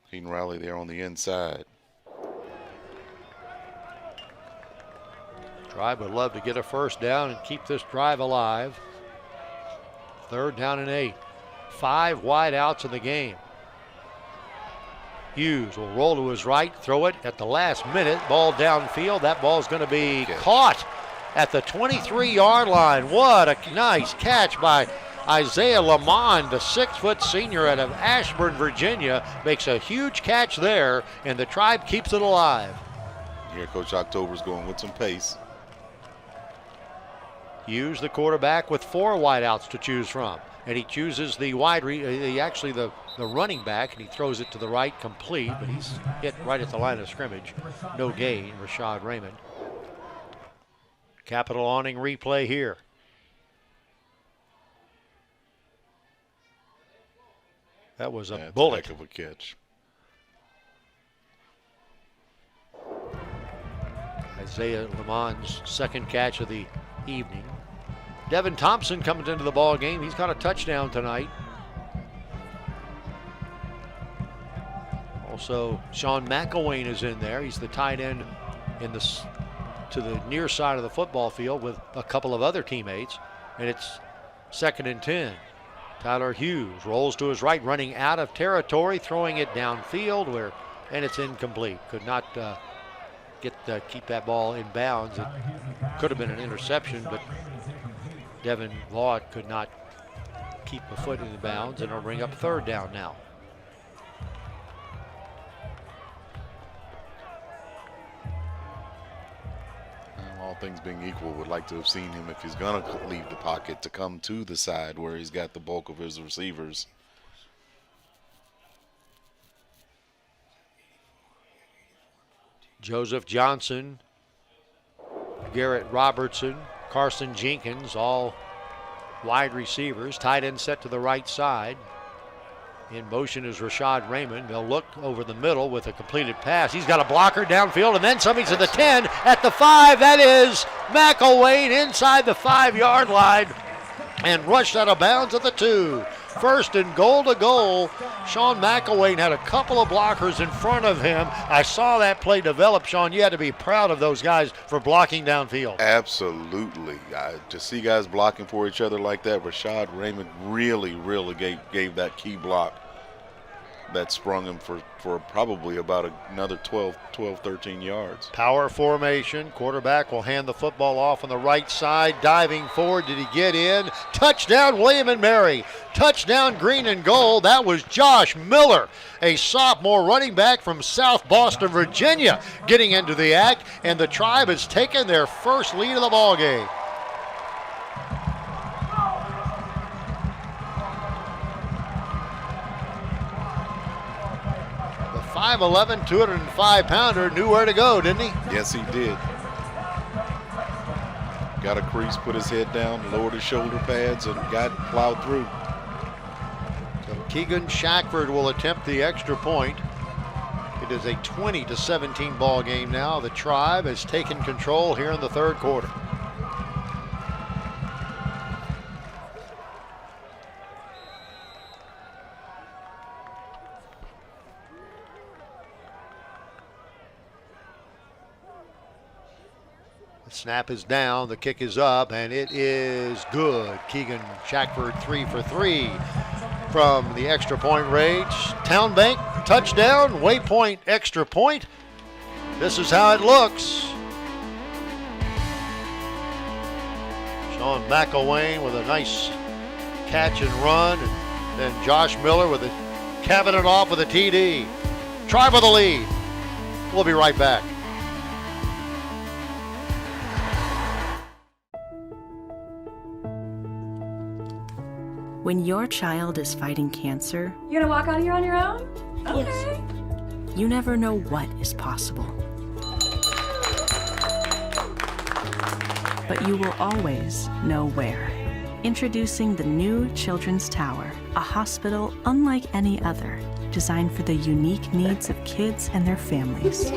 Keaton Riley there on the inside. Tribe would love to get a 1st down and keep this drive alive. 3rd down and 8. 5 wide outs in the game. Hughes will roll to his right, throw it at the last minute. Ball downfield. That ball's going to be caught at the 23-yard line. What a nice catch by Isaiah Lamond, the 6-foot senior out of Ashburn, Virginia. Makes a huge catch there, and the Tribe keeps it alive. Here Coach October's going with some pace. Hughes, the quarterback, with 4 wideouts to choose from. And he chooses the the running back, and he throws it to the right complete, but he's hit right at the line of scrimmage. No gain, Rashad Raymond. Capital awning replay here. That was a bullet. Heck of a catch. Isaiah Lamond's 2nd catch of the evening. Devin Thompson comes into the ball game. He's got a touchdown tonight. Also, Sean McElwain is in there. He's the tight end to the near side of the football field with a couple of other teammates. And it's 2nd and 10. Tyler Hughes rolls to his right, running out of territory, throwing it downfield, and it's incomplete. Could not keep that ball in bounds. It could have been an interception, but Devin Vaught could not keep a foot in the bounds, and it'll bring up 3rd down now. All things being equal, would like to have seen him, if he's going to leave the pocket, to come to the side where he's got the bulk of his receivers. Joseph Johnson, Garrett Robertson, Carson Jenkins, all wide receivers. Tight end set to the right side. In motion is Rashad Raymond. They'll look over the middle with a completed pass. He's got a blocker downfield, and then something to the 10, at the 5. That is McElwain inside the 5-yard line and rushed out of bounds at the 2. 1st and goal to goal. Sean McElwain had a couple of blockers in front of him. I saw that play develop, Sean. You had to be proud of those guys for blocking downfield. Absolutely. To see guys blocking for each other like that, Rashad Raymond really gave that key block that sprung him for probably about another 12, 13 yards. Power formation. Quarterback will hand the football off on the right side. Diving forward. Did he get in? Touchdown, William & Mary. Touchdown, green and gold. That was Josh Miller, a sophomore running back from South Boston, Virginia, getting into the act, and the Tribe has taken their first lead of the ball game. The 5'11", 205-pounder knew where to go, didn't he? Yes, he did. Got a crease, put his head down, lowered his shoulder pads, and plowed through. So Keegan Shackford will attempt the extra point. It is a 20-17 ball game now. The Tribe has taken control here in the 3rd quarter. Snap is down, the kick is up, and it is good. Keegan Shackford 3 for 3. from the extra point range. Town Bank touchdown, Waypoint extra point. This is how it looks. Sean McElwain with a nice catch and run, and then Josh Miller with a cabinet off with a TD. Try for the lead. We'll be right back. When your child is fighting cancer, You gonna walk out here on your own? Okay. yes, you never know what is possible. But you will always know where. Introducing the new Children's Tower, a hospital unlike any other, designed for the unique needs of kids and their families.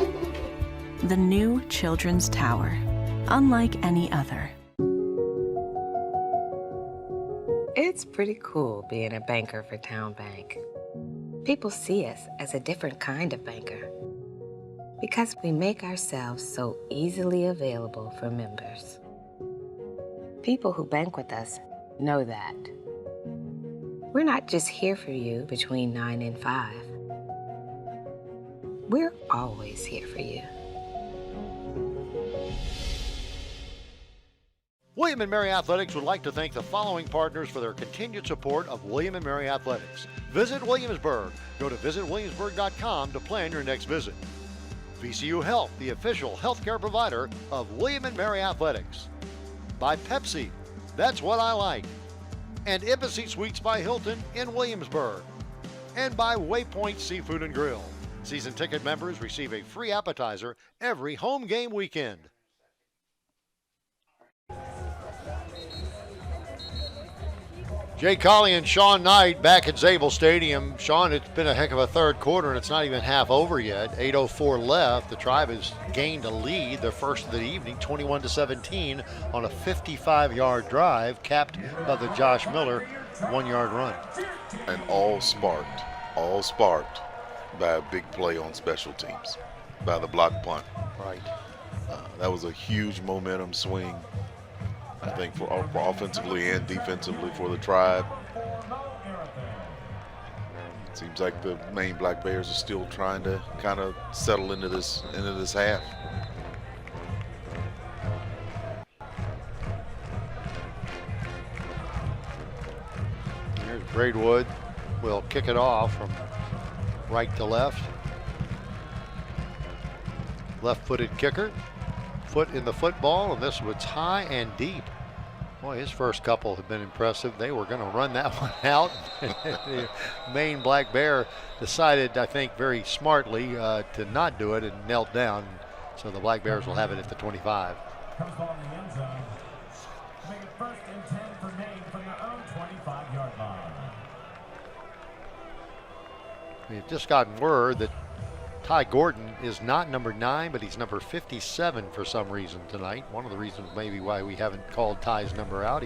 The new Children's Tower, unlike any other. It's pretty cool being a banker for Town Bank. People see us as a different kind of banker because we make ourselves so easily available for members. People who bank with us know that. We're not just here for you between 9 and 5. We're always here for you. William & Mary Athletics would like to thank the following partners for their continued support of William & Mary Athletics. Visit Williamsburg. Go to visitwilliamsburg.com to plan your next visit. VCU Health, the official healthcare provider of William & Mary Athletics. By Pepsi, that's what I like. And Embassy Suites by Hilton in Williamsburg. And by Waypoint Seafood and Grill. Season ticket members receive a free appetizer every home game weekend. Jay Colley and Sean Knight back at Zabel Stadium. Sean, it's been a heck of a third quarter, and it's not even half over yet. 8:04 left. The Tribe has gained a lead, their first of the evening, 21-17 on a 55-yard drive, capped by the Josh Miller 1-yard run. And all sparked by a big play on special teams, by the block punt. Right. That was a huge momentum swing, I think, for offensively and defensively for the Tribe. It seems like the Maine Black Bears are still trying to kind of settle into this half. Here's Braidwood. Will kick it off from right to left. Left-footed kicker. Foot in the football, and this one's high and deep. Boy, his first couple have been impressive. They were going to run that one out. The Maine Black Bear decided, I think, very smartly to not do it and knelt down. So the Black Bears will have it at the 25. Comes ball in the end zone. Make it 1st and 10 for Maine from their own 25-yard line. We've just gotten word that Ty Gordon is not number 9, but he's number 57 for some reason tonight. One of the reasons maybe why we haven't called Ty's number out.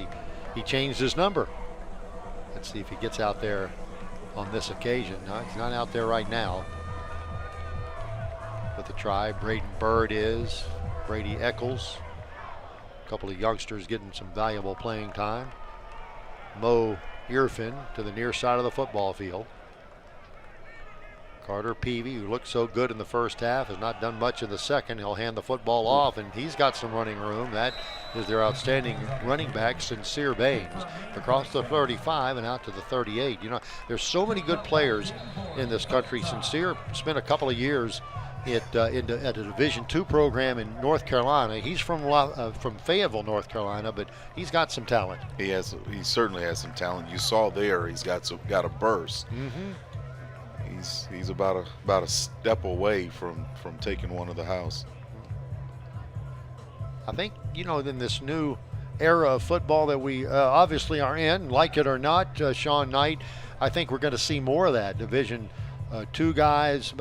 He changed his number. Let's see if he gets out there on this occasion. No, he's not out there right now. With the Tribe, Braden Bird is, Brady Eccles. A couple of youngsters getting some valuable playing time. Mo Irfin to the near side of the football field. Carter Peavy, who looked so good in the first half, has not done much in the second. He'll hand the football off, and he's got some running room. That is their outstanding running back, Sincere Baines, across the 35 and out to the 38. You know, there's so many good players in this country. Sincere spent a couple of years at a Division II program in North Carolina. He's from Fayetteville, North Carolina, but he's got some talent. He certainly has some talent. You saw there he's got a burst. Mm-hmm. He's about a step away from taking one of the house. I think, you know, in this new era of football that we obviously are in, like it or not, Sean Knight, I think we're going to see more of that. Division II guys,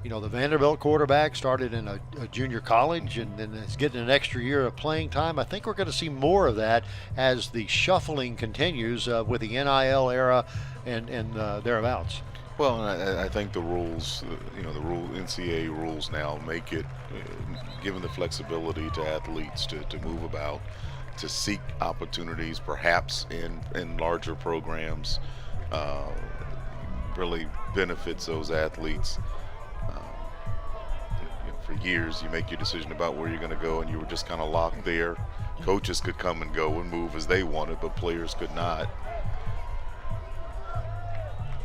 you know, the Vanderbilt quarterback started in a junior college and then is getting an extra year of playing time. I think we're going to see more of that as the shuffling continues with the NIL era and thereabouts. Well, I think the rules, the NCAA rules now make it, given the flexibility to athletes to move about, to seek opportunities perhaps in larger programs. really benefits those athletes. For years, you make your decision about where you're going to go, and you were just kind of locked there. Coaches could come and go and move as they wanted, but players could not.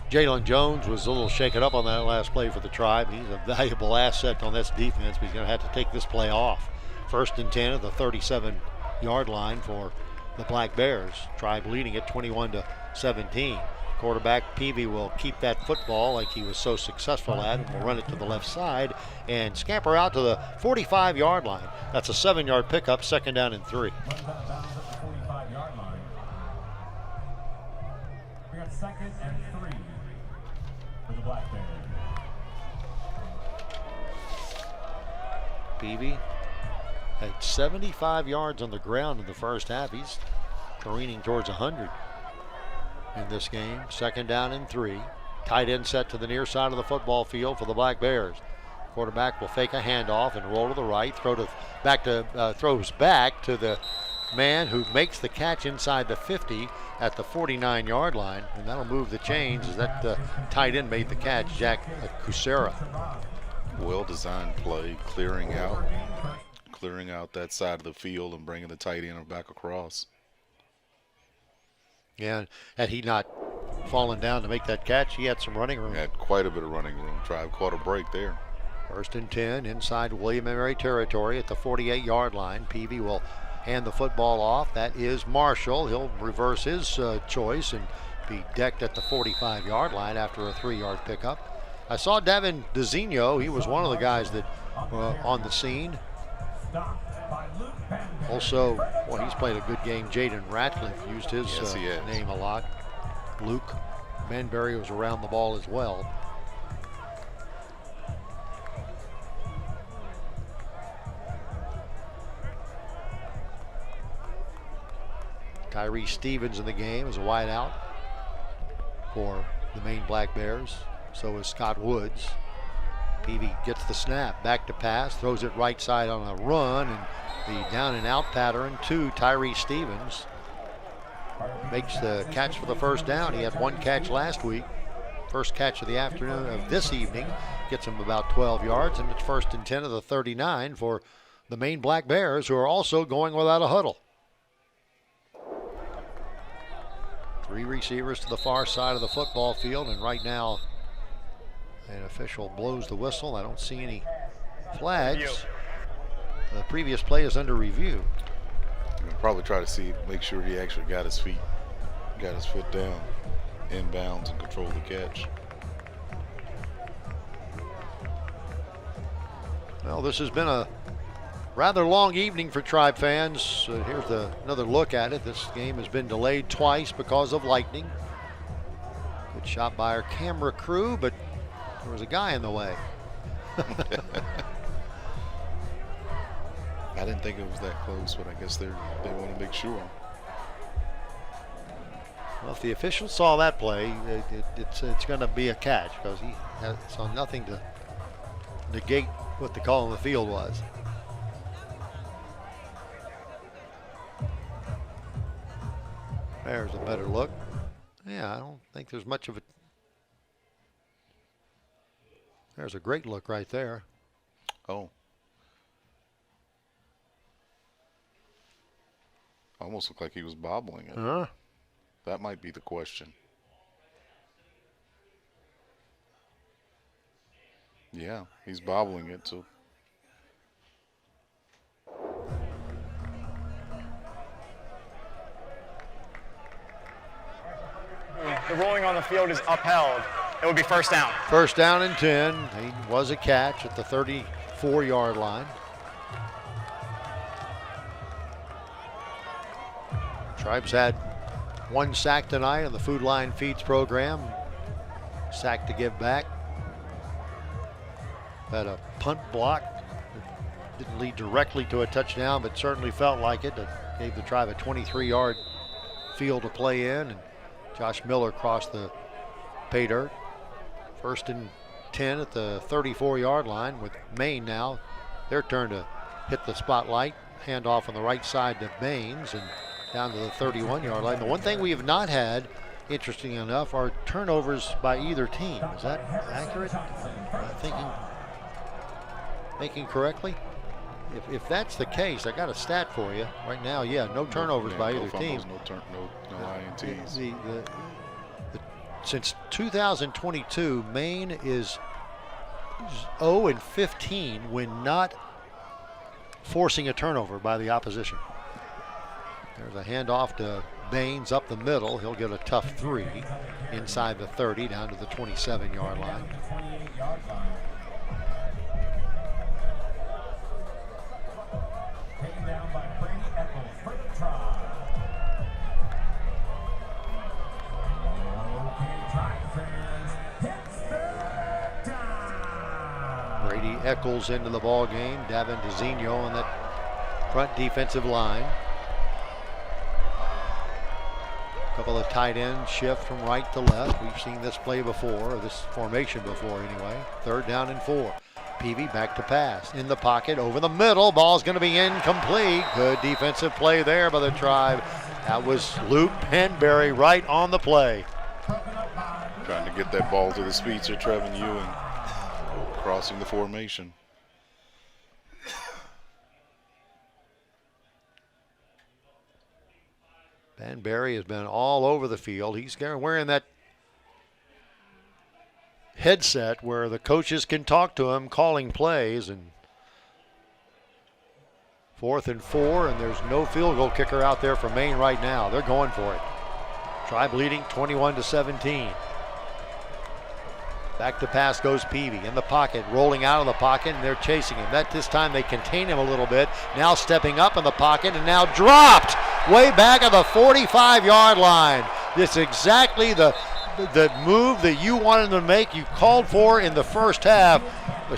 Jalen Jones was a little shaken up on that last play for the Tribe. He's a valuable asset on this defense, but he's going to have to take this play off. 1st and 10 at the 37-yard line for the Black Bears. Tribe leading it 21-17. Quarterback Peavy will keep that football like he was so successful at, and will run it to the left side and scamper out to the 45-yard line. That's a 7-yard pickup, 2nd down and 3. We got 2nd and 3 for the Black Bears. Peavy had 75 yards on the ground in the first half. He's careening towards 100 in this game. 2nd down and 3. Tight end set to the near side of the football field for the Black Bears. Quarterback will fake a handoff and roll to the right. Throws back to the man who makes the catch inside the 50 at the 49-yard line, and that'll move the chains as that tight end made the catch, Jack Kucera. Well-designed play, clearing out that side of the field and bringing the tight end back across. Yeah, had he not fallen down to make that catch, he had some running room. Had quite a bit of running room. Tribe caught a break there. 1st and 10 inside William & Mary territory at the 48-yard line. Peavy will hand the football off. That is Marshall. He'll reverse his choice and be decked at the 45-yard line after a 3-yard pickup. I saw Devin DeZinho. He was one of the guys that on the scene. Also, well, he's played a good game. Jaden Ratcliffe used his name a lot. Luke Manberry was around the ball as well. Tyree Stevens in the game as a wideout for the Maine Black Bears. So is Scott Woods. Peavy gets the snap, back to pass, throws it right side on a run, and the down and out pattern to Tyree Stevens. Makes the catch for the 1st down. He had 1 catch last week. First catch of the afternoon of this evening. Gets him about 12 yards, and it's 1st and 10 of the 39 for the Maine Black Bears, who are also going without a huddle. 3 receivers to the far side of the football field, and right now an official blows the whistle. I don't see any flags. The previous play is under review. We'll probably try to make sure he actually got his foot down, inbounds, and controlled the catch. Well, this has been a rather long evening for Tribe fans. Here's another look at it. This game has been delayed twice because of lightning. Good shot by our camera crew, but there was a guy in the way. I didn't think it was that close, but I guess they want to make sure. Well, if the officials saw that play, it's going to be a catch because he saw nothing to negate what the call on the field was. There's a better look. Yeah, I don't think there's much of a... There's a great look right there. Oh. Almost looked like he was bobbling it. That might be the question. Yeah, he's bobbling it, so. The ruling on the field is upheld. It would be 1st down. 1st down and 10. He was a catch at the 34-yard line. Tribe's had 1 sack tonight in the Food Line Feeds program. Sack to give back. Had a punt block. It didn't lead directly to a touchdown, but certainly felt like it. It gave the Tribe a 23-yard field to play in, and Josh Miller crossed the pay dirt. 1st and 10 at the 34-yard line with Maine now. Their turn to hit the spotlight. Handoff on the right side to Baines and down to the 31-yard line. The one thing we have not had interesting enough, are turnovers by either team. Is that accurate? Am I thinking correctly? If that's the case, I got a stat for you right now. Yeah, no turnovers by either team. No INTs. Since 2022, Maine is 0-15 when not forcing a turnover by the opposition. There's a handoff to Baines up the middle. He'll get a tough 3 inside the 30 down to the 27-yard line. Taken down by Brady Eccles for the try. Okay, Tribe fans, it's third down. Brady Eccles into the ball game. Davin DeZinho on that front defensive line. Couple of tight ends shift from right to left. We've seen this play before, or this formation before anyway. 3rd down and 4. Peavy back to pass. In the pocket, over the middle. Ball's going to be incomplete. Good defensive play there by the Tribe. That was Luke Penberry right on the play. Trying to get that ball to the speedster, Trevin Ewing, crossing the formation. Penberry has been all over the field. He's wearing that headset where the coaches can talk to him, calling plays. And 4th and 4, and there's no field goal kicker out there for Maine right now. They're going for it. Tribe leading 21-17. Back to pass goes Peavy in the pocket, rolling out of the pocket, and they're chasing him. This time they contain him a little bit. Now stepping up in the pocket, and now dropped way back at the 45-yard line. This is exactly the move that you wanted to make, you called for in the first half.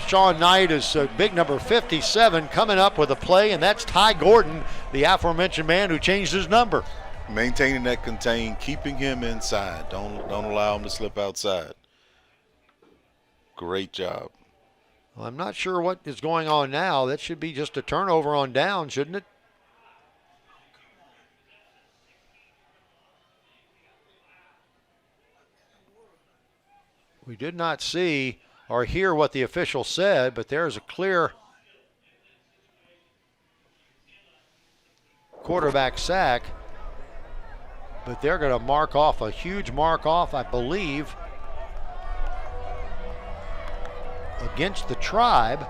Sean Knight is big number 57 coming up with a play, and that's Ty Gordon, the aforementioned man who changed his number. Maintaining that contain, keeping him inside. Don't allow him to slip outside. Great job. Well, I'm not sure what is going on now. That should be just a turnover on down, shouldn't it? We did not see or hear what the official said, but there's a clear quarterback sack. But they're going to mark off a huge mark off, I believe, against the Tribe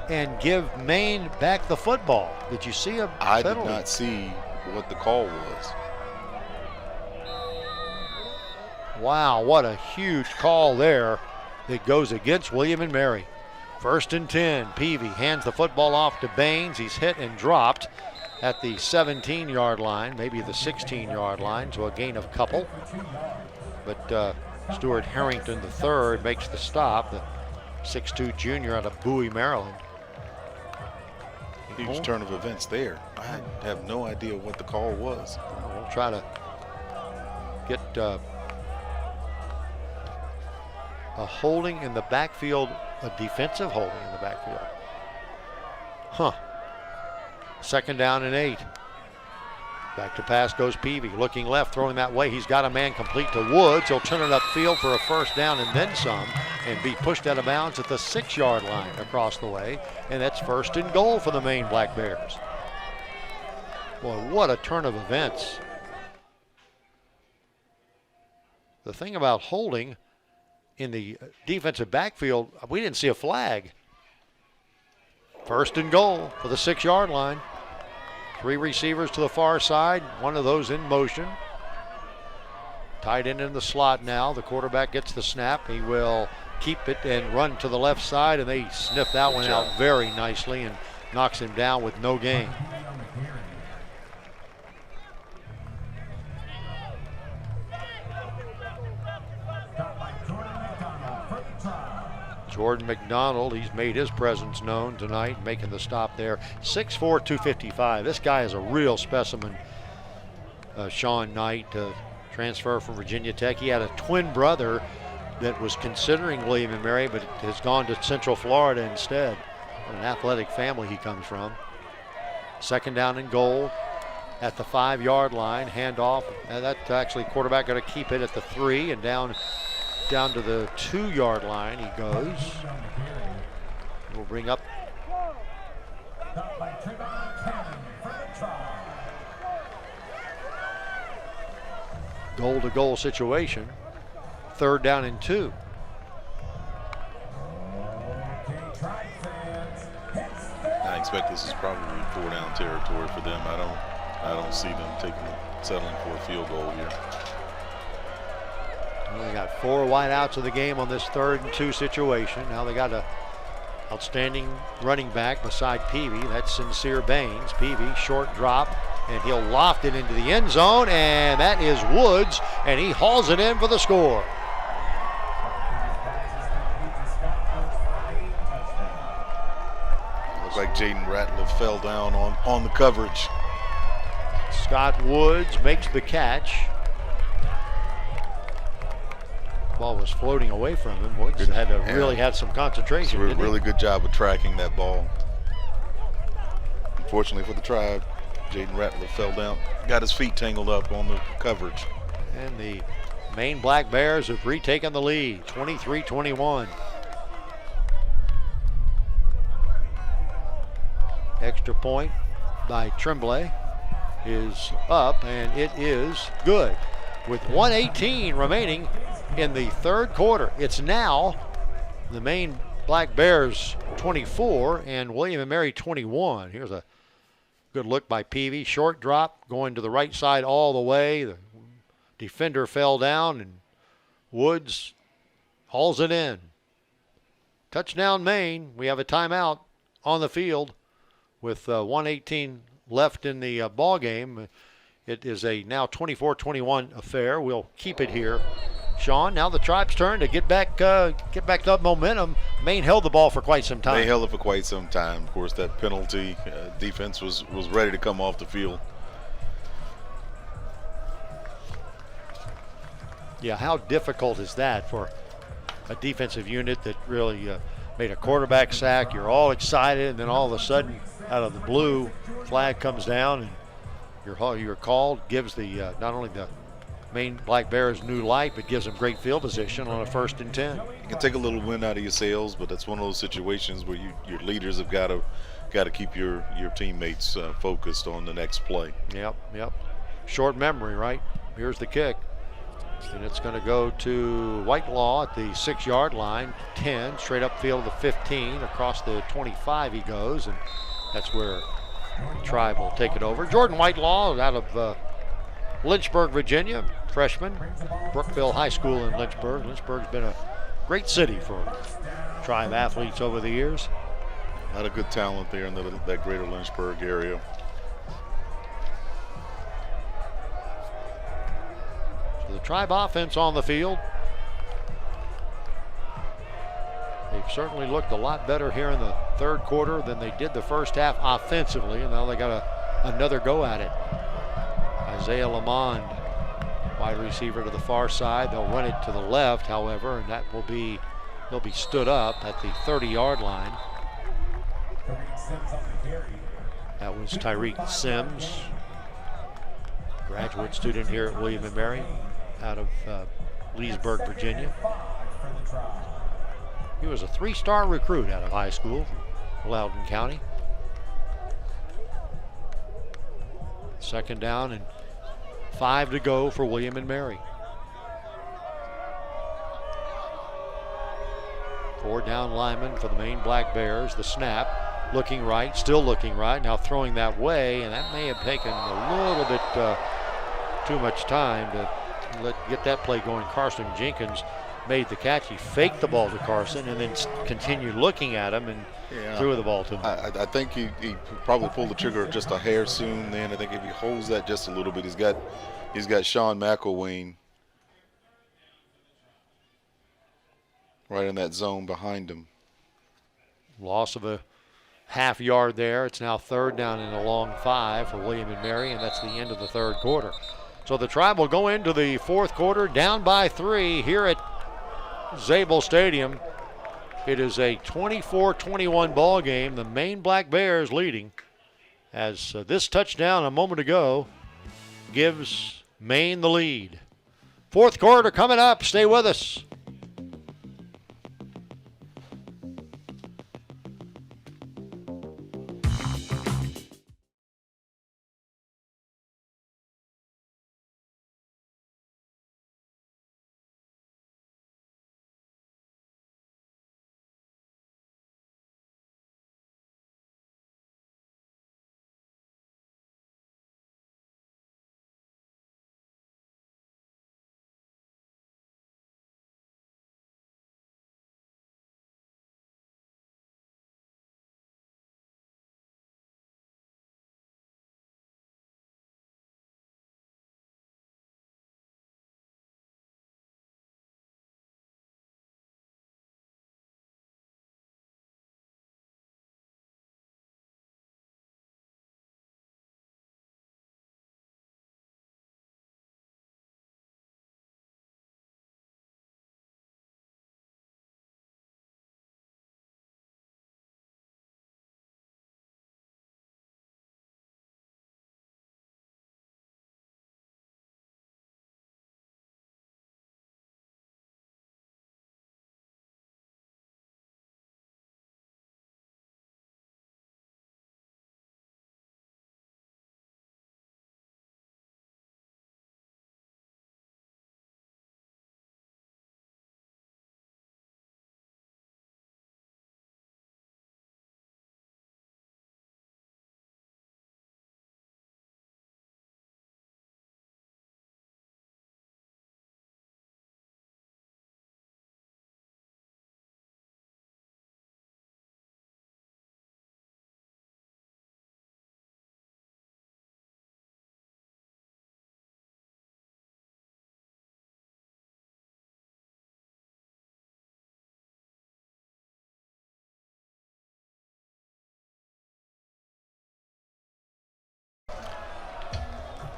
and give Maine back the football. Did you see a penalty? I did not see what the call was. Wow, what a huge call there that goes against William and Mary. 1st and 10. Peavy hands the football off to Baines. He's hit and dropped at the 17-yard line, maybe the 16-yard line, so a gain of couple. But Stuart Harrington III makes the stop, the 6'2 junior out of Bowie, Maryland. Huge turn of events there. I have no idea what the call was. We'll try to get a holding in the backfield, a defensive holding in the backfield. 2nd down and 8. Back to pass goes Peavy, looking left, throwing that way. He's got a man complete to Woods. He'll turn it upfield for a 1st down and then some, and be pushed out of bounds at the 6-yard line across the way. And that's 1st and goal for the Maine Black Bears. Boy, what a turn of events. The thing about holding in the defensive backfield, we didn't see a flag. 1st and goal for the 6-yard line. 3 receivers to the far side, one of those in motion. Tight end in the slot now. The quarterback gets the snap. He will keep it and run to the left side, and they sniff that one out very nicely and knocks him down with no gain. Jordan McDonald, he's made his presence known tonight, making the stop there. 6'4", 255. This guy is a real specimen. Sean Knight, transfer from Virginia Tech. He had a twin brother that was considering William and Mary, but has gone to Central Florida instead. What an athletic family he comes from. 2nd down and goal. at the 5-yard line. Handoff. And that actually quarterback going to keep it at the 3 and down to the 2-yard line he goes. We'll bring up goal-to-goal situation. 3rd down and 2. I expect this is probably 4-down territory for them. I don't see them settling for a field goal here. Well, they got 4 wideouts of the game on this 3rd and 2 situation. Now they got a outstanding running back beside Peavy. That's Sincere Baines. Peavy, short drop, and he'll loft it into the end zone, and that is Woods, and he hauls it in for the score. Looks like Jaden Ratliff fell down on the coverage. Scott Woods makes the catch. Ball was floating away from him. Woods had to really had some concentration. Really good job of tracking that ball. Unfortunately for the Tribe, Jaden Ratliff fell down, got his feet tangled up on the coverage. And the Maine Black Bears have retaken the lead, 23-21. Extra point by Tremblay is up, and it is good. With 1:18 remaining in the 3rd quarter, it's now the Maine Black Bears 24 and William & Mary 21. Here's a good look by Peavy. Short drop going to the right side all the way. The defender fell down, and Woods hauls it in. Touchdown Maine. We have a timeout on the field with 1:18 left in the ball game. It is a now 24-21 affair. We'll keep it here. Sean, now the Tribe's turn to get back up momentum. Maine held the ball for quite some time. They held it for quite some time. Of course, that penalty defense was ready to come off the field. Yeah, how difficult is that for a defensive unit that really made a quarterback sack? You're all excited, and then all of a sudden, out of the blue, flag comes down, and you're called. Gives the not only the Maine Black Bears new life, but gives them great field position on a 1st and 10. You can take a little wind out of your sails, but that's one of those situations where your leaders have got to keep your teammates focused on the next play. Yep. Short memory, right? Here's the kick. And it's going to go to Whitelaw at the 6-yard line, 10, straight up field of the 15, across the 25 he goes, and that's where the Tribe will take it over. Jordan Whitelaw out of Lynchburg, Virginia, freshman, Brookville High School in Lynchburg. Lynchburg's been a great city for Tribe athletes over the years. A lot of good talent there in that greater Lynchburg area. So the Tribe offense on the field. They've certainly looked a lot better here in the 3rd quarter than they did the first half offensively, and now they got another go at it. Isaiah Lamond, wide receiver to the far side. They'll run it to the left, however, and that will be, they'll be stood up at the 30-yard line. That was Tyreek Sims, graduate student here at William & Mary out of Leesburg, Virginia. He was a 3-star recruit out of high school from Loudoun County. 2nd down and 5 to go for William & Mary. 4-down lineman for the Maine Black Bears. The snap, looking right, still looking right, now throwing that way, and that may have taken a little bit too much time to get that play going. Carson Jenkins made the catch. He faked the ball to Carson and then continued looking at him and threw the ball to him. I think he probably pulled the trigger just a hair soon then. I think if he holds that just a little bit, he's got Sean McElwain right in that zone behind him. Loss of a half yard there. It's now 3rd down and a long 5 for William & Mary, and that's the end of the 3rd quarter. So the Tribe will go into the 4th quarter down by 3 here at Zabel Stadium. It is a 24-21 ball game. The Maine Black Bears leading as this touchdown a moment ago gives Maine the lead. Fourth quarter coming up. Stay with us.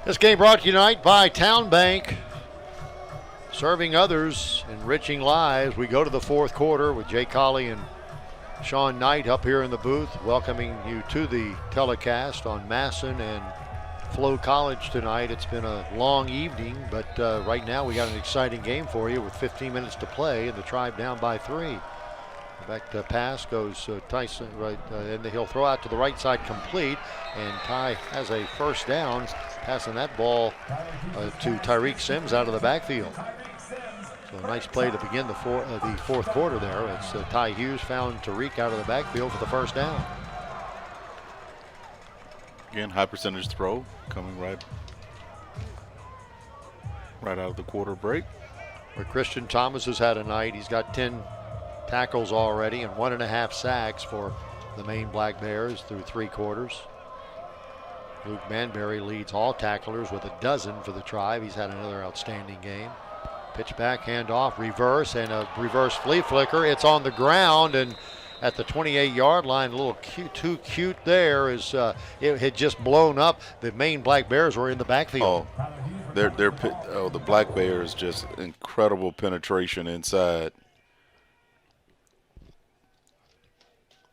This game brought to you tonight by Town Bank. Serving others, enriching lives. We go to the fourth quarter with Jay Colley and Sean Knight up here in the booth, welcoming you to the telecast on Masson and FloCollege tonight. It's been a long evening, but right now we got an exciting game for you with 15 minutes to play and the Tribe down by 3. Back to pass goes Tyson, right, and he'll throw out to the right side complete, and Ty has a first down, passing that ball to Tyreek Sims out of the backfield. So a nice play to begin the fourth quarter there. It's Ty Hughes found Tyreek out of the backfield for the first down. Again, high percentage throw coming right out of the quarter break. Where Christian Thomas has had a night. He's got 10 tackles already and 1.5 sacks for the Maine Black Bears through 3 quarters. Luke Manberry leads all tacklers with 12 for the Tribe. He's had another outstanding game. Pitch back, handoff, reverse, and a reverse flea flicker. It's on the ground and at the 28-yard line. A little too cute there. It had just blown up. The Maine Black Bears were in the backfield. The Black Bears, just incredible penetration inside.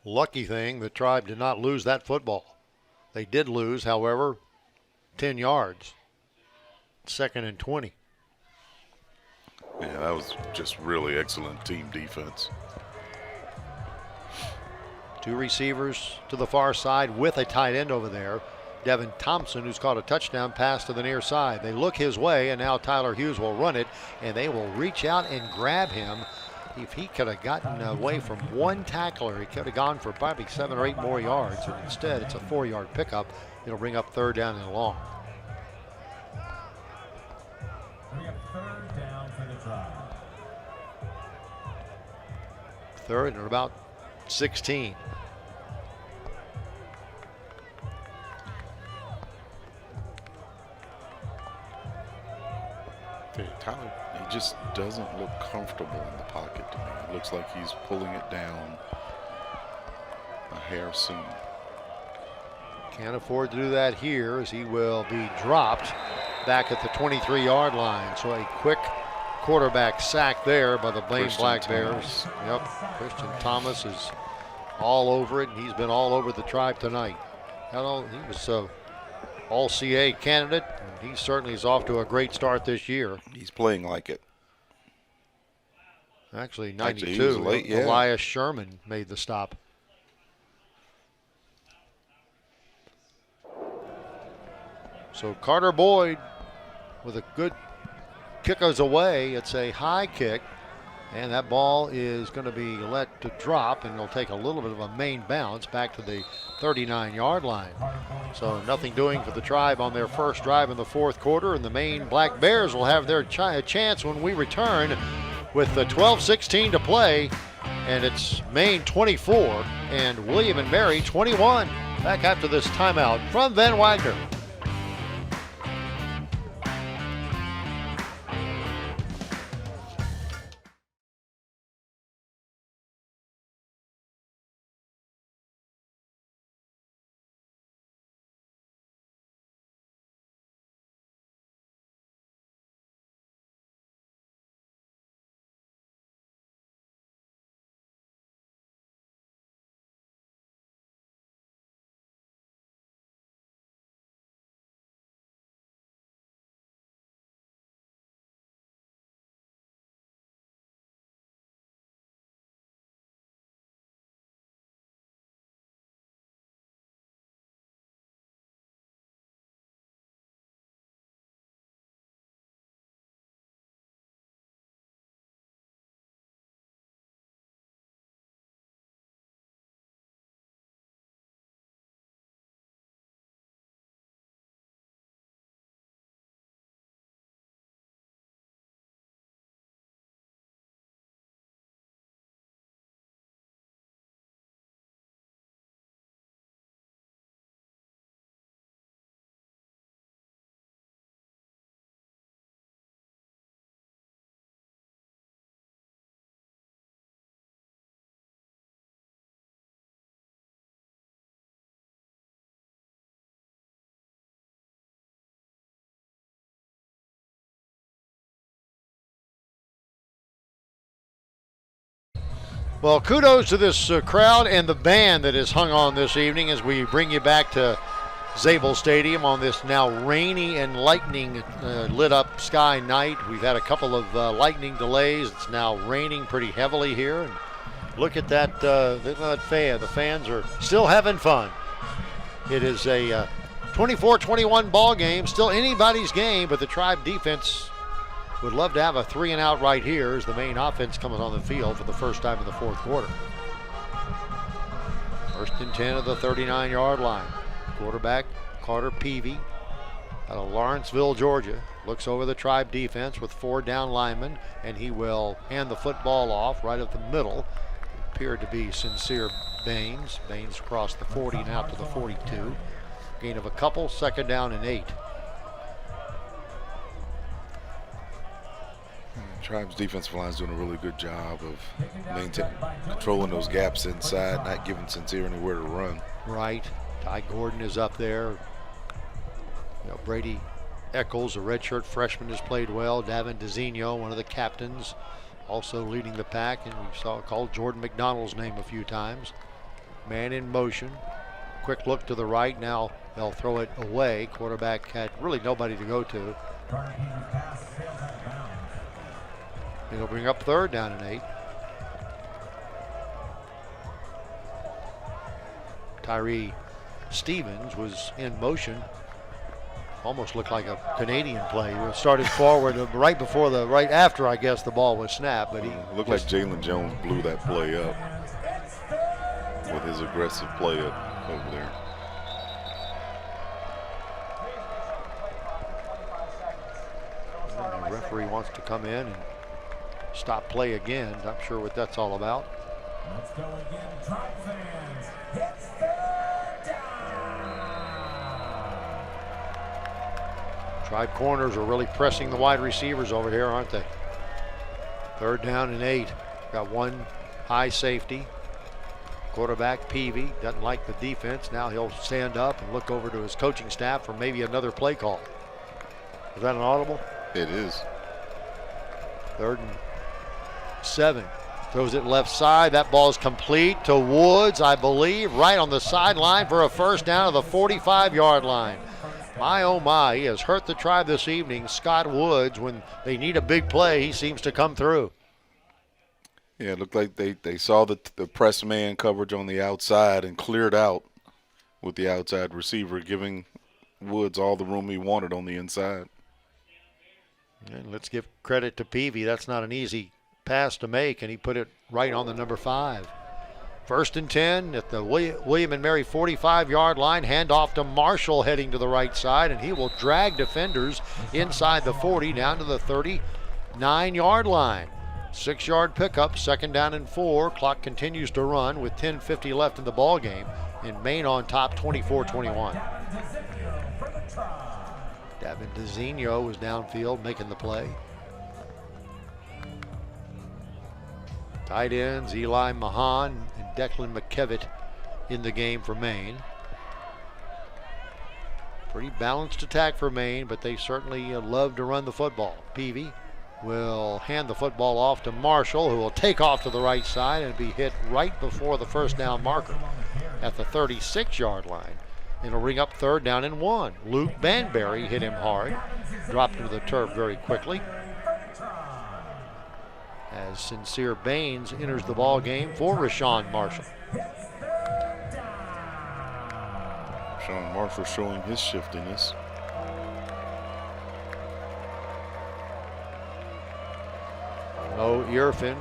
Lucky thing, the Tribe did not lose that football. They did lose, however, 10 yards. 2nd and 20. Yeah, that was just really excellent team defense. 2 receivers to the far side with a tight end over there. Devin Thompson, who's caught a touchdown pass to the near side. They look his way, and now Tyler Hughes will run it, and they will reach out and grab him. If he could have gotten away from one tackler, he could have gone for probably 7 or 8 more yards. And instead, it's a 4-yard pickup. It'll bring up 3rd down and long. We have 3rd down for the Tribe. 3rd and about 16. Tyler, he just doesn't look comfortable in the pocket to me. It looks like he's pulling it down a hair soon. Can't afford to do that here, as he will be dropped back at the 23-yard line. So a quick quarterback sack there by the Maine Black Bears. Yep, Christian Thomas is all over it, and he's been all over the Tribe tonight. Hello, he was all CAA candidate. And he certainly is off to a great start this year. He's playing like it. Actually, he 92. was late, yeah. Elias Sherman made the stop. So Carter Boyd with a good kick goes away. It's a high kick, and that ball is going to be let to drop, and it'll take a little bit of a Maine bounce back to the 39-yard line. So nothing doing for the Tribe on their first drive in the fourth quarter, and the Maine Black Bears will have their chance when we return with the 12:16 to play, and it's Maine 24 and William and Mary 21. Back after this timeout from Van Wagner. Well, kudos to this crowd and the band that is hung on this evening as we bring you back to Zabel Stadium on this now rainy and lightning lit up sky night. We've had a couple of lightning delays. It's now raining pretty heavily here. And look at that, fan. The fans are still having fun. It is a 24-21 ball game, still anybody's game, but the Tribe defense would love to have a 3-and-out right here as the Maine offense comes on the field for the first time in the fourth quarter. First and 10 of the 39-yard line. Quarterback Carter Peavy out of Lawrenceville, Georgia. Looks over the Tribe defense with 4 down linemen, and he will hand the football off right at the middle. Appeared to be Sincere Baines. Baines across the 40 and out to the 42. Gain of a couple, second down and 8. Tribe's defensive line is doing a really good job of controlling those gaps inside, not giving Sincere anywhere to run. Right. Ty Gordon is up there. Brady Eccles, a redshirt freshman, has played well. Davin DeZinho, one of the captains, also leading the pack, and we called Jordan McDonald's name a few times. Man in motion. Quick look to the right. Now they'll throw it away. Quarterback had really nobody to go to. It'll bring up third down and 8. Tyree Stevens was in motion. Almost looked like a Canadian play. He started forward right after, I guess, the ball was snapped. But he looked like Jalen Jones blew that play up with his aggressive play up over there. And the referee wants to come in and stop play again. Not sure what that's all about. Let's go again, Tribe fans. It's third down. Tribe corners are really pressing the wide receivers over here, aren't they? Third down and 8. Got one high safety. Quarterback Peavy doesn't like the defense. Now he'll stand up and look over to his coaching staff for maybe another play call. Is that an audible? It is. Third and 7. Throws it left side. That ball is complete to Woods, I believe, right on the sideline for a first down of the 45-yard line. My, oh my, he has hurt the Tribe this evening. Scott Woods, when they need a big play, he seems to come through. Yeah, it looked like they saw the press man coverage on the outside and cleared out with the outside receiver, giving Woods all the room he wanted on the inside. And let's give credit to Peavy. That's not an easy pass to make, and he put it right on the number 5. First and 10 at the William & Mary 45-yard line. Handoff to Marshall heading to the right side, and he will drag defenders inside the 40 down to the 39-yard line. 6-yard pickup, second down and 4. Clock continues to run with 10:50 left in the ball game, and Maine on top 24-21. Davin DeZinho was downfield making the play. Tight ends Eli Mahan and Declan McKevitt in the game for Maine. Pretty balanced attack for Maine, but they certainly love to run the football. Peavy will hand the football off to Marshall, who will take off to the right side and be hit right before the first down marker at the 36-yard line. It'll ring up third down and 1. Luke Banbury hit him hard, dropped to the turf very quickly. As Sincere Baines enters the ball game for Rashawn Marshall. Rashawn Marshall showing his shiftiness. No Irfin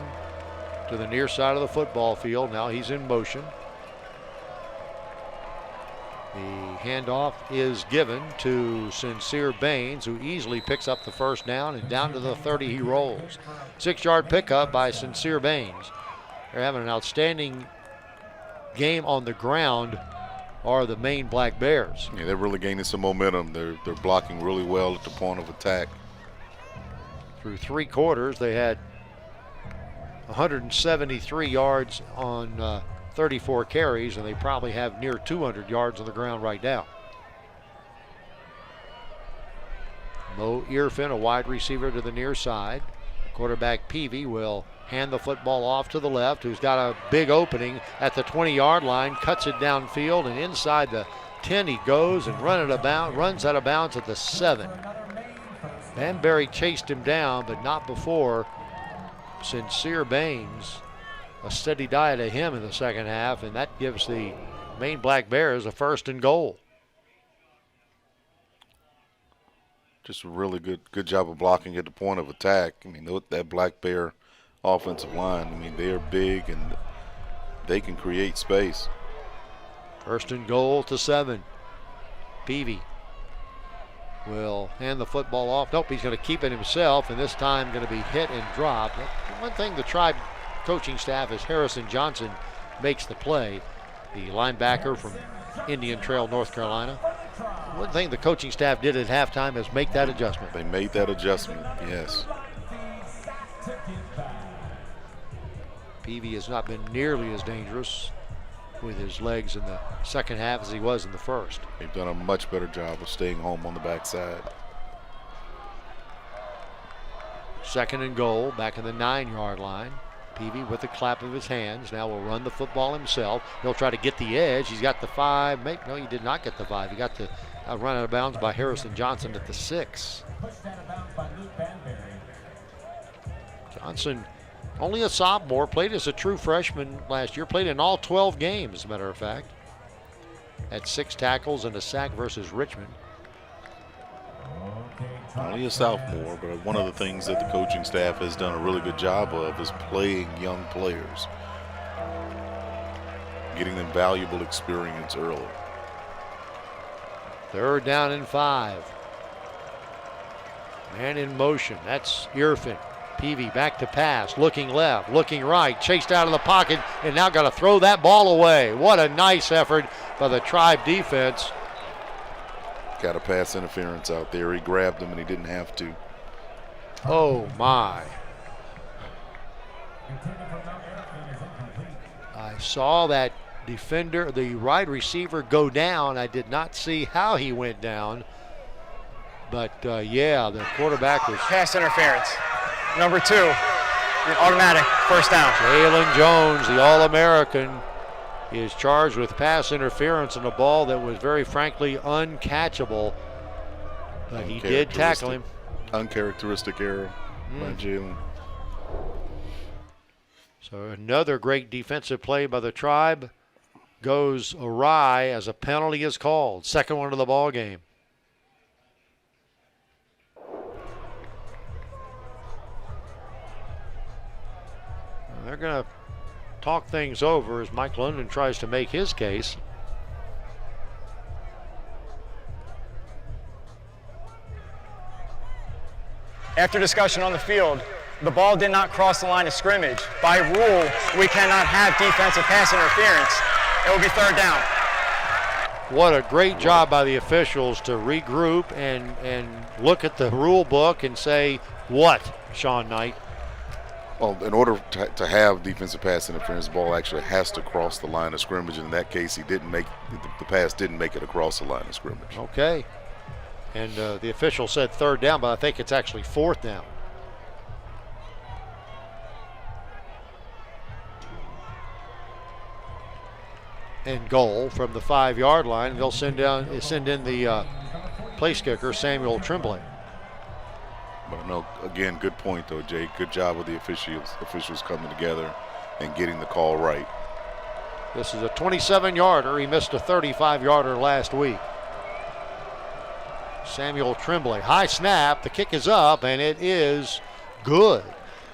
to the near side of the football field. Now he's in motion. The handoff is given to Sincere Baines, who easily picks up the first down, and down to the 30 he rolls. 6-yard pickup by Sincere Baines. They're having an outstanding game on the ground, are the Maine Black Bears. Yeah, they're really gaining some momentum. They're blocking really well at the point of attack. Through 3 quarters, they had 173 yards on 34 carries, and they probably have near 200 yards on the ground right now. Mo Irfin, a wide receiver to the near side. Quarterback Peavy will hand the football off to the left, who's got a big opening at the 20-yard line, cuts it downfield, and inside the 10 he goes and runs out of bounds at the 7. Banbury chased him down, but not before Sincere Baines a steady diet of him in the second half, and that gives the Maine Black Bears a first and goal. Just a really good job of blocking at the point of attack. I mean, that Black Bear offensive line, I mean, they are big and they can create space. First and goal to 7. Peavy will hand the football off. Nope, he's going to keep it himself, and this time going to be hit and dropped. One thing the Tribe coaching staff is Harrison Johnson makes the play, the linebacker from Indian Trail, North Carolina. One thing the coaching staff did at halftime is make that adjustment. They made that adjustment, yes. Peavy has not been nearly as dangerous with his legs in the second half as he was in the first. They've done a much better job of staying home on the backside. Second and goal, back in the 9-yard line. Peavy with the clap of his hands now will run the football himself. He'll try to get the edge. He's got the 5. No, he did not get the 5. He got the run out of bounds by Harrison Johnson at the 6. Johnson, only a sophomore, played as a true freshman last year, played in all 12 games, as a matter of fact. Had 6 tackles and a sack versus Richmond. Only a sophomore, but one of the things that the coaching staff has done a really good job of is playing young players, getting them valuable experience early. Third down and 5. Man in motion, that's Irfin. Peavy back to pass, looking left, looking right, chased out of the pocket, and now got to throw that ball away. What a nice effort by the Tribe defense. Got a pass interference out there. He grabbed him and he didn't have to. Oh my. I saw that defender, the wide receiver, go down. I did not see how he went down. But yeah, the quarterback was... Pass interference. Number 2, Automatic first down. Jalen Jones, the All-American, is charged with pass interference on a ball that was very frankly uncatchable. But he did tackle him. Uncharacteristic error by Jalen. So another great defensive play by the Tribe goes awry as a penalty is called. Second one of the ball game. They're going to talk things over as Mike London tries to make his case. After discussion on the field, the ball did not cross the line of scrimmage. By rule, we cannot have defensive pass interference. It will be third down. What a great job by the officials to regroup and look at the rule book and say, what, Sean Knight? Well, in order to have defensive pass interference, the ball actually has to cross the line of scrimmage. In that case, the pass didn't make it across the line of scrimmage. Okay. And the official said third down, but I think it's actually fourth down. And goal from the 5-yard line. They'll send in the place kicker, Samuel Tremblay. But no, again, good point though, Jake. Good job with the officials coming together and getting the call right. This is a 27-yarder. He missed a 35-yarder last week. Samuel Tremblay, high snap. The kick is up, and it is good.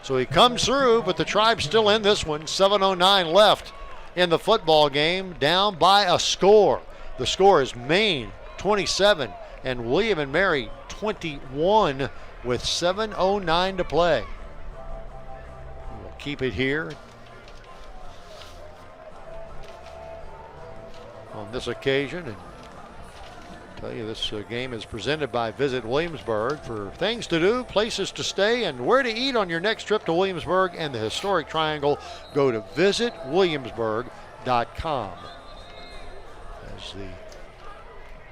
So he comes through, but the Tribe's still in this one. 7:09 left in the football game, down by a score. The score is Maine 27 and William and Mary 21 with 7:09 to play. We'll keep it here on this occasion, and tell you this game is presented by Visit Williamsburg. For things to do, places to stay, and where to eat on your next trip to Williamsburg and the Historic Triangle, go to visitwilliamsburg.com. As the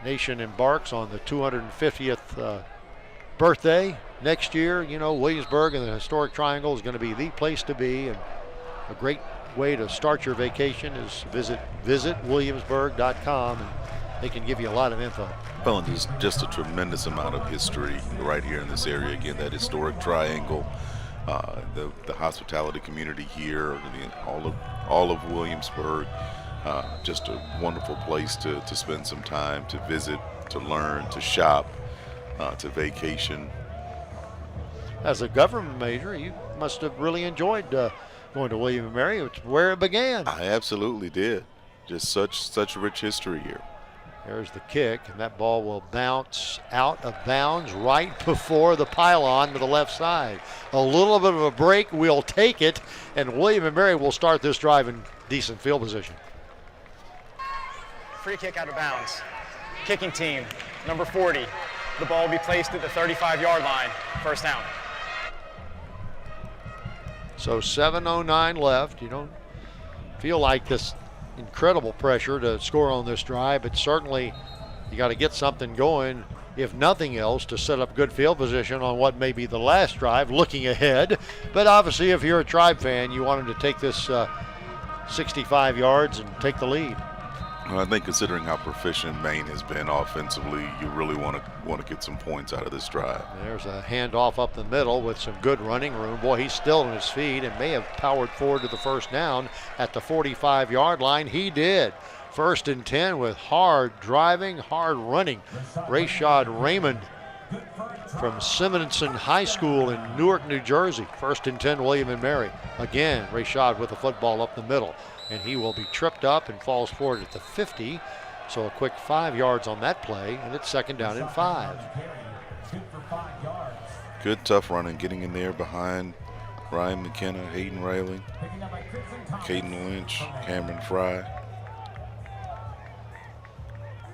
nation embarks on the 250th birthday next year, you know, Williamsburg and the Historic Triangle is going to be the place to be, and a great way to start your vacation is visit visitwilliamsburg.com. And they can give you a lot of info. Well, and there's just a tremendous amount of history right here in this area. Again, that historic triangle, the hospitality community here, all of Williamsburg. Just a wonderful place to spend some time, to visit, to learn, to shop, to vacation. As a government major, you must have really enjoyed going to William & Mary. It's where it began. I absolutely did. Just such rich history here. There's the kick, and that ball will bounce out of bounds right before the pylon to the left side. A little bit of a break, we'll take it, and William & Mary will start this drive in decent field position. Free kick out of bounds. Kicking team, number 40. The ball will be placed at the 35-yard line. First down. So 7:09 left. You don't feel like this incredible pressure to score on this drive, but certainly you got to get something going, if nothing else, to set up good field position on what may be the last drive, looking ahead. But obviously, if you're a Tribe fan, you wanted to take this 65 yards and take the lead. Well, I think considering how proficient Maine has been offensively, you really want to get some points out of this drive. There's a handoff up the middle with some good running room. Boy, he's still on his feet and may have powered forward to the first down at the 45-yard line. He did. 1st and 10 with hard driving, hard running. Rashad Raymond from Simonson High School in Newark, New Jersey. 1st and 10, William and Mary. Again, Rashad with the football up the middle. And he will be tripped up and falls forward at the 50. So a quick 5 yards on that play, and it's 2nd down and 5. Good tough running, getting in there behind Ryan McKenna, Hayden Riley, Caden Lynch, Cameron Fry,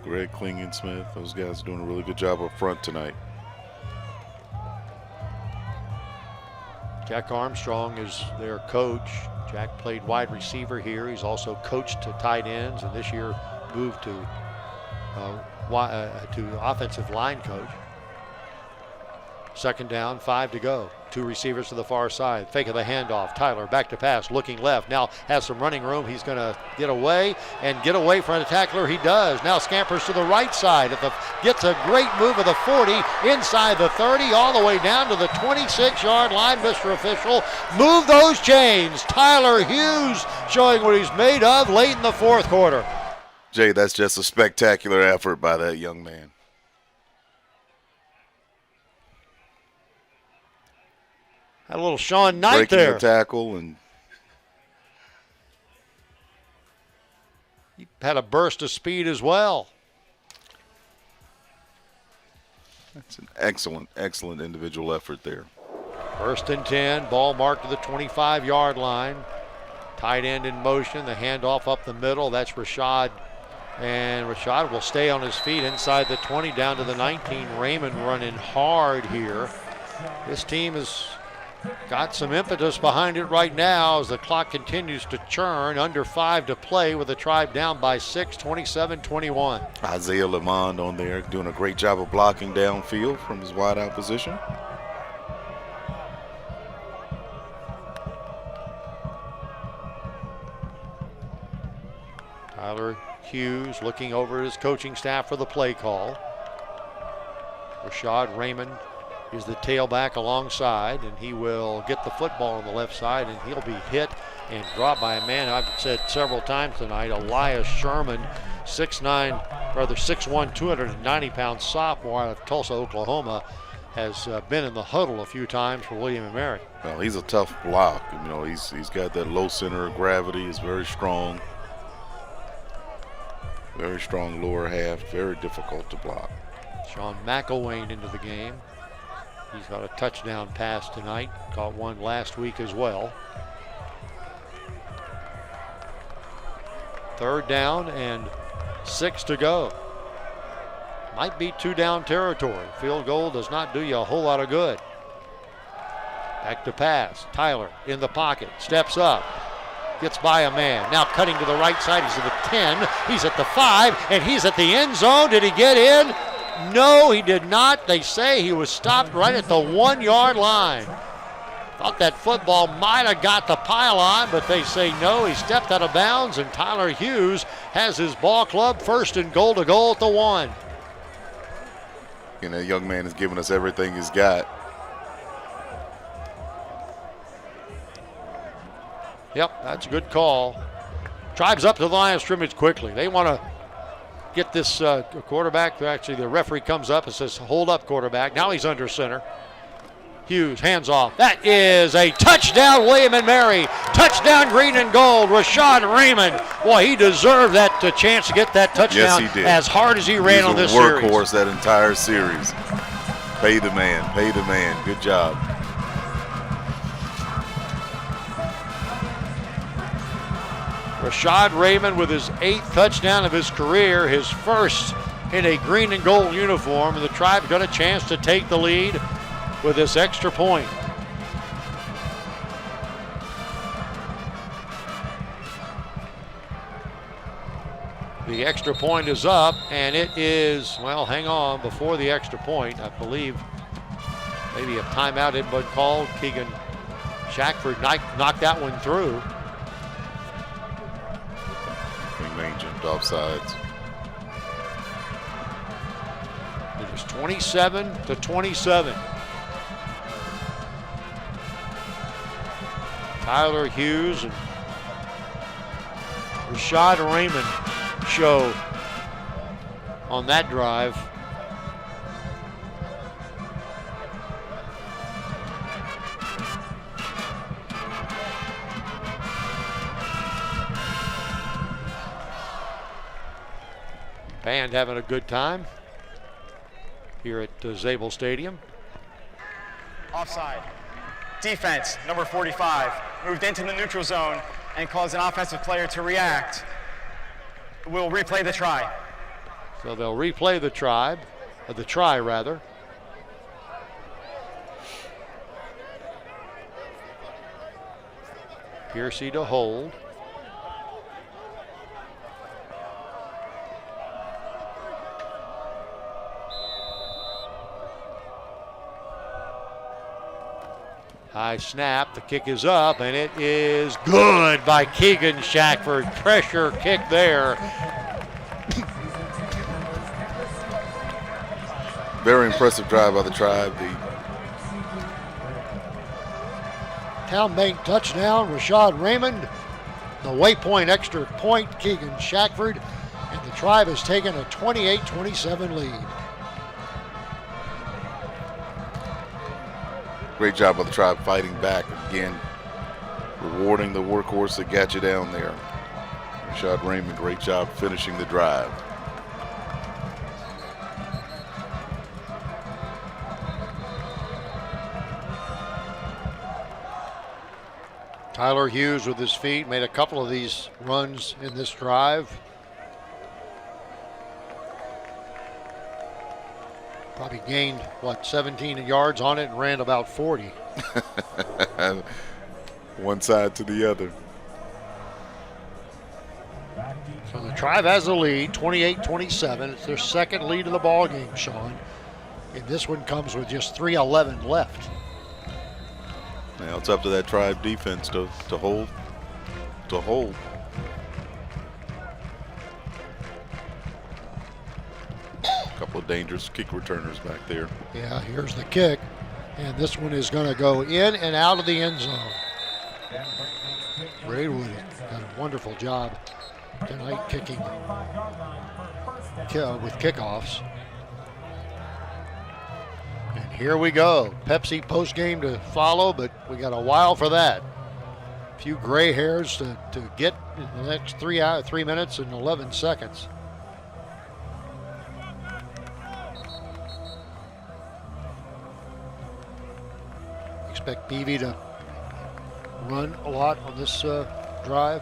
Greg Klingensmith. Those guys are doing a really good job up front tonight. Jack Armstrong is their coach. Jack played wide receiver here. He's also coached to tight ends, and this year moved to offensive line coach. Second down, 5 to go. Two receivers to the far side. Fake of the handoff. Tyler back to pass, looking left. Now has some running room. He's going to get away from the tackler. He does. Now scampers to the right side. Gets a great move of the 40 inside the 30 all the way down to the 26-yard line. Mr. Official, move those chains. Tyler Hughes showing what he's made of late in the fourth quarter. Jay, that's just a spectacular effort by that young man. Had a little Sean Knight breaking there. The tackle, and he had a burst of speed as well. That's an excellent individual effort there. First and 10, ball marked to the 25-yard line. Tight end in motion, the handoff up the middle. That's Rashad. And Rashad will stay on his feet inside the 20 down to the 19. Raymond running hard here. This team has got some impetus behind it right now as the clock continues to churn. Under 5 to play with the Tribe down by 6, 27-21. Isaiah Lamond on there doing a great job of blocking downfield from his wideout position. Tyler Hughes looking over his coaching staff for the play call. Rashad Raymond is the tailback alongside, and he will get the football on the left side, and he'll be hit and dropped by a man I've said several times tonight, Elias Sherman, 6'1", 290-pound sophomore out of Tulsa, Oklahoma, has been in the huddle a few times for William & Mary. Well, he's a tough block. You know, he's got that low center of gravity. He's very strong. Very strong lower half, very difficult to block. Sean McElwain into the game. He's got a touchdown pass tonight, caught one last week as well. Third down and 6 to go. Might be 2 down territory. Field goal does not do you a whole lot of good. Back to pass. Tyler in the pocket, steps up. Gets by a man. Now cutting to the right side. He's at the 10. He's at the 5. And he's at the end zone. Did he get in? No, he did not. They say he was stopped right at the 1-yard line. Thought that football might have got the pylon, but they say no. He stepped out of bounds, and Tyler Hughes has his ball club first and goal to goal at the 1. You know, young man has given us everything he's got. Yep, that's a good call. Tribe's up to the line of scrimmage quickly. They want to get this quarterback. Actually, the referee comes up and says, hold up, quarterback. Now he's under center. Hughes, hands off. That is a touchdown, William & Mary. Touchdown, green and gold. Rashad Raymond. Boy, he deserved that chance to get that touchdown. Yes, he did. As hard as he ran on this He's a series. workhorse that entire series. Pay the man, pay the man. Good job. Rashad Raymond with his 8th touchdown of his career, his first in a green and gold uniform, and the Tribe got a chance to take the lead with this extra point. The extra point is up, and it is, well, hang on, before the extra point, I believe maybe a timeout had been called. Keegan Shackford knocked that one through. Maine jumped off sides. It is 27-27. Tyler Hughes and Rashad Raymond show on that drive. Band having a good time here at Zabel Stadium. Offside. Defense, number 45, moved into the neutral zone and caused an offensive player to react. We'll replay the try. So they'll replay the try. Piercy to hold. High snap, the kick is up, and it is good by Keegan Shackford. Pressure kick there. Very impressive drive by the Tribe. Town Bank touchdown, Rashad Raymond. The Waypoint extra point, Keegan Shackford. And the Tribe has taken a 28-27 lead. Great job by the Tribe fighting back again, rewarding the workhorse that got you down there. Rashad Raymond, great job finishing the drive. Tyler Hughes with his feet made a couple of these runs in this drive. Probably gained, 17 yards on it and ran about 40. One side to the other. So the Tribe has the lead, 28-27. It's their second lead of the ball game, Sean. And this one comes with just 3:11 left. Now it's up to that Tribe defense to hold. Couple of dangerous kick returners back there. Yeah, here's the kick. And this one is going to go in and out of the end zone. Braidwood done a wonderful job tonight kicking with kickoffs. And here we go. Pepsi postgame to follow, but we got a while for that. A few gray hairs to get in the next 3 minutes and 11 seconds. Expect Beebe to run a lot on this drive,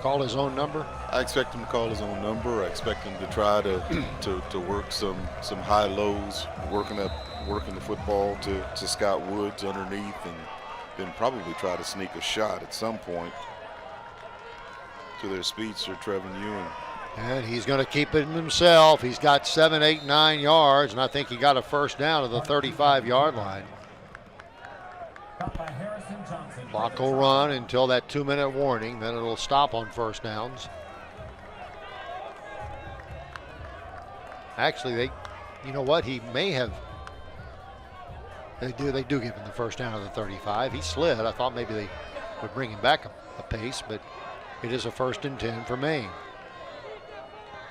call his own number. I expect him to call his own number. I expect him to try to work some high lows, working the football to Scott Woods underneath, and then probably try to sneak a shot at some point to their speedster, Trevin Ewing. And he's going to keep it himself. He's got 7, 8, 9 yards, and I think he got a first down to the 35-yard line. Clock will run until that 2-minute warning, then it'll stop on first downs. Actually, you know what? He may have. They do give him the first down of the 35. He slid. I thought maybe they would bring him back a pace, but it is a 1st and 10 for Maine.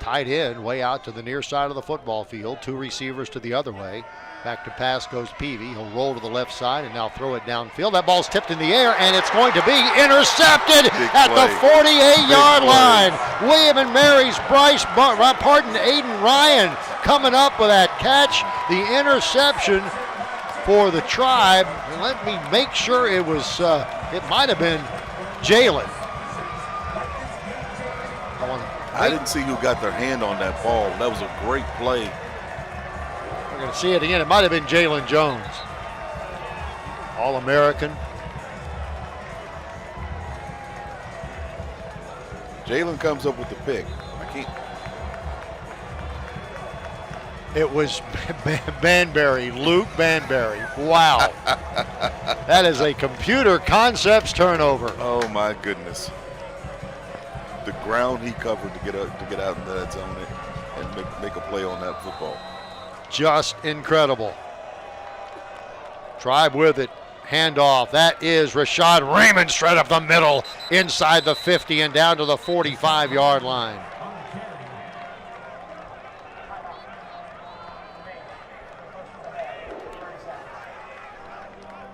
Tight end way out to the near side of the football field. 2 receivers to the other way. Back to pass goes Peavy. He'll roll to the left side and now throw it downfield. That ball's tipped in the air, and it's going to be intercepted at the 48-yard line. William and Mary's Aiden Ryan coming up with that catch. The interception for the Tribe. And let me make sure it was, it might have been Jalen. I didn't see who got their hand on that ball. That was a great play. We're going to see it again. It might have been Jalen Jones. All-American. Jalen comes up with the pick. I can't. It was Banbury, Luke Banbury. Wow. That is a computer concepts turnover. Oh my goodness. The ground he covered to get out in that zone and make a play on that football. Just incredible. Tribe with it. Handoff. That is Rashad Raymond straight up the middle, inside the 50 and down to the 45-yard line.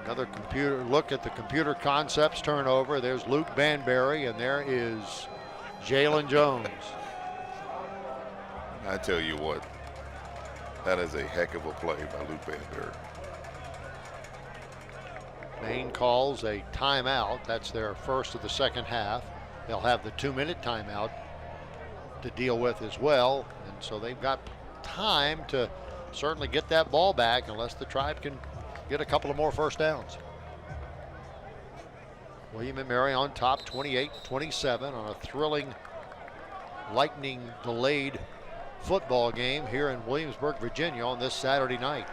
Another computer look at the computer concepts turnover. There's Luke Banbury, and there is Jalen Jones. I tell you what, that is a heck of a play by Luke Banbury. Maine calls a timeout. That's their first of the second half. They'll have the 2-minute timeout to deal with as well. And so they've got time to certainly get that ball back unless the Tribe can get a couple of more first downs. William and Mary on top, 28-27 on a thrilling, lightning delayed football game here in Williamsburg, Virginia on this Saturday night.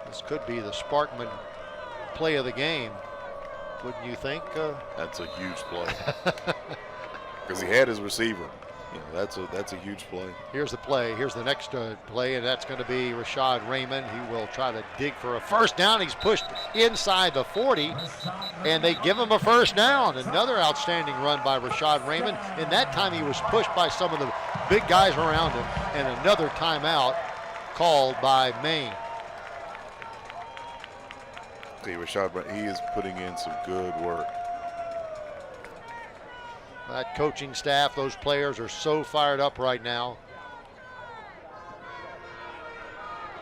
This could be the Sparkman play of the game, wouldn't you think? That's a huge play. Because he had his receiver. You know, that's a huge play. Here's the play. Here's the next play, and that's going to be Rashad Raymond. He will try to dig for a first down. He's pushed inside the 40, and they give him a first down. Another outstanding run by Rashad Raymond, and that time he was pushed by some of the big guys around him, and another timeout called by Maine. See, Rashad, he is putting in some good work. That coaching staff, those players are so fired up right now.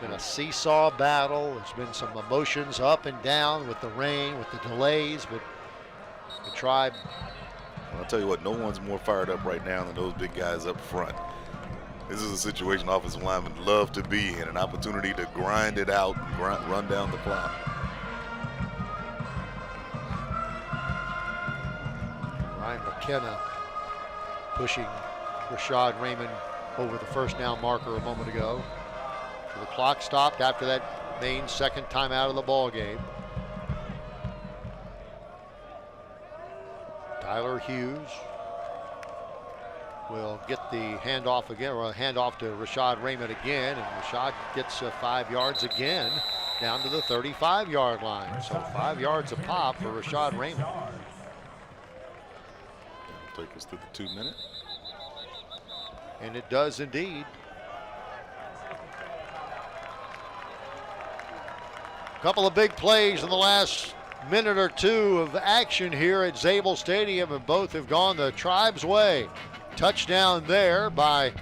Been a seesaw battle. There's been some emotions up and down with the rain, with the delays, but the Tribe. I'll tell you what, no one's more fired up right now than those big guys up front. This is a situation offensive linemen love to be in, an opportunity to grind it out and run down the clock. Ryan McKenna pushing Rashad Raymond over the first down marker a moment ago. So the clock stopped after that Maine second time out of the ball game. Tyler Hughes will get the handoff again, or a handoff to Rashad Raymond again, and Rashad gets 5 yards again down to the 35-yard line. So 5 yards a pop for Rashad Raymond. Take us through the 2 minute. And it does indeed. A couple of big plays in the last minute or two of action here at Zabel Stadium, and both have gone the Tribe's way. Touchdown there by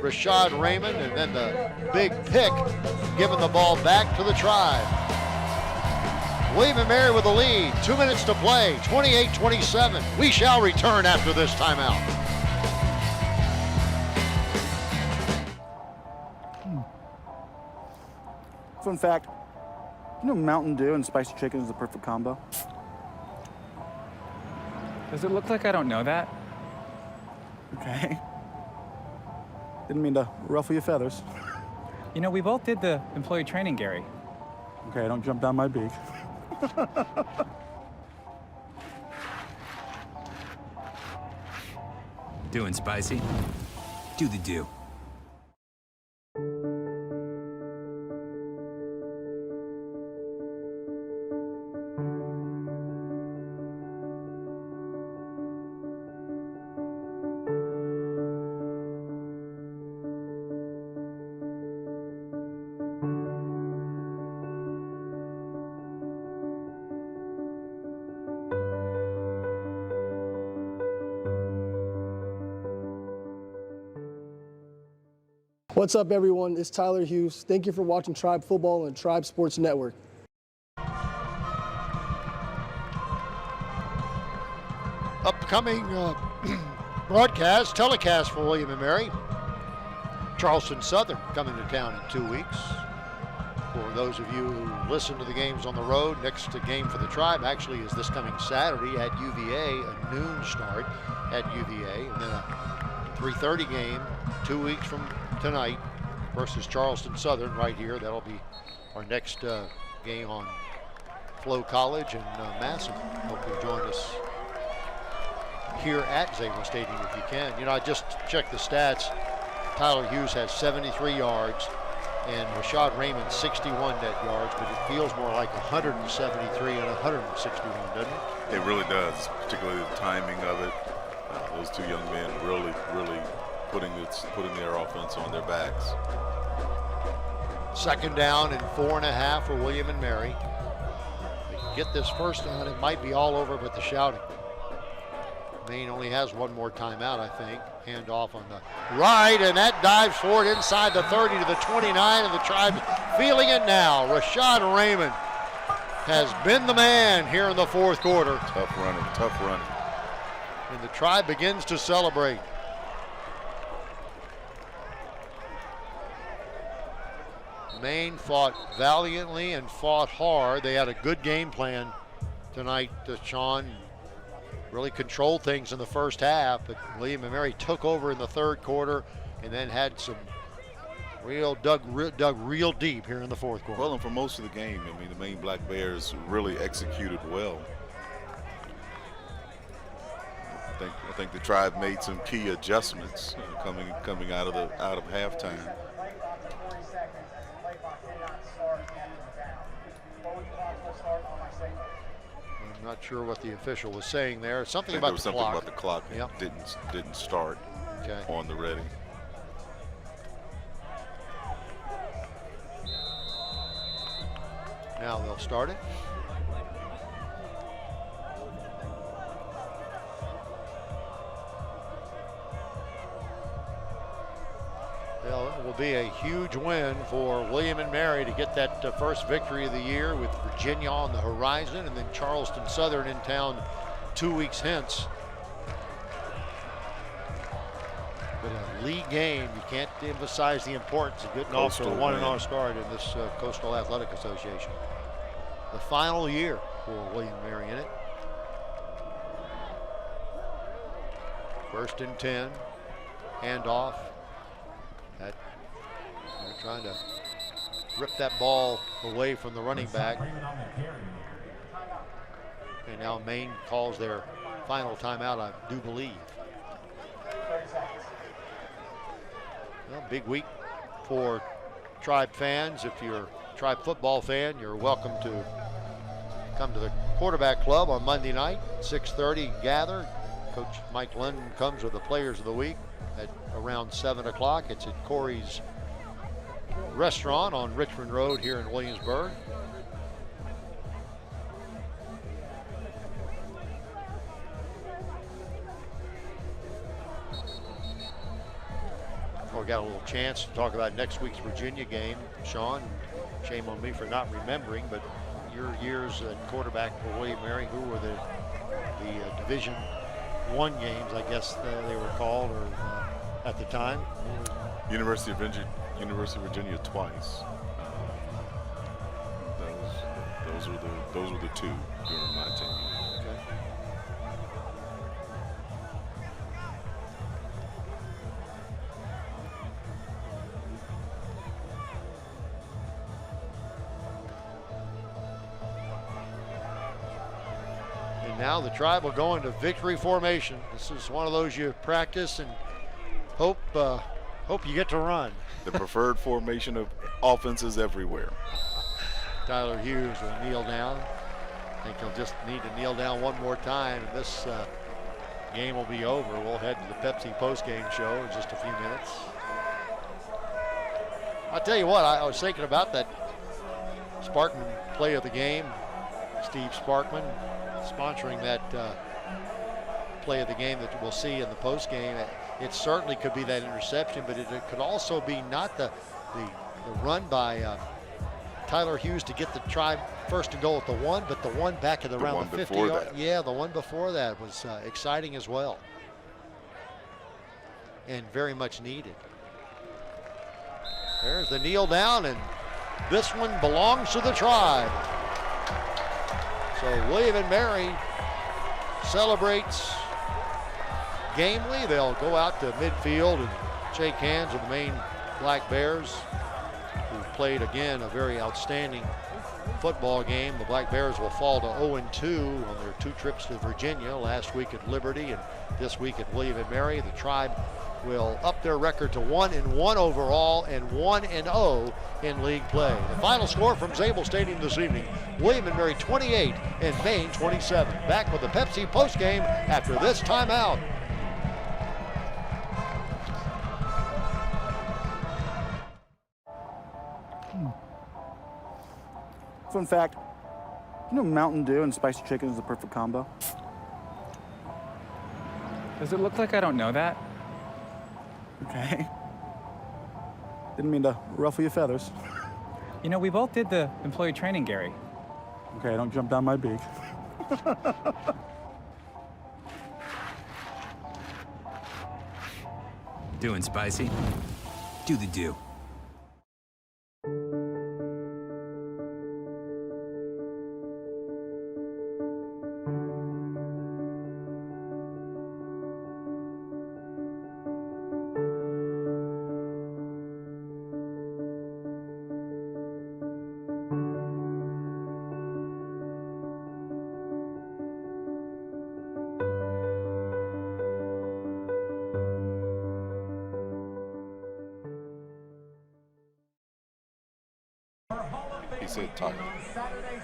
Rashad Raymond, and then the big pick giving the ball back to the Tribe. William & Mary with the lead, 2 minutes to play, 28-27. We shall return after this timeout. Fun fact, you know Mountain Dew and spicy chicken is the perfect combo? Does it look like I don't know that? Okay. Didn't mean to ruffle your feathers. You know, we both did the employee training, Gary. Okay, don't jump down my beak. Doing spicy? Do the do. What's up, everyone? It's Tyler Hughes. Thank you for watching Tribe Football and Tribe Sports Network. Upcoming telecast for William & Mary. Charleston Southern coming to town in 2 weeks. For those of you who listen to the games on the road, next game for the Tribe actually is this coming Saturday at UVA, a noon start at UVA, and then a 3:30 game 2 weeks from tonight versus Charleston Southern right here. That'll be our next game on FloCollege in Masson. Hope you'll join us here at Zabel Stadium if you can. You know, I just checked the stats. Tyler Hughes has 73 yards and Rashad Raymond 61 net yards, but it feels more like 173 and 161, doesn't it? It really does, particularly the timing of it. Those two young men really putting their offense on their backs. Second down and 4.5 for William & Mary. They can get this first down, it might be all over but the shouting. Maine only has one more timeout, I think. Hand off on the right, and that dives forward inside the 30 to the 29, and the Tribe feeling it now. Rashad Raymond has been the man here in the fourth quarter. Tough running. And the Tribe begins to celebrate. Maine fought valiantly and fought hard. They had a good game plan tonight. Sean really controlled things in the first half, but William & Mary took over in the third quarter and then had some dug real deep here in the fourth quarter. Well, and for most of the game, I mean, the Maine Black Bears really executed well. I think the Tribe made some key adjustments coming out of halftime. I'm not sure what the official was saying there. Something There about was the something clock. about the clock. Yep. Didn't start on the ready. Now they'll start it. Well, it will be a huge win for William and Mary to get that first victory of the year, with Virginia on the horizon and then Charleston Southern in town 2 weeks hence. But a league game, you can't emphasize the importance of getting off to a 1-0 start in this Coastal Athletic Association. The final year for William and Mary in it. 1st and 10, handoff. They're trying to rip that ball away from the running back. And now Maine calls their final timeout, I do believe. Well, big week for Tribe fans. If you're a Tribe football fan, you're welcome to come to the quarterback club on Monday night, 6:30 gather. Coach Mike London comes with the players of the week at around 7 o'clock. It's at Corey's Restaurant on Richmond Road here in Williamsburg. We got a little chance to talk about next week's Virginia game. Sean, shame on me for not remembering, but your years at quarterback for William Mary, who were the Division I games, I guess they were called, or at the time? University of Virginia twice. Those were the two during my tenure. Okay. And now the Tribe will go into victory formation. This is one of those you practice and hope you get to run. The preferred formation of offenses everywhere. Tyler Hughes will kneel down. I think he'll just need to kneel down one more time, and this game will be over. We'll head to the Pepsi postgame show in just a few minutes. I'll tell you what, I was thinking about that Sparkman play of the game. Steve Sparkman sponsoring that play of the game that we'll see in the postgame. It certainly could be that interception, but it could also be not the run by Tyler Hughes to get the Tribe first and goal at the 1, but the one back at around the 50 yard. Yeah, the one before that was exciting as well, and very much needed. There's the kneel down, and this one belongs to the Tribe. So William and Mary celebrates gamely. They'll go out to midfield and shake hands with the Maine Black Bears, who played again a very outstanding football game. The Black Bears will fall to 0-2 on their 2 trips to Virginia, last week at Liberty and this week at William and Mary. The Tribe will up their record to 1-1 overall and 1-0 in league play. The final score from Zabel Stadium this evening: William and Mary 28 and Maine 27. Back with the Pepsi postgame after this timeout. Fun fact, you know Mountain Dew and spicy chicken is the perfect combo? Does it look like I don't know that? Okay. Didn't mean to ruffle your feathers. You know, we both did the employee training, Gary. Okay, don't jump down my beak. Doing spicy? Do the do. he said tired.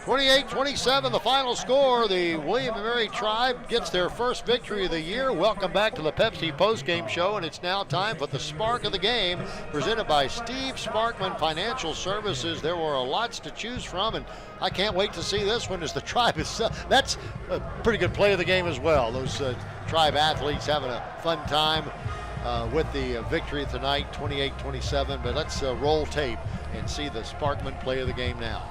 28-27, the final score. The William & Mary Tribe gets their first victory of the year. Welcome back to the Pepsi postgame show, and it's now time for the Spark of the Game, presented by Steve Sparkman Financial Services. There were lots to choose from, and I can't wait to see this one as the Tribe is. That's a pretty good play of the game as well. Those Tribe athletes having a fun time with the victory tonight, 28-27. But let's roll tape and see the Sparkman play of the game now.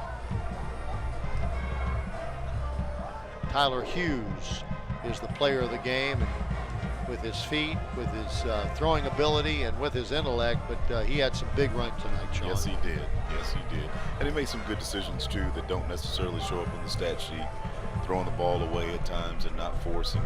Tyler Hughes is the player of the game, and with his feet, with his throwing ability, and with his intellect, but he had some big runs tonight, Sean. Yes, he did. Yes, he did. And he made some good decisions, too, that don't necessarily show up on the stat sheet. Throwing the ball away at times and not forcing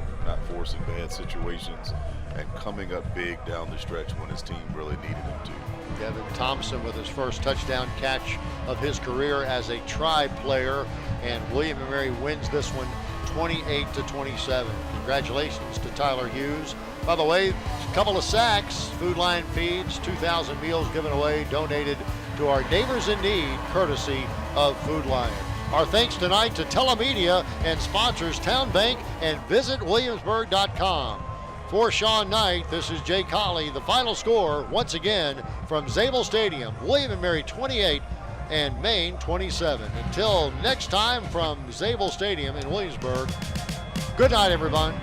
bad situations, and coming up big down the stretch when his team really needed him to. Devin Thompson with his first touchdown catch of his career as a Tribe player, and William & Mary wins this one 28-27. Congratulations to Tyler Hughes. By the way, a couple of sacks, Food Line feeds, 2,000 meals given away, donated to our neighbors in need, courtesy of Food Line. Our thanks tonight to Telemedia and sponsors Town Bank and visitwilliamsburg.com. For Sean Knight, this is Jay Colley. The final score, once again, from Zabel Stadium, William & Mary 28 and Maine 27. Until next time from Zabel Stadium in Williamsburg, good night, everyone.